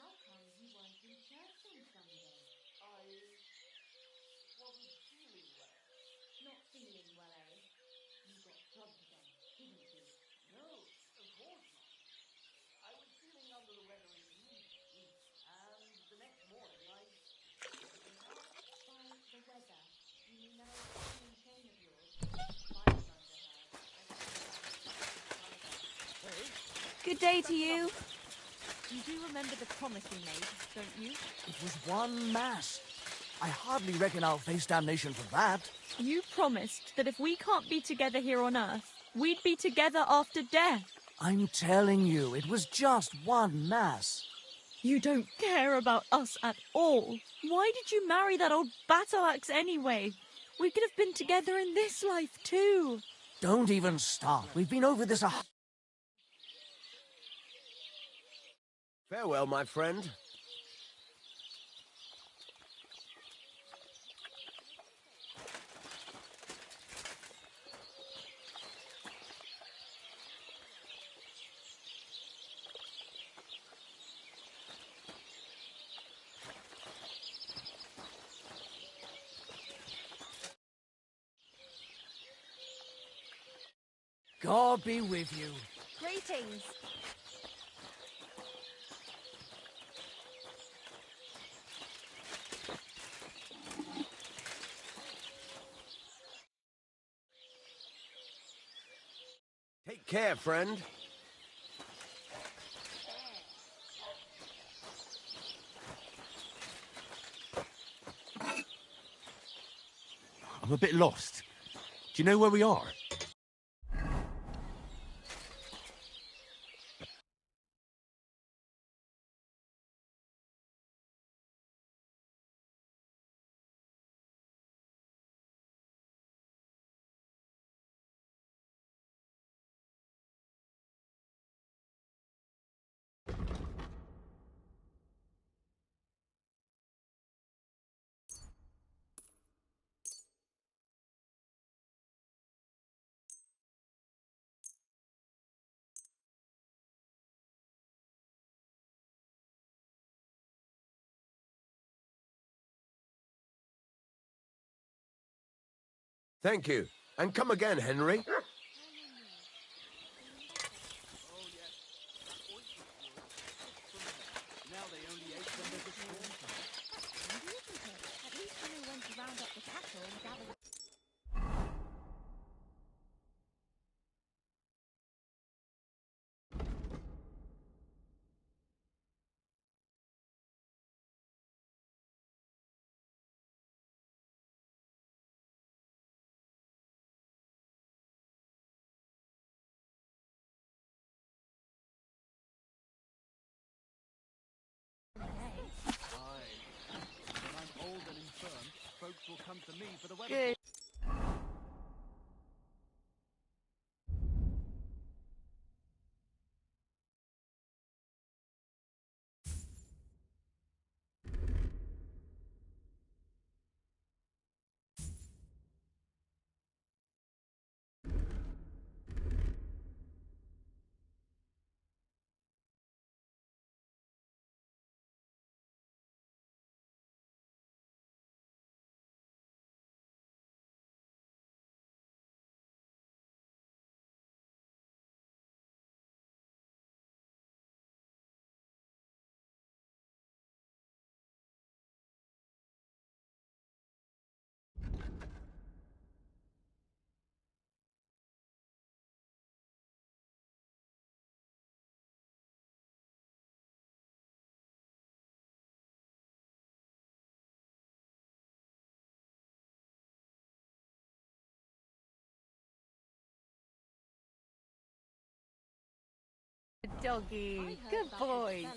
How come you weren't in church on Sunday? I wasn't feeling well. Not feeling well, eh? You got drugged again, didn't you? No, of course not. I was feeling under the weather in the evening, and the next morning I... By the weather, you mean that old ball and chain of yours? Mine was under her. Good day to you. You do remember the promise we made, don't you? It was one mass. I hardly reckon I'll face damnation for that. You promised that if we can't be together here on Earth, we'd be together after death. I'm telling you, it was just one mass. You don't care about us at all. Why did you marry that old battle axe anyway? We could have been together in this life too. Don't even start. We've been over this a... Farewell, my friend. God be with you. Greetings. Take care, friend. I'm a bit lost. Do you know where we are? Thank you. And come again, Henry. Now they only ate when there's a storm coming. Handy, isn't it? At least you know when to round up the cattle and gather the... Aye. When I'm old and infirm, folks will come to me for the weather. Good. doggy. Good boy.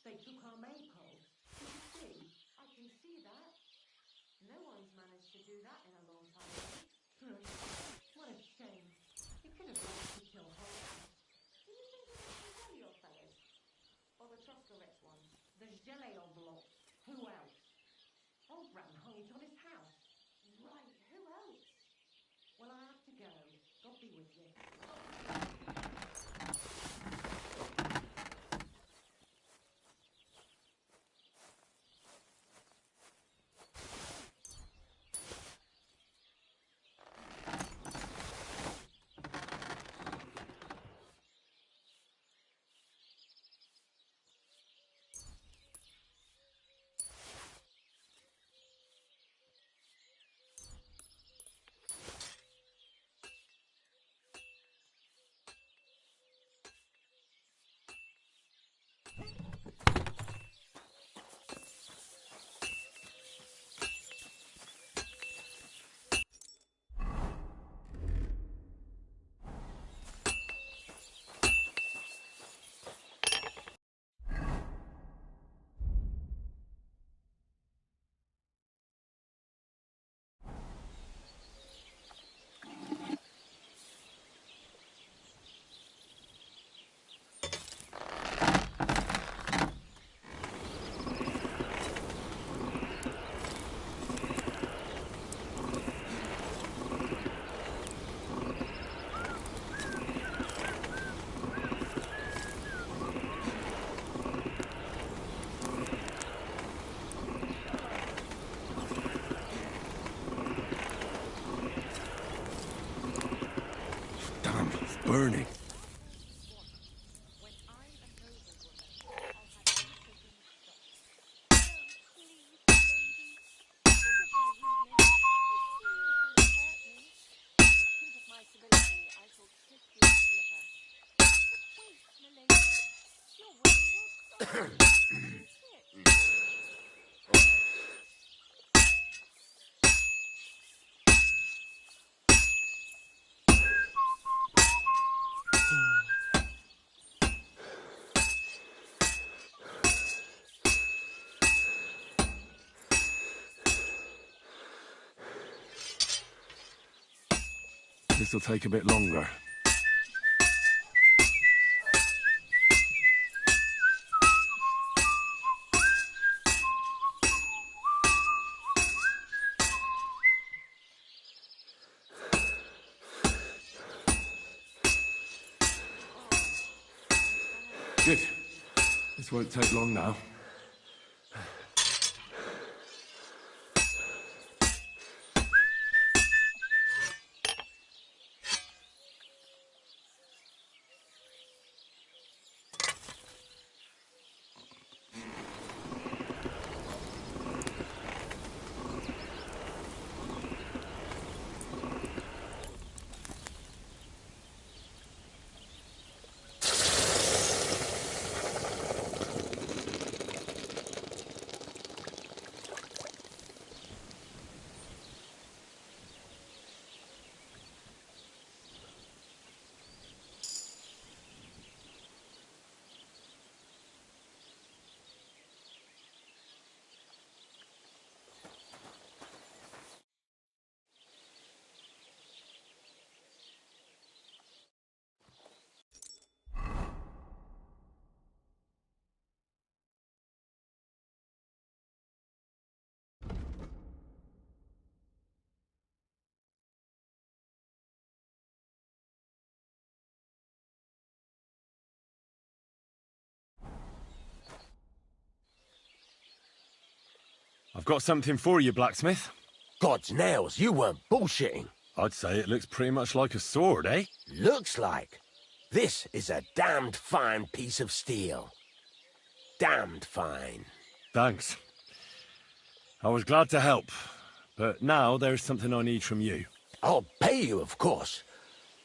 They took our maypole. Did you see? I can see that. No one's managed to do that in a long time. What a shame. It could have managed to kill Holmes. Do you think it was the Zelio fellas? Or the Troskovets ones? The Zelio block. Who else? Old Ram hung it on his house. Right, who else? Well, I have to go. God be with you. Damn, it's burning. This'll take a bit longer. Good. This won't take long now. I've got something for you, blacksmith. God's nails, you weren't bullshitting. I'd say it looks pretty much like a sword, eh? Looks like. This is a damned fine piece of steel. Damned fine. Thanks. I was glad to help, but now there's something I need from you. I'll pay you, of course.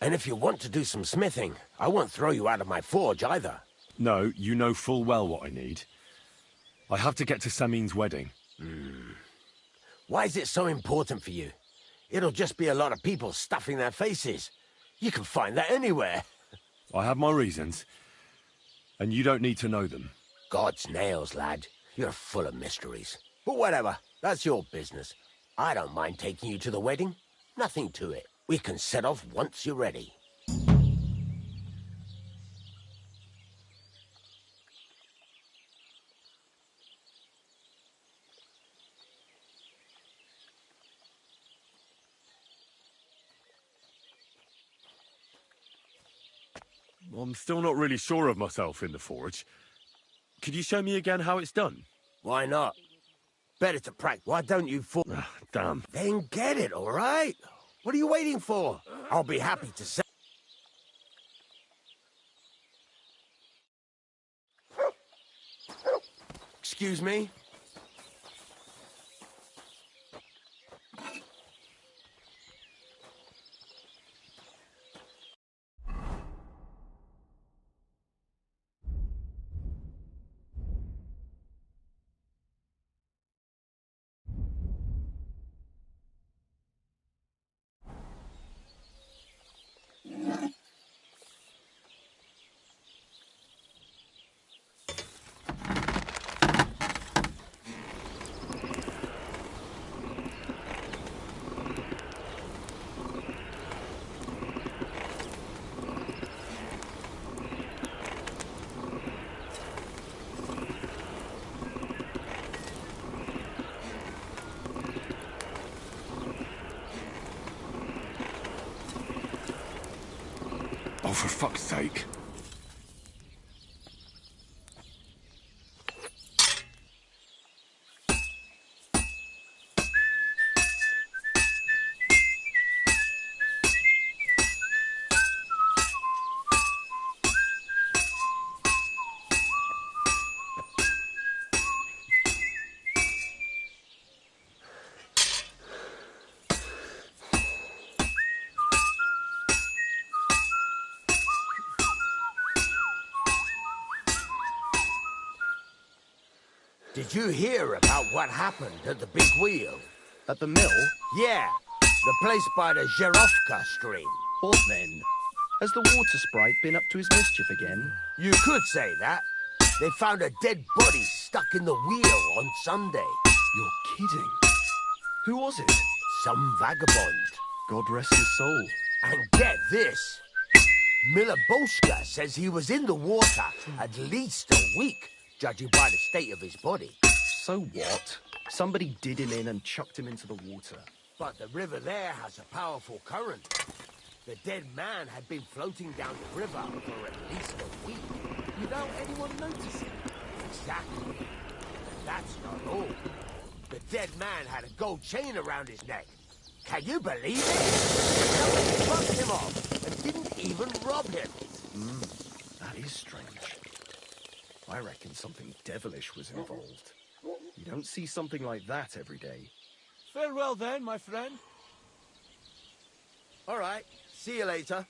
And if you want to do some smithing, I won't throw you out of my forge either. No, you know full well what I need. I have to get to Samin's wedding. Why is it so important for you? It'll just be a lot of people stuffing their faces. You can find that anywhere. I have my reasons, and you don't need to know them. God's nails, lad. You're full of mysteries. But whatever, that's your business. I don't mind taking you to the wedding. Nothing to it. We can set off once you're ready. I'm still not really sure of myself in the forge. Could you show me again how it's done? Why not? Better to practice. Why don't you Damn. Then get it, all right? What are you waiting for? I'll be happy to say. Excuse me? Oh, for fuck's sake. Did you hear about what happened at the big wheel? At the mill? Yeah, the place by the Zherovka stream. What then? Has the water sprite been up to his mischief again? You could say that. They found a dead body stuck in the wheel on Sunday. You're kidding. Who was it? Some vagabond. God rest his soul. And get this. Miloboshka says he was in the water at least a week, judging by the state of his body. So what? Somebody did him in and chucked him into the water. But the river there has a powerful current. The dead man had been floating down the river for at least a week, without anyone noticing. Exactly. And that's not all. The dead man had a gold chain around his neck. Can you believe it? Somebody bumped him off and didn't even rob him. That is strange. I reckon something devilish was involved. You don't see something like that every day. Farewell then, my friend. All right. See you later.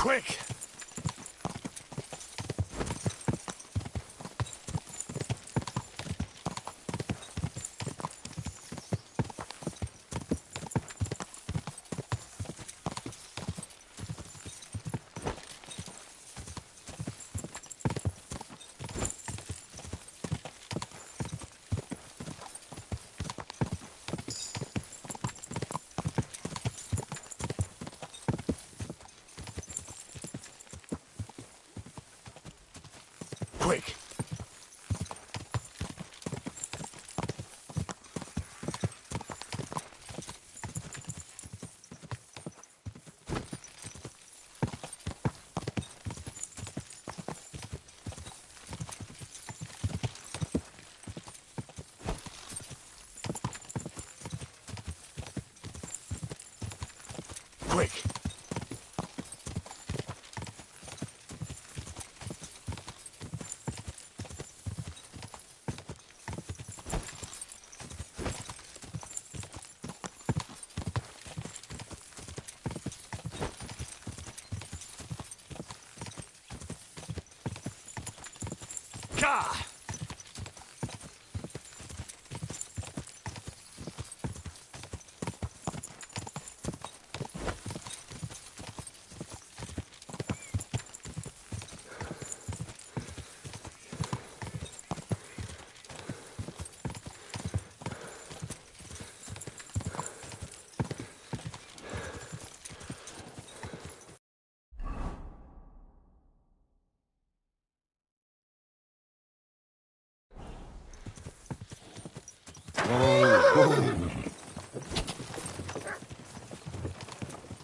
Quick! Quick! Quick! Gah!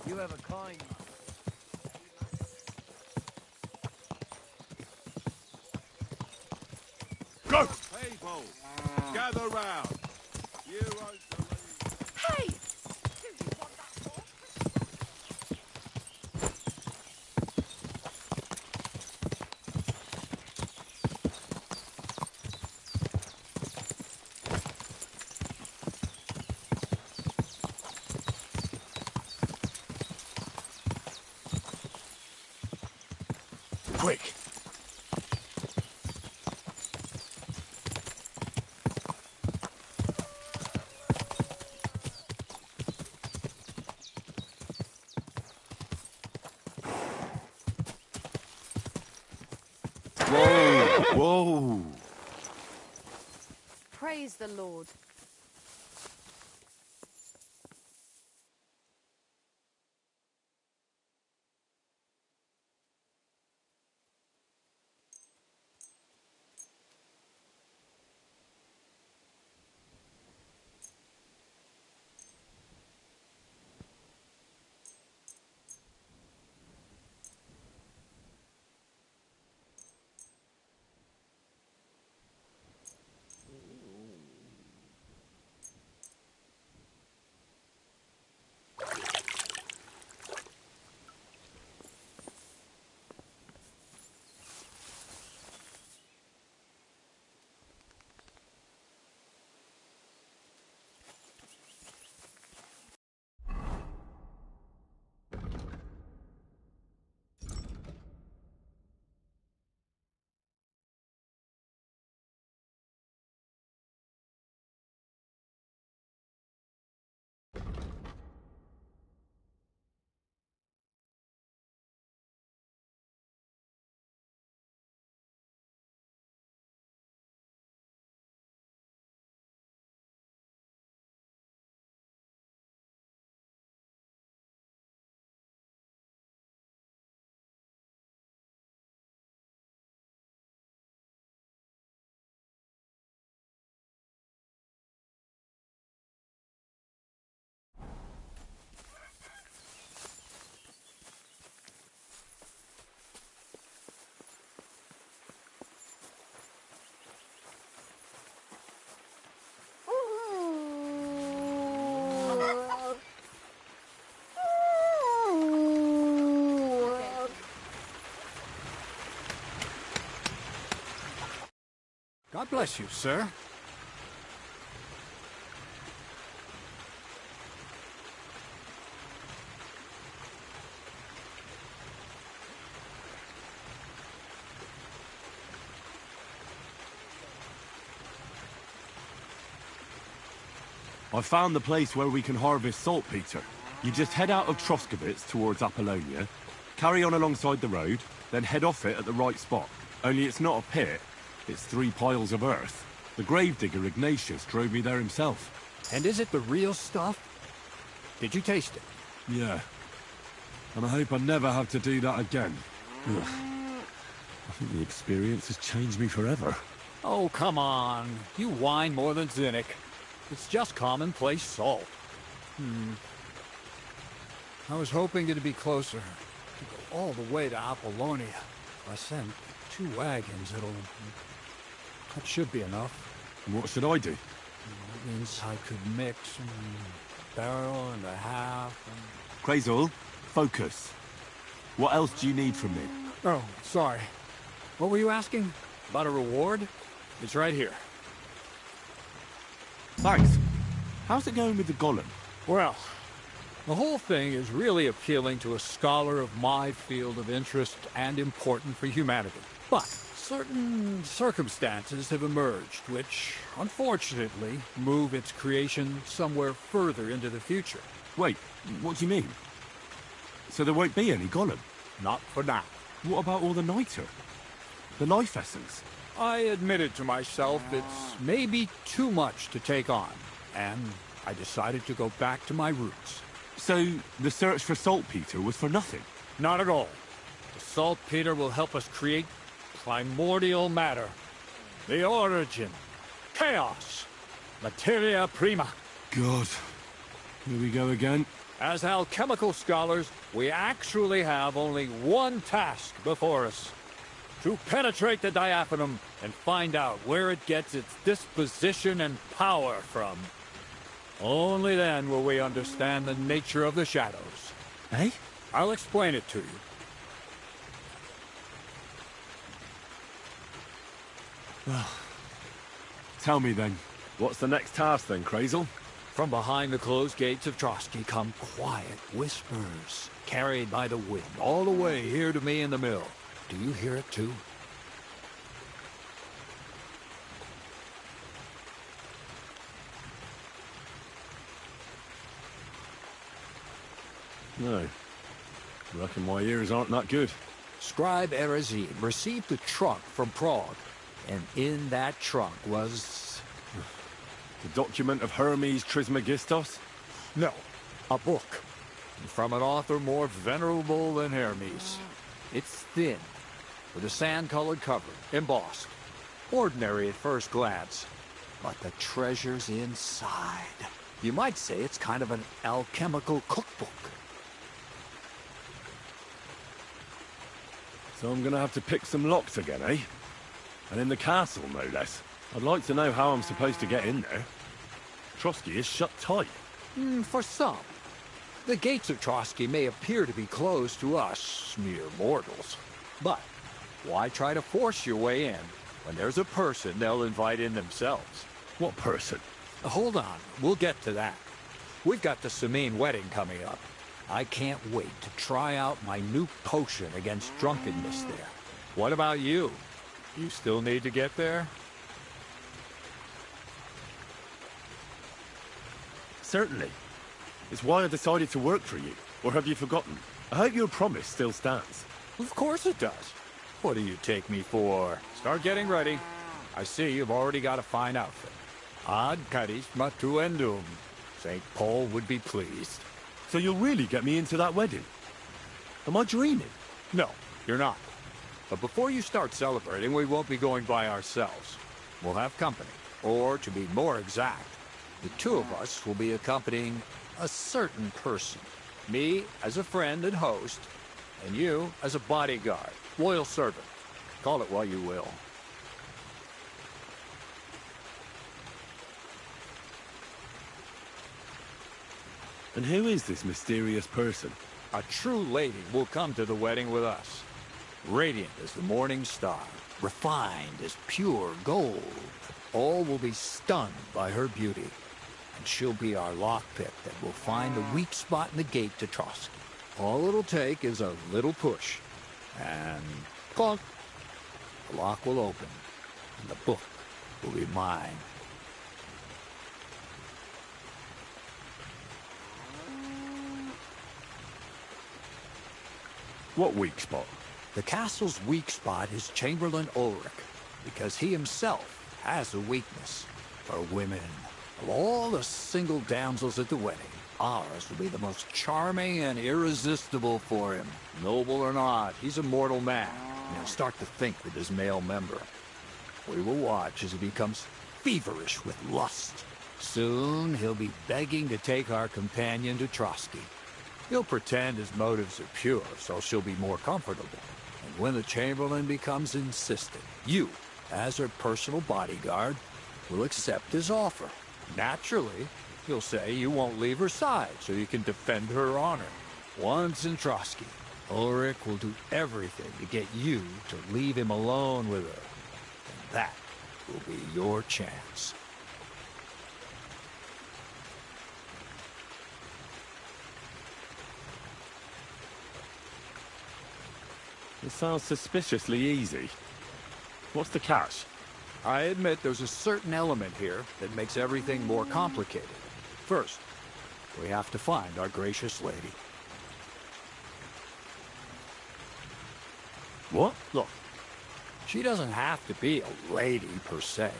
You have a kind. Go! People, gather round. You won't believe. Hey! Do you want that horse? Quick! Whoa! Whoa! Praise the Lord. God bless you, sir. I found the place where we can harvest saltpeter. You just head out of Troskowitz towards Apollonia, carry on alongside the road, then head off it at the right spot. Only it's not a pit, it's 3 piles of earth. The gravedigger Ignatius drove me there himself. And is it the real stuff? Did you taste it? Yeah. And I hope I never have to do that again. Ugh. I think the experience has changed me forever. Oh, come on. You whine more than Zinnik. It's just commonplace salt. I was hoping it'd be closer. To go all the way to Apollonia. I sent 2 wagons. That should be enough. And what should I do? It means I could mix a barrel and a half. Crazel, focus. What else do you need from me? Oh, sorry. What were you asking? About a reward? It's right here. Thanks. How's it going with the golem? Well, the whole thing is really appealing to a scholar of my field of interest and important for humanity. But certain circumstances have emerged which, unfortunately, move its creation somewhere further into the future. Wait, what do you mean? So there won't be any golem? Not for now. What about all the niter? The life essence? I admitted to myself it's maybe too much to take on, and I decided to go back to my roots. So the search for saltpeter was for nothing? Not at all. The saltpeter will help us create primordial matter. The origin. Chaos. Materia prima. God. Here we go again. As alchemical scholars, we actually have only one task before us. To penetrate the diaphanum and find out where it gets its disposition and power from. Only then will we understand the nature of the shadows. Eh? I'll explain it to you. Well, tell me then, what's the next task then, Crazel? From behind the closed gates of Trotsky come quiet whispers, carried by the wind, all the way here to me in the mill. Do you hear it too? No. Reckon my ears aren't that good. Scribe Erezim received a trunk from Prague, and in that trunk was... The document of Hermes Trismegistos? No, a book. From an author more venerable than Hermes. It's thin, with a sand-colored cover, embossed. Ordinary at first glance, but the treasure's inside. You might say it's kind of an alchemical cookbook. So I'm gonna have to pick some locks again, eh? And in the castle, no less. I'd like to know how I'm supposed to get in there. Trotsky is shut tight. For some. The gates of Trotsky may appear to be closed to us, mere mortals. But why try to force your way in when there's a person they'll invite in themselves? What person? Hold on, we'll get to that. We've got the Samine wedding coming up. I can't wait to try out my new potion against drunkenness there. What about you? You still need to get there? Certainly. It's why I decided to work for you. Or have you forgotten? I hope your promise still stands. Of course it does. What do you take me for? Start getting ready. I see you've already got a fine outfit. Ad charisma tuendum. St. Paul would be pleased. So you'll really get me into that wedding? Am I dreaming? No, you're not. But before you start celebrating, we won't be going by ourselves. We'll have company. Or, to be more exact, the two of us will be accompanying a certain person. Me as a friend and host, and you as a bodyguard, loyal servant. Call it what you will. And who is this mysterious person? A true lady will come to the wedding with us. Radiant as the morning star, refined as pure gold. All will be stunned by her beauty. And she'll be our lockpick that will find the weak spot in the gate to Trotsky. All it'll take is a little push. And clunk. The lock will open. And the book will be mine. What weak spot? The castle's weak spot is Chamberlain Ulrich, because he himself has a weakness for women. Of all the single damsels at the wedding, ours will be the most charming and irresistible for him. Noble or not, he's a mortal man, and he'll start to think with his male member. We will watch as he becomes feverish with lust. Soon, he'll be begging to take our companion to Trotsky. He'll pretend his motives are pure, so she'll be more comfortable. And when the Chamberlain becomes insistent, you, as her personal bodyguard, will accept his offer. Naturally, you'll say you won't leave her side so you can defend her honor. Once in Trotsky, Ulrich will do everything to get you to leave him alone with her. And that will be your chance. It sounds suspiciously easy. What's the catch? I admit there's a certain element here that makes everything more complicated. First, we have to find our gracious lady. What? Look, she doesn't have to be a lady per se.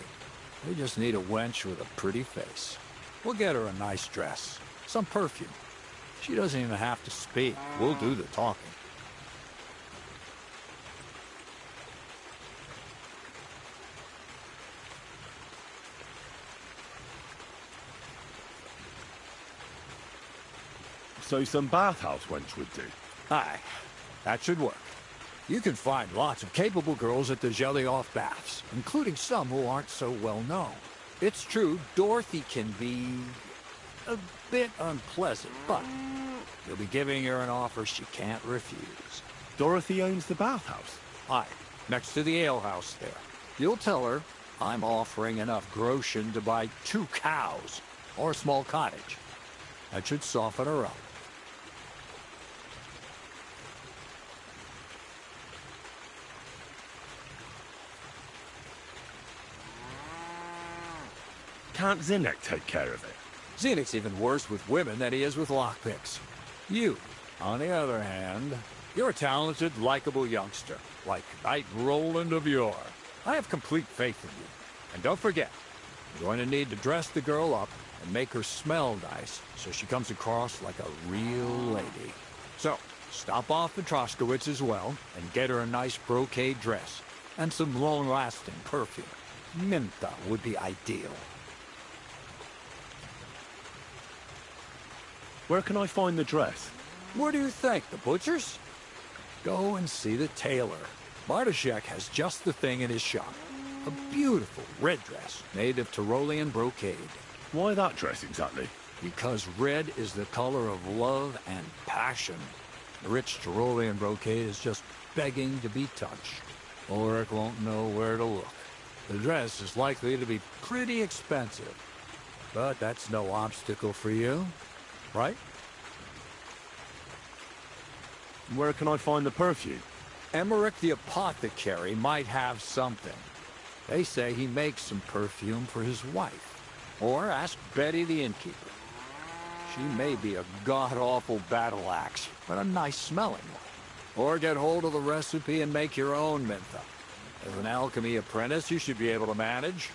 We just need a wench with a pretty face. We'll get her a nice dress, some perfume. She doesn't even have to speak. We'll do the talking. So some bathhouse wench would do? Aye, that should work. You can find lots of capable girls at the Gelioff baths, including some who aren't so well known. It's true, Dorothy can be a bit unpleasant, but you'll be giving her an offer she can't refuse. Dorothy owns the bathhouse? Aye, next to the alehouse there. You'll tell her I'm offering enough groschen to buy 2 cows or a small cottage. That should soften her up. Can't Zinnek take care of it? Zinek's even worse with women than he is with lockpicks. You, on the other hand, you're a talented, likable youngster, like Knight Roland of yore. I have complete faith in you. And don't forget, you're going to need to dress the girl up and make her smell nice so she comes across like a real lady. So, stop off at Troskowitz as well and get her a nice brocade dress and some long-lasting perfume. Minta would be ideal. Where can I find the dress? Where do you think? The butcher's? Go and see the tailor. Bartoszek has just the thing in his shop. A beautiful red dress made of Tyrolean brocade. Why that dress exactly? Because red is the color of love and passion. The rich Tyrolean brocade is just begging to be touched. Ulrich won't know where to look. The dress is likely to be pretty expensive. But that's no obstacle for you, right? Where can I find the perfume? Emmerich the apothecary might have something. They say he makes some perfume for his wife. Or ask Betty the innkeeper. She may be a god-awful battle axe, but a nice smelling one. Or get hold of the recipe and make your own Mintha. As an alchemy apprentice, you should be able to manage.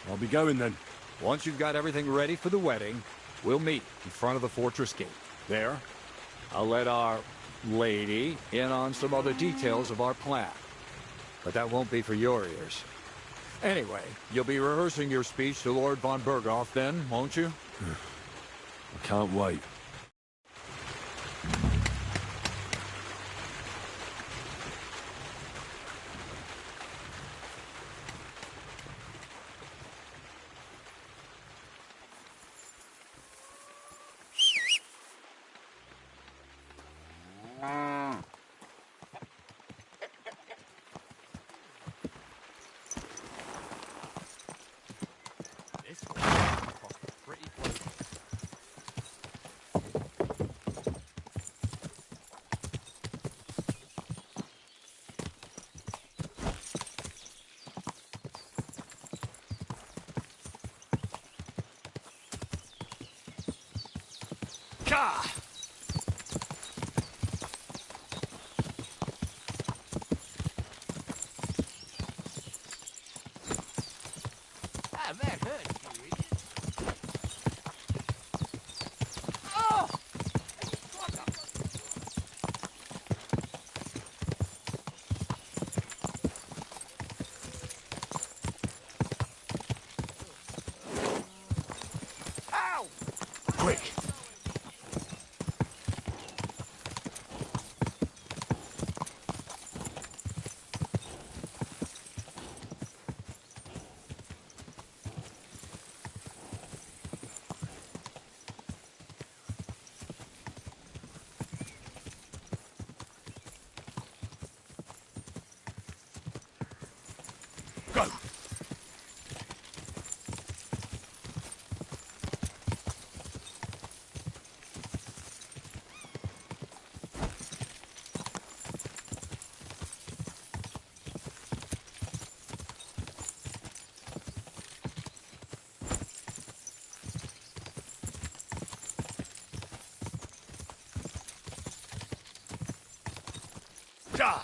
I'll be going then. Once you've got everything ready for the wedding, we'll meet in front of the fortress gate. There, I'll let our lady in on some other details of our plan. But that won't be for your ears. Anyway, you'll be rehearsing your speech to Lord von Berghoff then, won't you? I can't wait. hurt, you idiot. Oh! Ow! Quick! Go! Ja!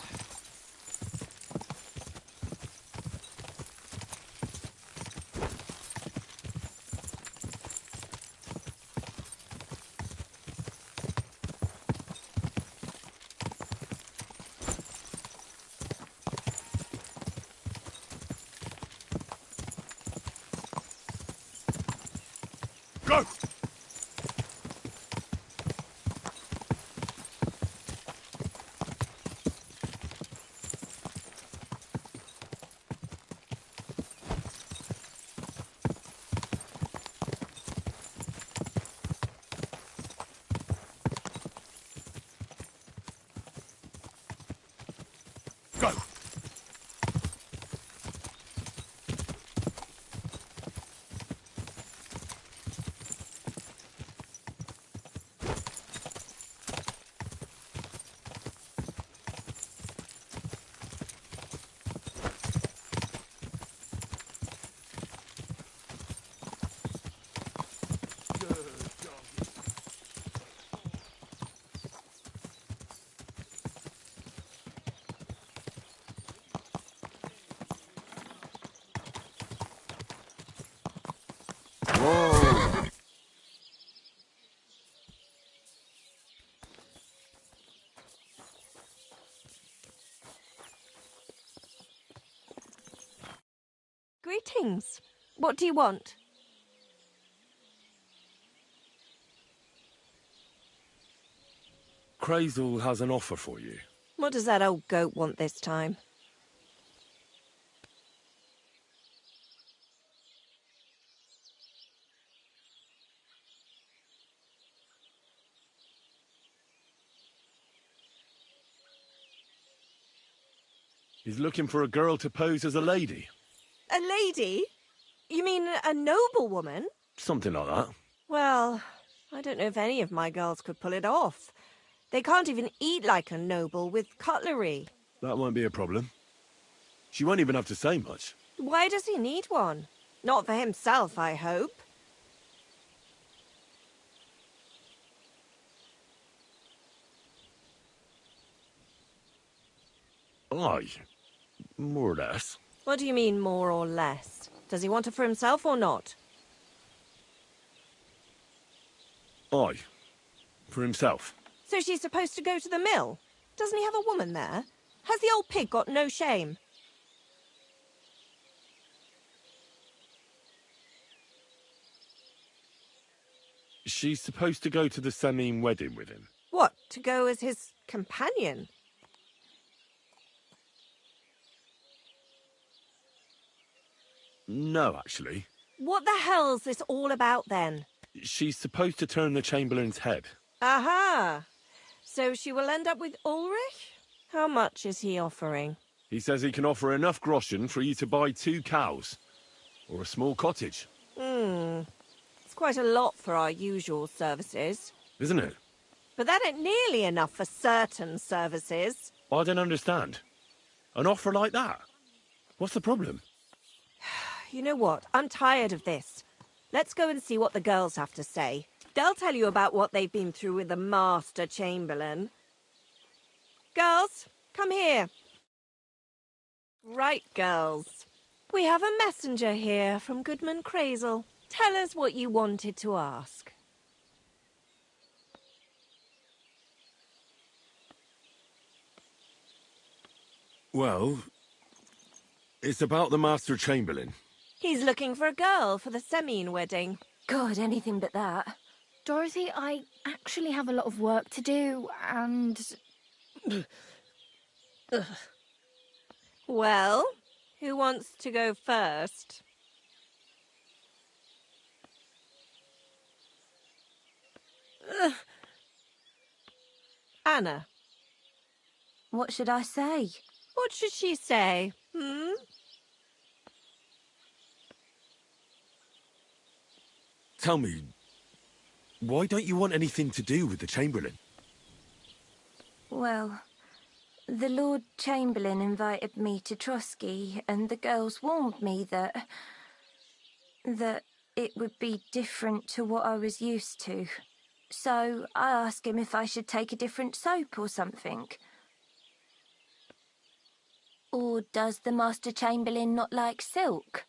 Go! Go! Whoa! Greetings. What do you want? Crazel has an offer for you. What does that old goat want this time? He's looking for a girl to pose as a lady. A lady? You mean a noblewoman? Something like that. Well, I don't know if any of my girls could pull it off. They can't even eat like a noble with cutlery. That won't be a problem. She won't even have to say much. Why does he need one? Not for himself, I hope. Aye. More or less. What do you mean, more or less? Does he want it for himself or not? Aye. For himself. So she's supposed to go to the mill? Doesn't he have a woman there? Has the old pig got no shame? She's supposed to go to the Samim wedding with him. What, to go as his companion? No, actually. What the hell's this all about then? She's supposed to turn the Chamberlain's head. Aha! So she will end up with Ulrich? How much is he offering? He says he can offer enough groschen for you to buy 2 cows. Or a small cottage. It's quite a lot for our usual services. Isn't it? But that ain't nearly enough for certain services. I don't understand. An offer like that? What's the problem? You know what? I'm tired of this. Let's go and see what the girls have to say. They'll tell you about what they've been through with the Master Chamberlain. Girls, come here. Right, girls. We have a messenger here from Goodman Crazel. Tell us what you wanted to ask. Well, it's about the Master Chamberlain. He's looking for a girl for the Semine wedding. God, anything but that. Dorothy, I actually have a lot of work to do, and... Well, who wants to go first? Anna. What should I say? What should she say? Tell me, why don't you want anything to do with the Chamberlain? Well, the Lord Chamberlain invited me to Trotsky, and the girls warned me that it would be different to what I was used to. So I asked him if I should take a different soap or something. Or does the Master Chamberlain not like silk?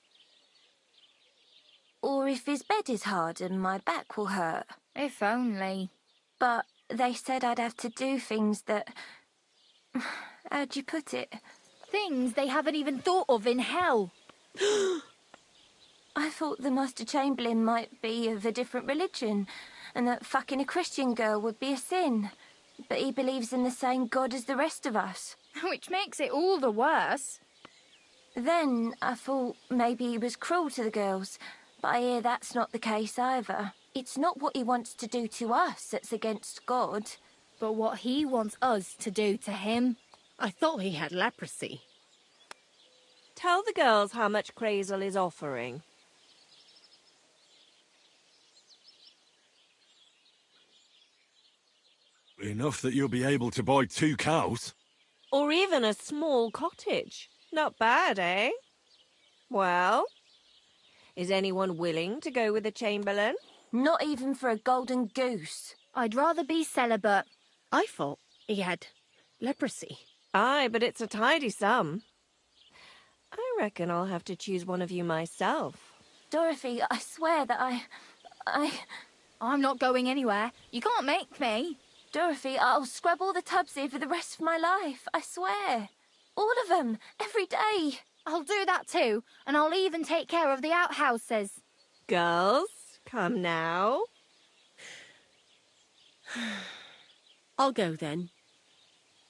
Or if his bed is hard and my back will hurt. If only. But they said I'd have to do things that... How'd you put it? Things they haven't even thought of in hell. I thought the Master Chamberlain might be of a different religion, and that fucking a Christian girl would be a sin. But he believes in the same God as the rest of us. Which makes it all the worse. Then I thought maybe he was cruel to the girls, but I hear that's not the case either. It's not what he wants to do to us that's against God. But what he wants us to do to him. I thought he had leprosy. Tell the girls how much Crazel is offering. Enough that you'll be able to buy 2 cows. Or even a small cottage. Not bad, eh? Well, is anyone willing to go with the Chamberlain? Not even for a golden goose. I'd rather be celibate. I thought he had leprosy. Aye, but it's a tidy sum. I reckon I'll have to choose one of you myself. Dorothy, I swear that I'm not going anywhere. You can't make me. Dorothy, I'll scrub all the tubs here for the rest of my life, I swear. All of them, every day. I'll do that too, and I'll even take care of the outhouses. Girls, come now. I'll go then.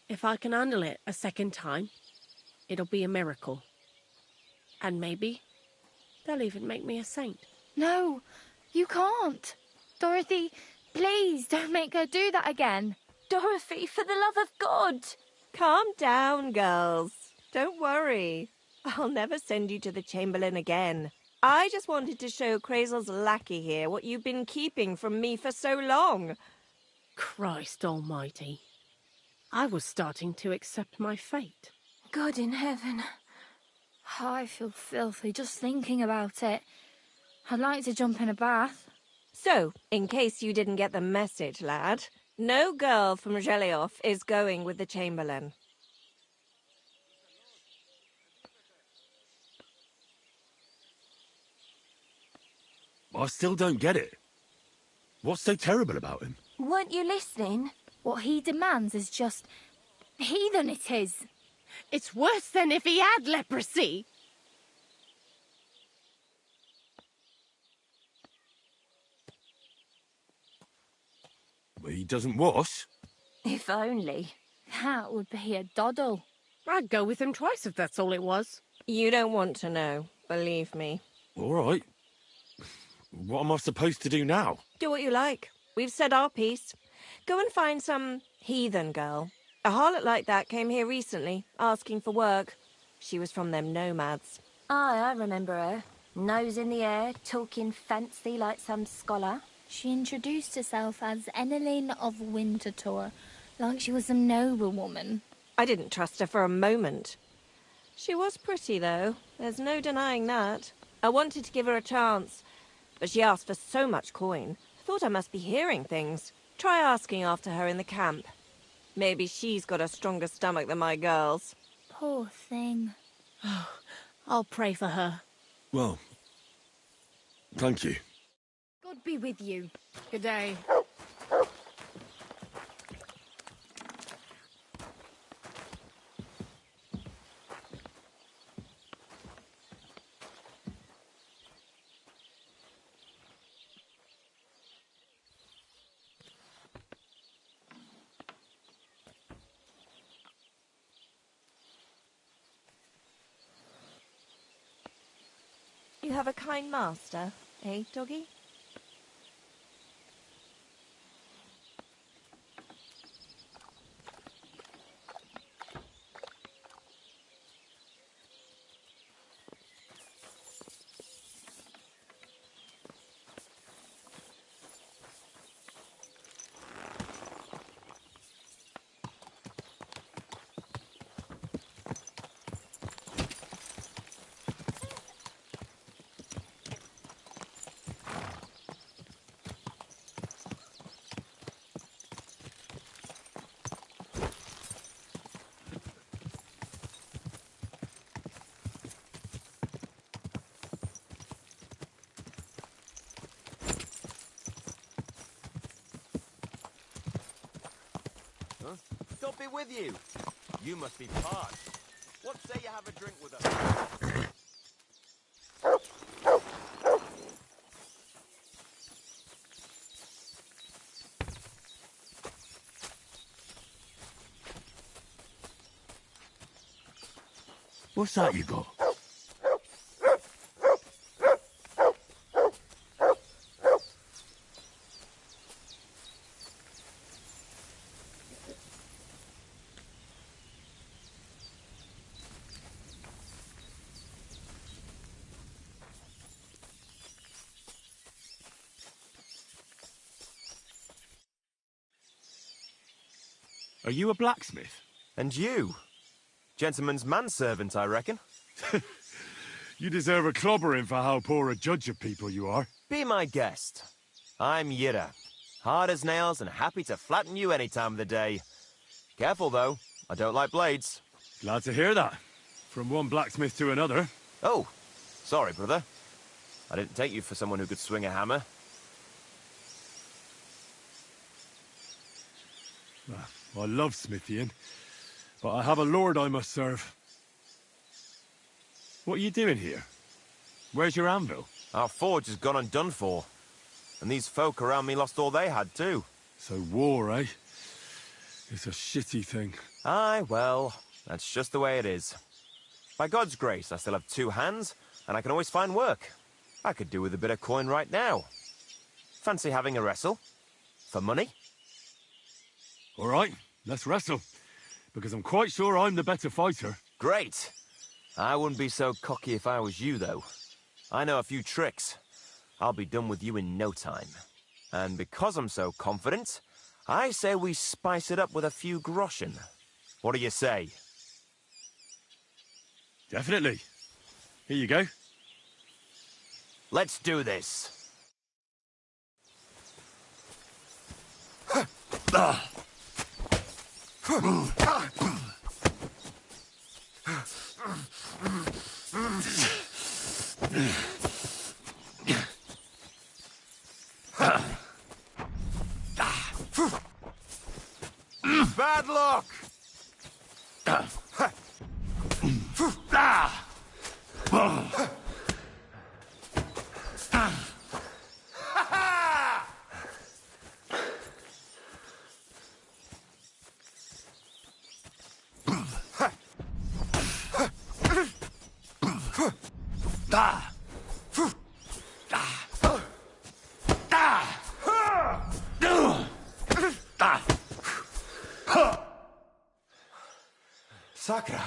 If I can handle it a second time, it'll be a miracle. And maybe they'll even make me a saint. No, you can't. Dorothy, please don't make her do that again. Dorothy, for the love of God. Calm down, girls. Don't worry. I'll never send you to the Chamberlain again. I just wanted to show Crazel's lackey here what you've been keeping from me for so long. Christ almighty. I was starting to accept my fate. God in heaven. I feel filthy just thinking about it. I'd like to jump in a bath. So, in case you didn't get the message, lad, no girl from Zhelioff is going with the Chamberlain. I still don't get it. What's so terrible about him? Weren't you listening? What he demands is just... heathen it is. It's worse than if he had leprosy. He doesn't wash? If only. That would be a doddle. I'd go with him twice if that's all it was. You don't want to know, believe me. All right. What am I supposed to do now? Do what you like. We've said our piece. Go and find some heathen girl. A harlot like that came here recently, asking for work. She was from them nomads. Aye, I remember her. Nose in the air, talking fancy like some scholar. She introduced herself as Enelin of Winterthur, like she was some noblewoman. I didn't trust her for a moment. She was pretty, though. There's no denying that. I wanted to give her a chance, but she asked for so much coin. I thought I must be hearing things. Try asking after her in the camp. Maybe she's got a stronger stomach than my girls. Poor thing. I'll pray for her. Well, thank you. God be with you. Good day. You have a kind master, eh, doggy? Huh? God be with you. You must be parched. What say you have a drink with us? What's that you got? Are you a blacksmith? And you? Gentleman's manservant, I reckon. You deserve a clobbering for how poor a judge of people you are. Be my guest. I'm Yira. Hard as nails and happy to flatten you any time of the day. Careful, though. I don't like blades. Glad to hear that. From one blacksmith to another. Oh, sorry, brother. I didn't take you for someone who could swing a hammer. I love smithying, but I have a lord I must serve. What are you doing here? Where's your anvil? Our forge has gone undone for. And these folk around me lost all they had, too. So war, eh? It's a shitty thing. Aye, well, that's just the way it is. By God's grace, I still have 2 hands, and I can always find work. I could do with a bit of coin right now. Fancy having a wrestle? For money? All right, let's wrestle. Because I'm quite sure I'm the better fighter. Great. I wouldn't be so cocky if I was you, though. I know a few tricks. I'll be done with you in no time. And because I'm so confident, I say we spice it up with a few groschen. What do you say? Definitely. Here you go. Let's do this. Bad luck! Sakura,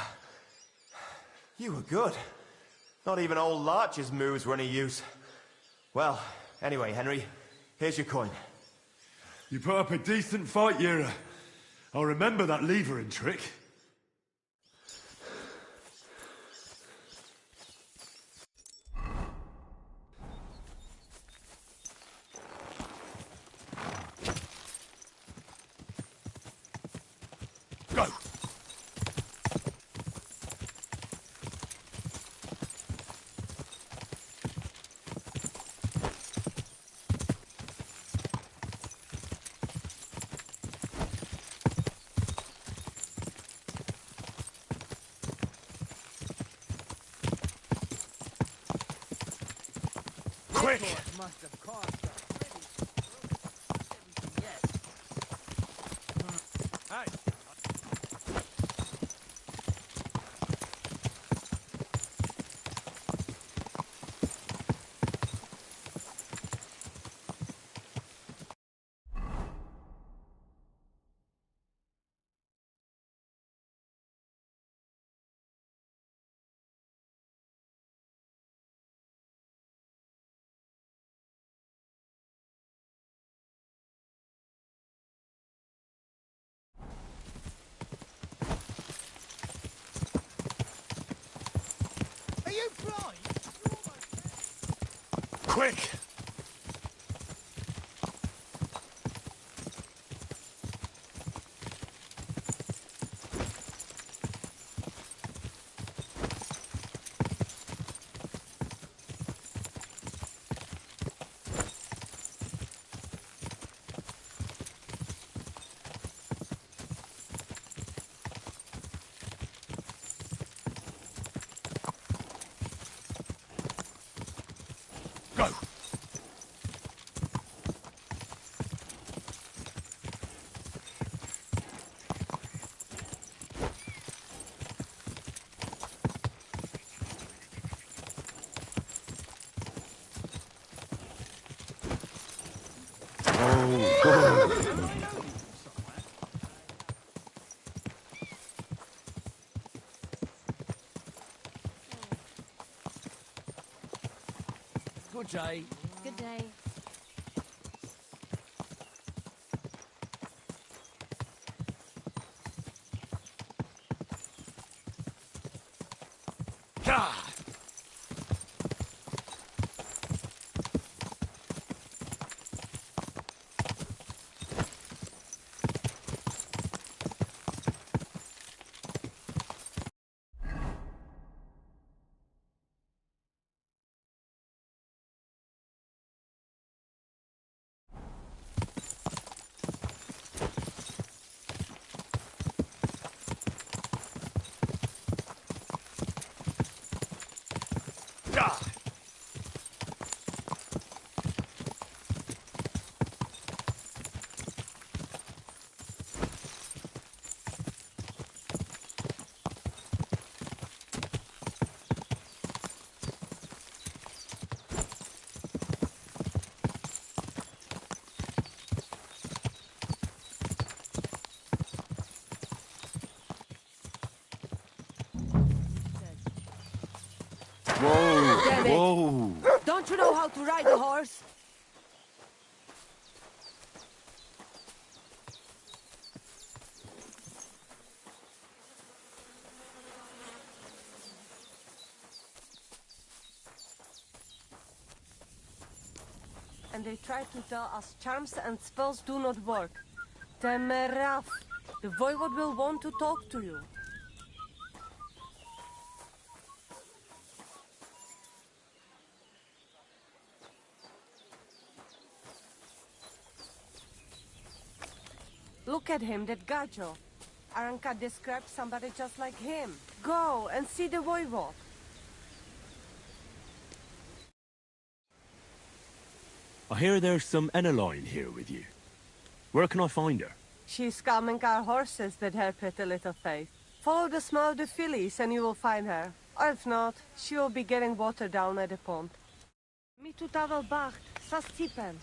you were good. Not even old Larch's moves were any use. Well, anyway, Henry, here's your coin. You put up a decent fight, Yira. I'll remember that levering trick. Go! Quick! Must have cost a pretty... Yes. Hey! Are you blind? Quick! Go! Good day. Good day. God! God! Whoa! Damn it. Whoa! Don't you know how to ride a horse? And they try to tell us charms and spells do not work. Temeraf, the voivode will want to talk to you. Look at him, that gajo. Aranka described somebody just like him. Go and see the voivode. I hear there's some Eneline here with you. Where can I find her? She's calming our horses with her pretty little face. Follow the smell of the fillies and you will find her. Or if not, she will be getting water down at the pond. Mi tu tavel bacht, sa stipen.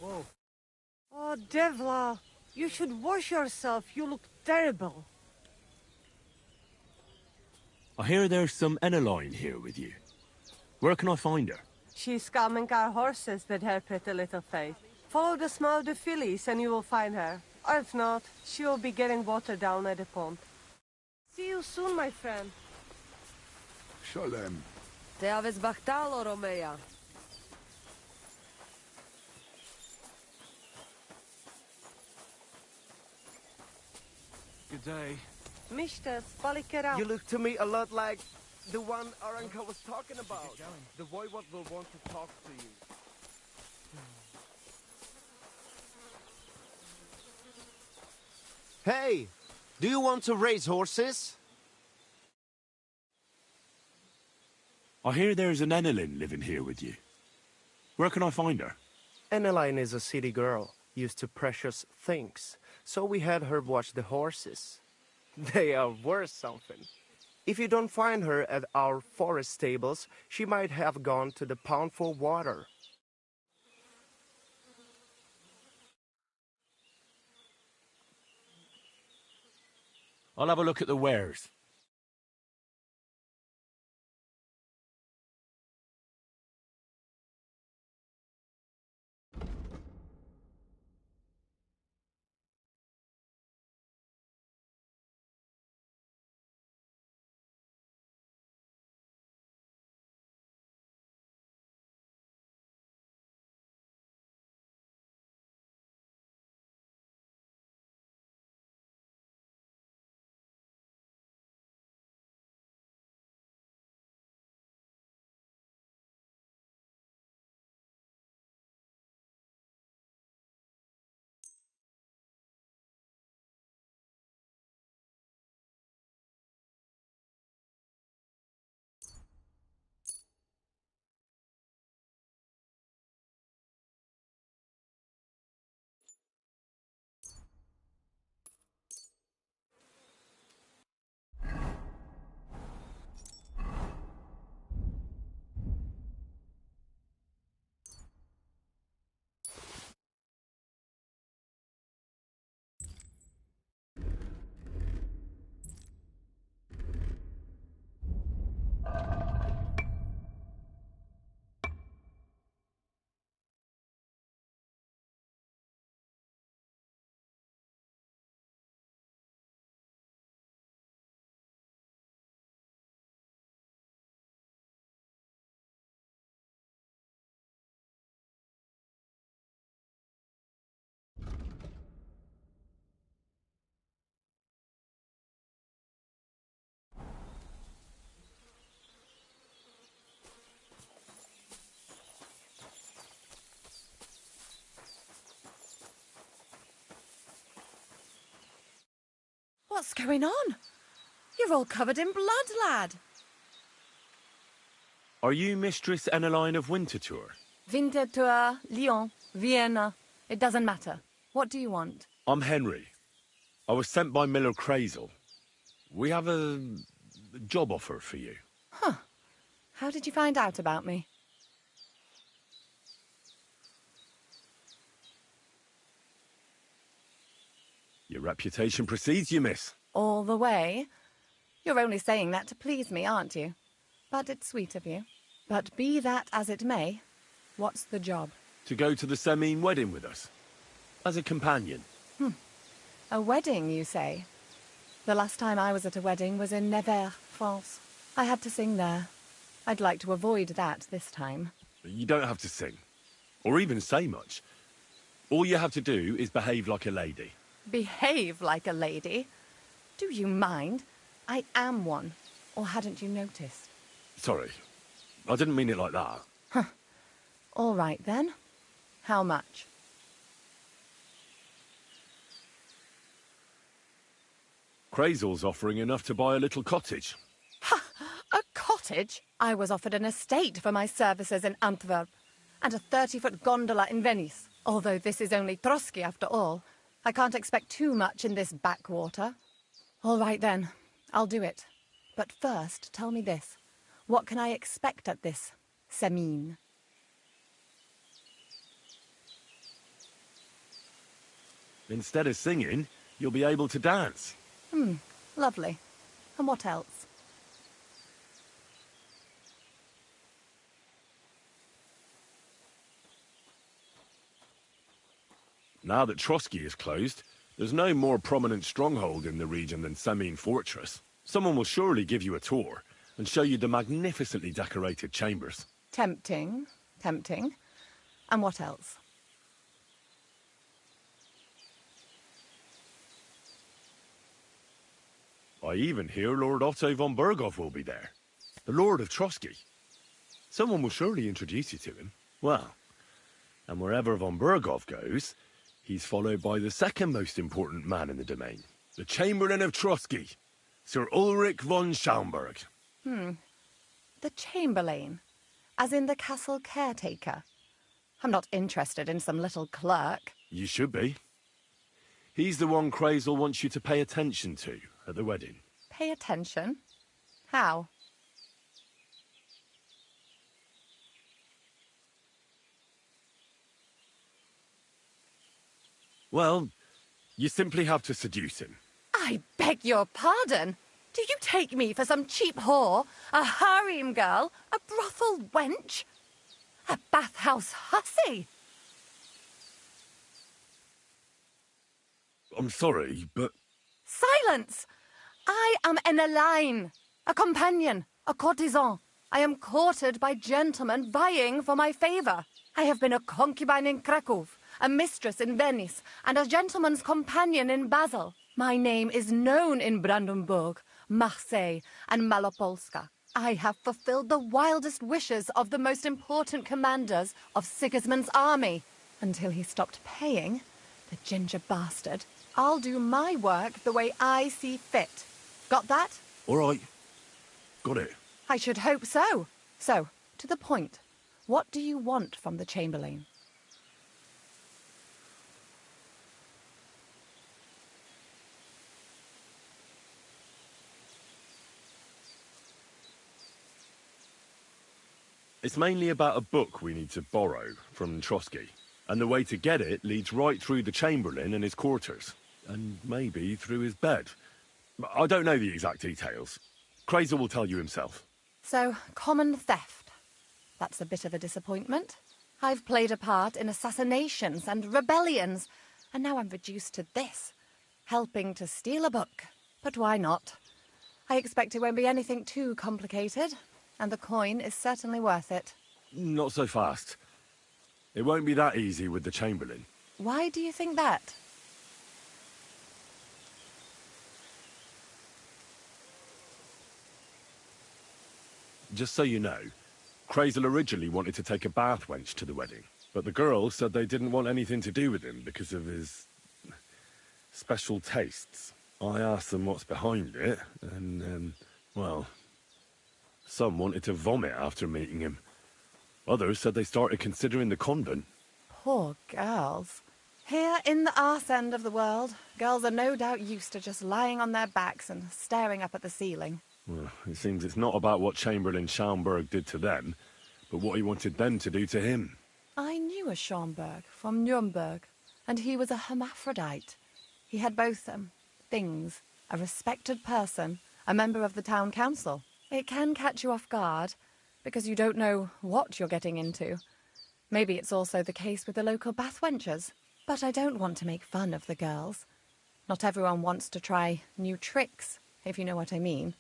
Whoa. Oh, Devla, you should wash yourself. You look terrible. I hear there's some Eneline here with you. Where can I find her? She's calming our horses with her pretty little face. Follow the smell of the fillies and you will find her. Or if not, she will be getting water down at the pond. See you soon, my friend. Shalem. Te aveți bahtalo, Romeia. Good day. Mr. Spalikera. You look to me a lot like the one our uncle was talking about. The voivod will want to talk to you. Hey, do you want to raise horses? I hear there's an Enelin living here with you. Where can I find her? Eneline is a city girl, used to precious things, so we had her watch the horses. They are worth something. If you don't find her at our forest stables, she might have gone to the pond for water. I'll have a look at the wares. What's going on? You're all covered in blood, lad. Are you Mistress Eneline of Winterthur? Winterthur, Lyon, Vienna. It doesn't matter. What do you want? I'm Henry. I was sent by Miller Crazel. We have a job offer for you. Huh. How did you find out about me? Your reputation precedes you, miss. All the way? You're only saying that to please me, aren't you? But it's sweet of you. But be that as it may, what's the job? To go to the Semine wedding with us. As a companion. A wedding, you say? The last time I was at a wedding was in Nevers, France. I had to sing there. I'd like to avoid that this time. You don't have to sing. Or even say much. All you have to do is behave like a lady. Behave like a lady? Do you mind? I am one. Or hadn't you noticed? Sorry. I didn't mean it like that. All right, then. How much? Crazel's offering enough to buy a little cottage. A cottage? I was offered an estate for my services in Antwerp, and a 30-foot gondola in Venice. Although this is only Trotsky after all, I can't expect too much in this backwater. All right, then. I'll do it. But first, tell me this. What can I expect at this Semine? Instead of singing, you'll be able to dance. Lovely. And what else? Now that Trotsky is closed, there's no more prominent stronghold in the region than Semine Fortress. Someone will surely give you a tour and show you the magnificently decorated chambers. Tempting. Tempting. And what else? I even hear Lord Otto von Berghoff will be there. The Lord of Trotsky. Someone will surely introduce you to him. Well, and wherever von Berghoff goes, he's followed by the second most important man in the domain. The Chamberlain of Trotsky, Sir Ulrich von Schaumburg. The Chamberlain? As in the castle caretaker? I'm not interested in some little clerk. You should be. He's the one Crazel wants you to pay attention to at the wedding. Pay attention? How? Well, you simply have to seduce him. I beg your pardon? Do you take me for some cheap whore? A harem girl? A brothel wench? A bathhouse hussy? I'm sorry, but... Silence! I am an Elaine, a companion, a courtesan. I am courted by gentlemen vying for my favour. I have been a concubine in Krakow, a mistress in Venice, and a gentleman's companion in Basel. My name is known in Brandenburg, Marseille, and Malopolska. I have fulfilled the wildest wishes of the most important commanders of Sigismund's army. Until he stopped paying, the ginger bastard, I'll do my work the way I see fit. Got that? All right. Got it. I should hope so. So, to the point. What do you want from the Chamberlain? It's mainly about a book we need to borrow from Trotsky. And the way to get it leads right through the Chamberlain and his quarters. And maybe through his bed. I don't know the exact details. Crazel will tell you himself. So, common theft. That's a bit of a disappointment. I've played a part in assassinations and rebellions, and now I'm reduced to this. Helping to steal a book. But why not? I expect it won't be anything too complicated, and the coin is certainly worth it. Not so fast. It won't be that easy with the Chamberlain. Why do you think that? Just so you know, Crazel originally wanted to take a bath wench to the wedding, but the girls said they didn't want anything to do with him because of his special tastes. I asked them what's behind it, and, well, some wanted to vomit after meeting him. Others said they started considering the convent. Poor girls. Here in the arse end of the world, girls are no doubt used to just lying on their backs and staring up at the ceiling. Well, it seems it's not about what Chamberlain Schaumburg did to them, but what he wanted them to do to him. I knew a Schaumburg from Nuremberg, and he was a hermaphrodite. He had both things, a respected person, a member of the town council. It can catch you off guard, because you don't know what you're getting into. Maybe it's also the case with the local bathwenchers, but I don't want to make fun of the girls. Not everyone wants to try new tricks, if you know what I mean.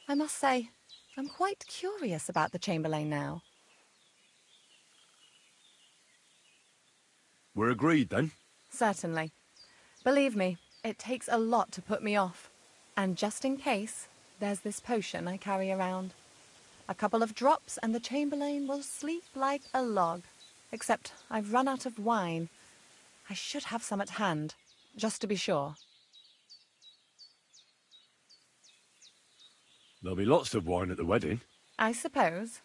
I must say, I'm quite curious about the Chamberlain now. We're agreed, then? Certainly. Believe me, it takes a lot to put me off. And just in case, there's this potion I carry around. A couple of drops and the Chamberlain will sleep like a log. Except I've run out of wine. I should have some at hand, just to be sure. There'll be lots of wine at the wedding. I suppose.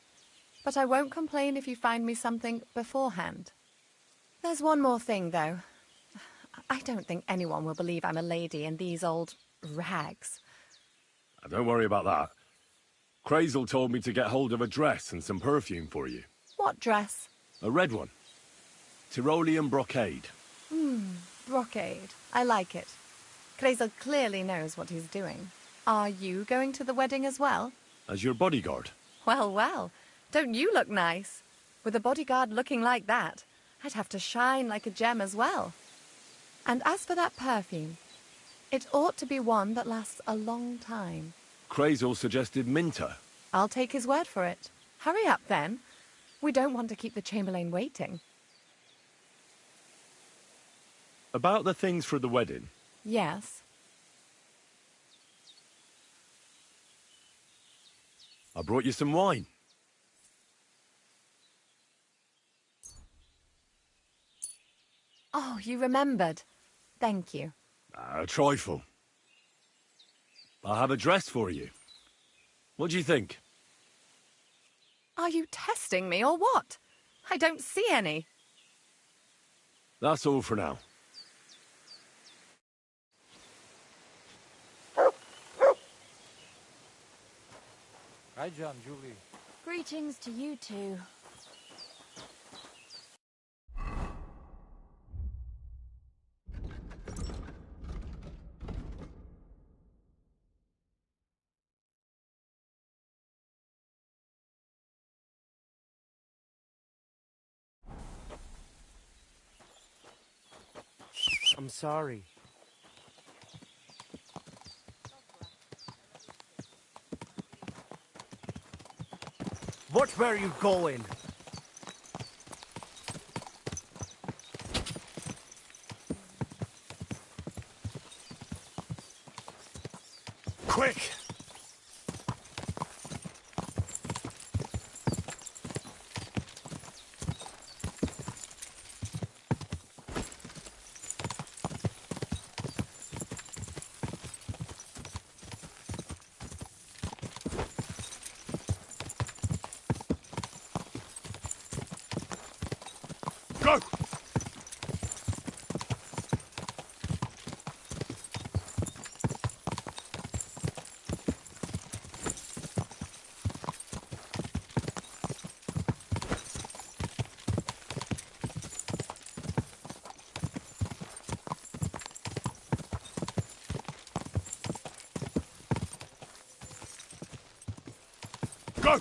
But I won't complain if you find me something beforehand. There's one more thing, though. I don't think anyone will believe I'm a lady in these old rags. Don't worry about that. Crazel told me to get hold of a dress and some perfume for you. What dress? A red one. Tyrolean brocade. Brocade. I like it. Crazel clearly knows what he's doing. Are you going to the wedding as well? As your bodyguard. Well, well. Don't you look nice? With a bodyguard looking like that, I'd have to shine like a gem as well. And as for that perfume, it ought to be one that lasts a long time. Crazel suggested Minter. I'll take his word for it. Hurry up, then. We don't want to keep the Chamberlain waiting. About the things for the wedding. Yes. I brought you some wine. Oh, you remembered. Thank you. A trifle. I have a dress for you. What do you think? Are you testing me or what? I don't see any. That's all for now. Hi, John, Julie. Greetings to you two. I'm sorry. Watch where you're going. Quick! Go! Go!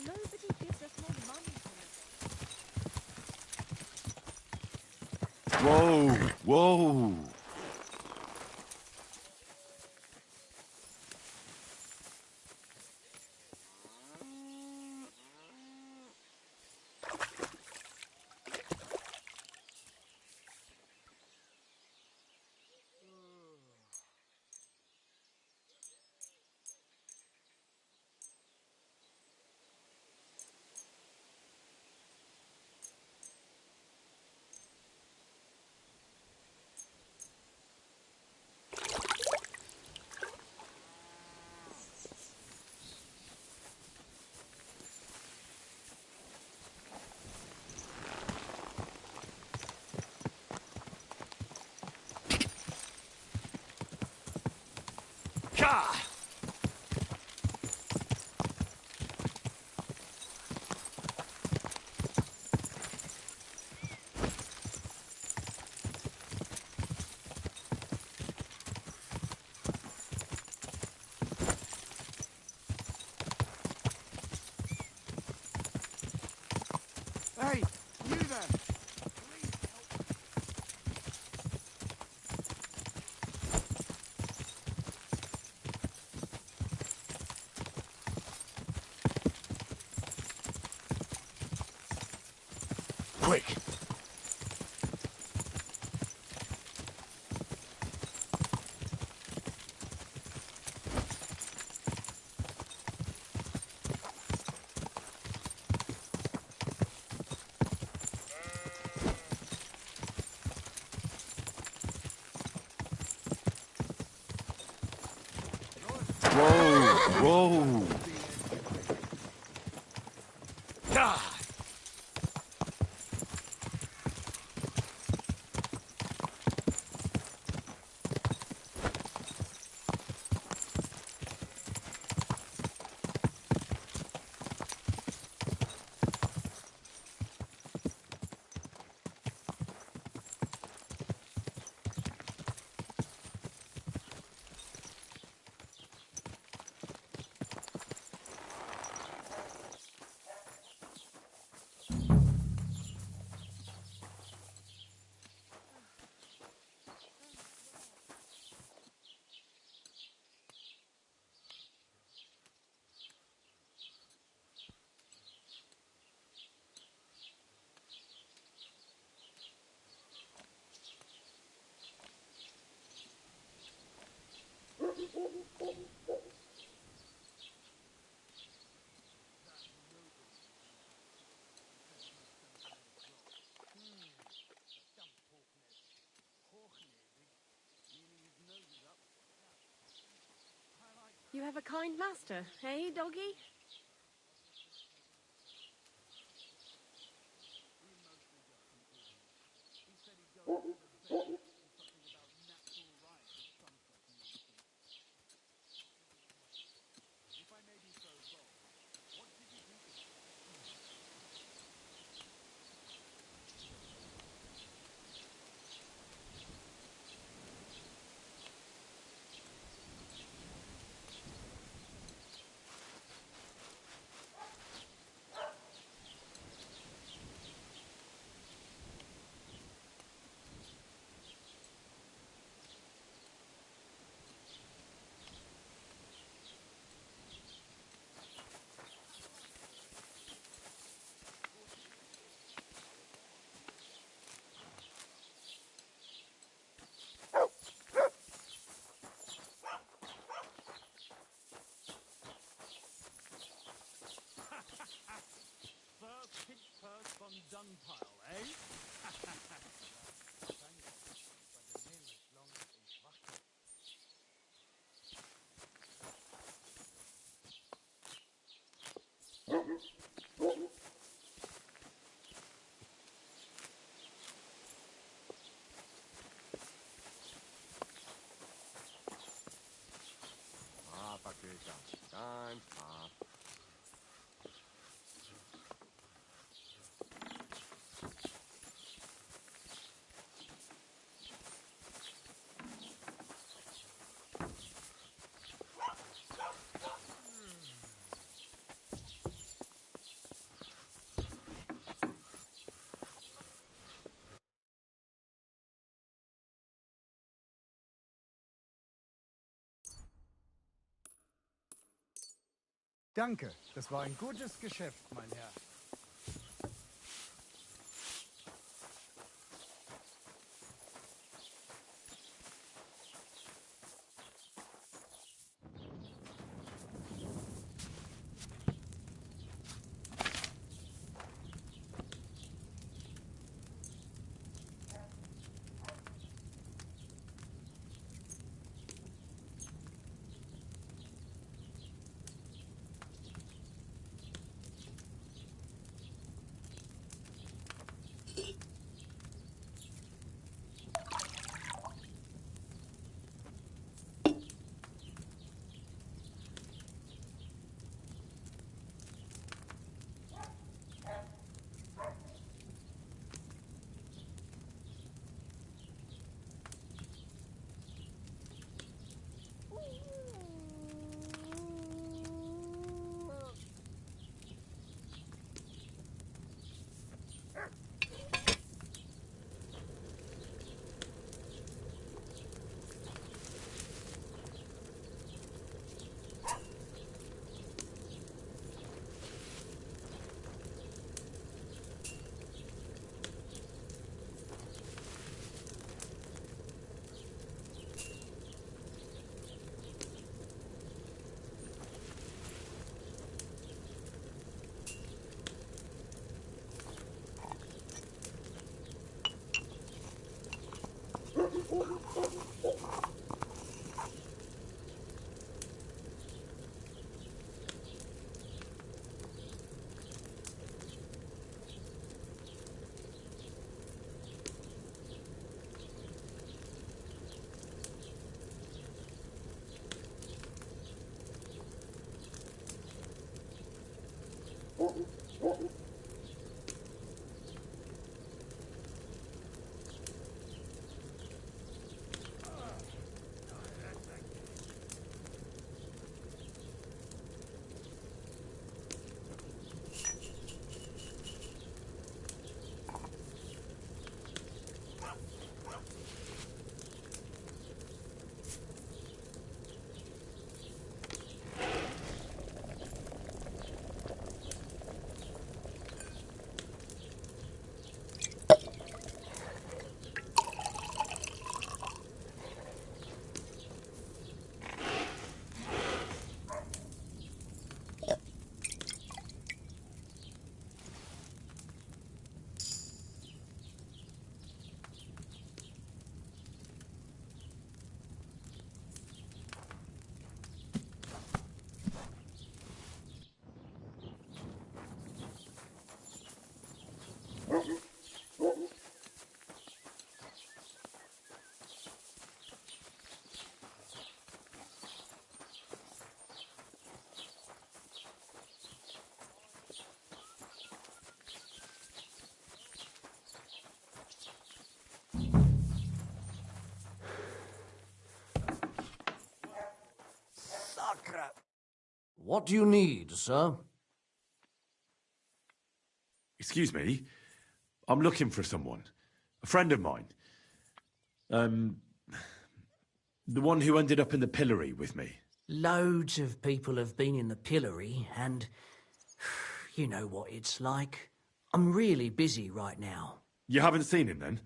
Nobody gives us more money for it. Whoa! Whoa! Ka! Hey, you there! Quick! Whoa! Whoa! God! have a kind master, eh, doggy? First pinch first on dung pile, eh? Ah, Patricia. Time's up. Danke, das war ein gutes Geschäft, mein Herr. What do you need, sir? Excuse me. I'm looking for someone. A friend of mine. The one who ended up in the pillory with me. Loads of people have been in the pillory, and you know what it's like. I'm really busy right now. You haven't seen him, then?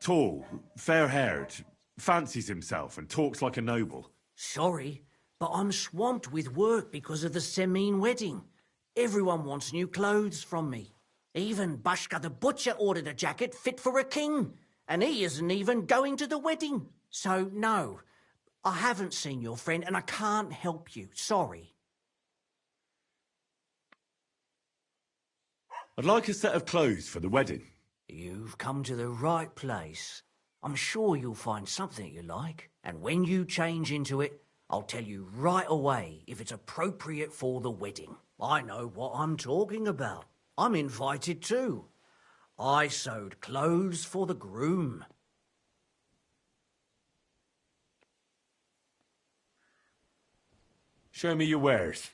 Tall, fair-haired, fancies himself and talks like a noble. Sorry, but I'm swamped with work because of the Semine wedding. Everyone wants new clothes from me. Even Bashka the butcher ordered a jacket fit for a king, and he isn't even going to the wedding. So, no, I haven't seen your friend, and I can't help you. Sorry. I'd like a set of clothes for the wedding. You've come to the right place. I'm sure you'll find something you like, and when you change into it, I'll tell you right away if it's appropriate for the wedding. I know what I'm talking about. I'm invited too. I sewed clothes for the groom. Show me your wares.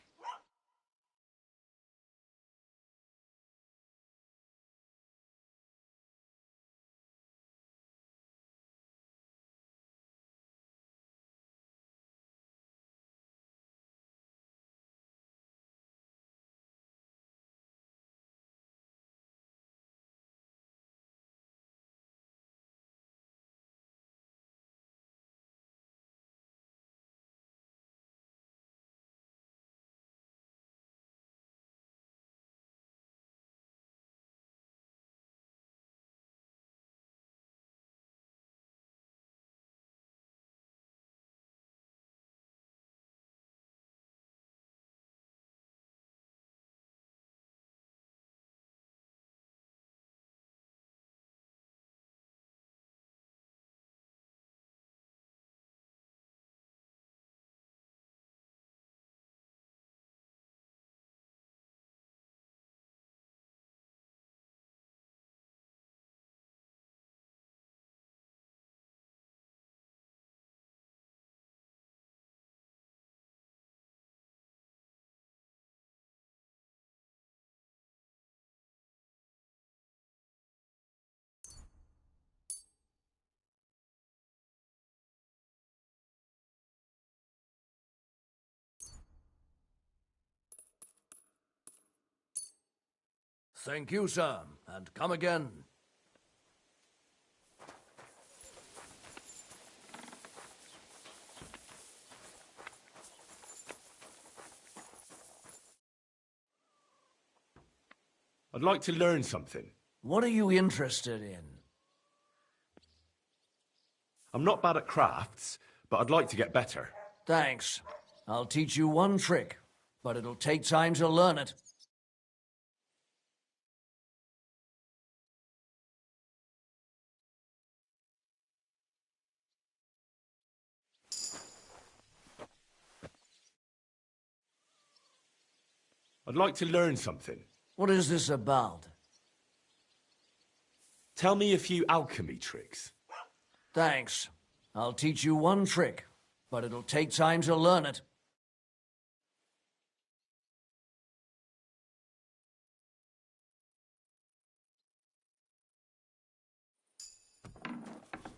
Thank you, sir, and come again. I'd like to learn something. What are you interested in? I'm not bad at crafts, but I'd like to get better. Thanks. I'll teach you one trick, but it'll take time to learn it. I'd like to learn something. What is this about? Tell me a few alchemy tricks. Thanks. I'll teach you one trick, but it'll take time to learn it.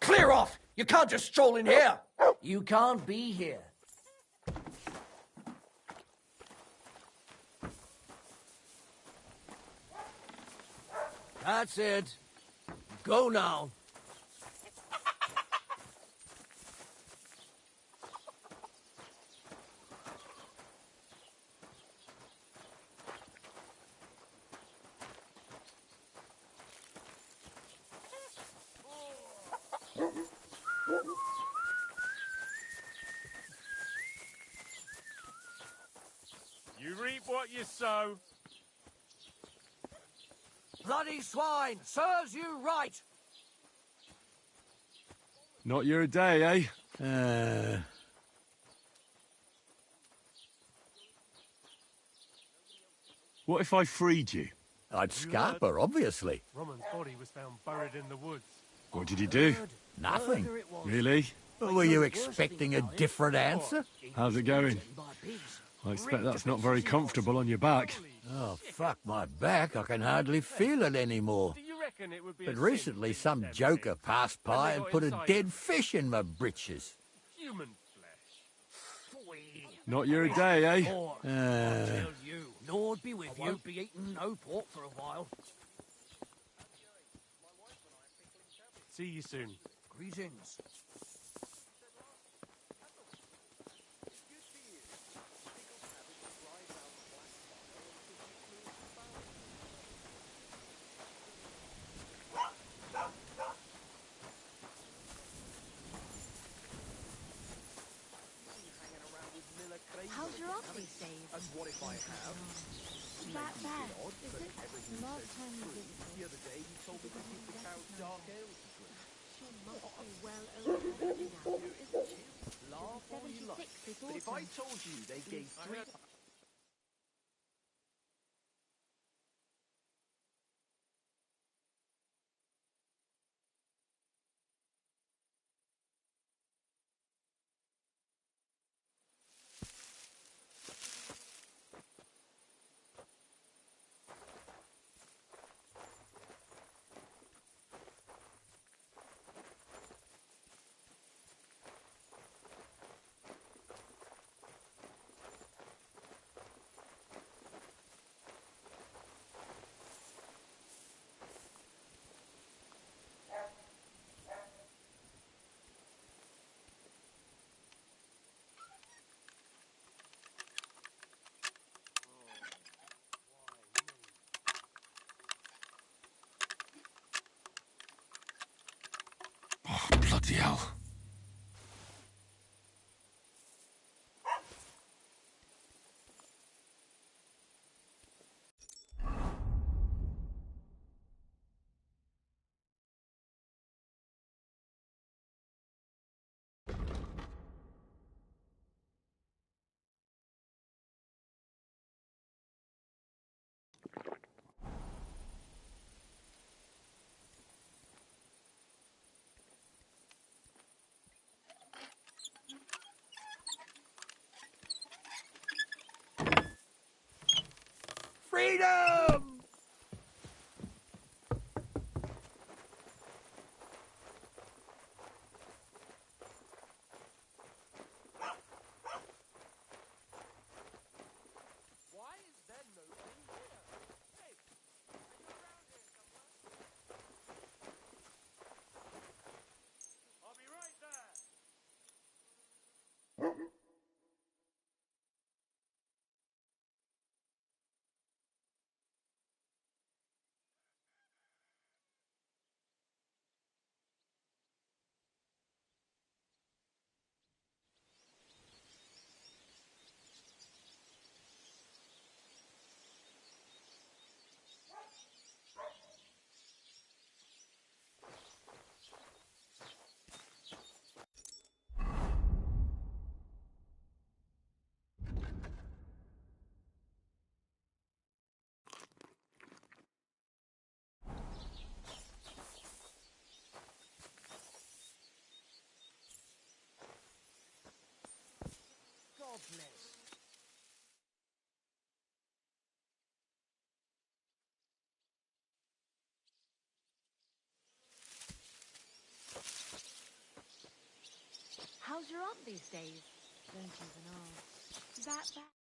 Clear off! You can't just stroll in here! You can't be here. That's it. Go now. You reap what you sow. Bloody swine! Serves you right! Not your day, eh? What if I freed you? I'd scalp her, obviously. Roman's body was found buried in the woods. What did you do? Nothing. Really? Were you expecting a different answer? How's it going? I expect that's not very comfortable on your back. Oh, fuck my back. I can hardly feel it anymore. But recently some joker passed by and put a dead fish in my britches. Human flesh. Not your day, eh? Tell you, Lord be with you. I won't be eating no pork for a while. See you soon. Greetings. How's your arm these days? And what if I have? That bad, is it? The last time you did The other day you told me to give the cows dark ale to drink. she must be well over 70 now, isn't she? Laugh all you like. 76 this But if I autumn. told you they gave 3... Oh, bloody hell. Freedom! God bless. How's your arm these days? Don't even ask. That bad.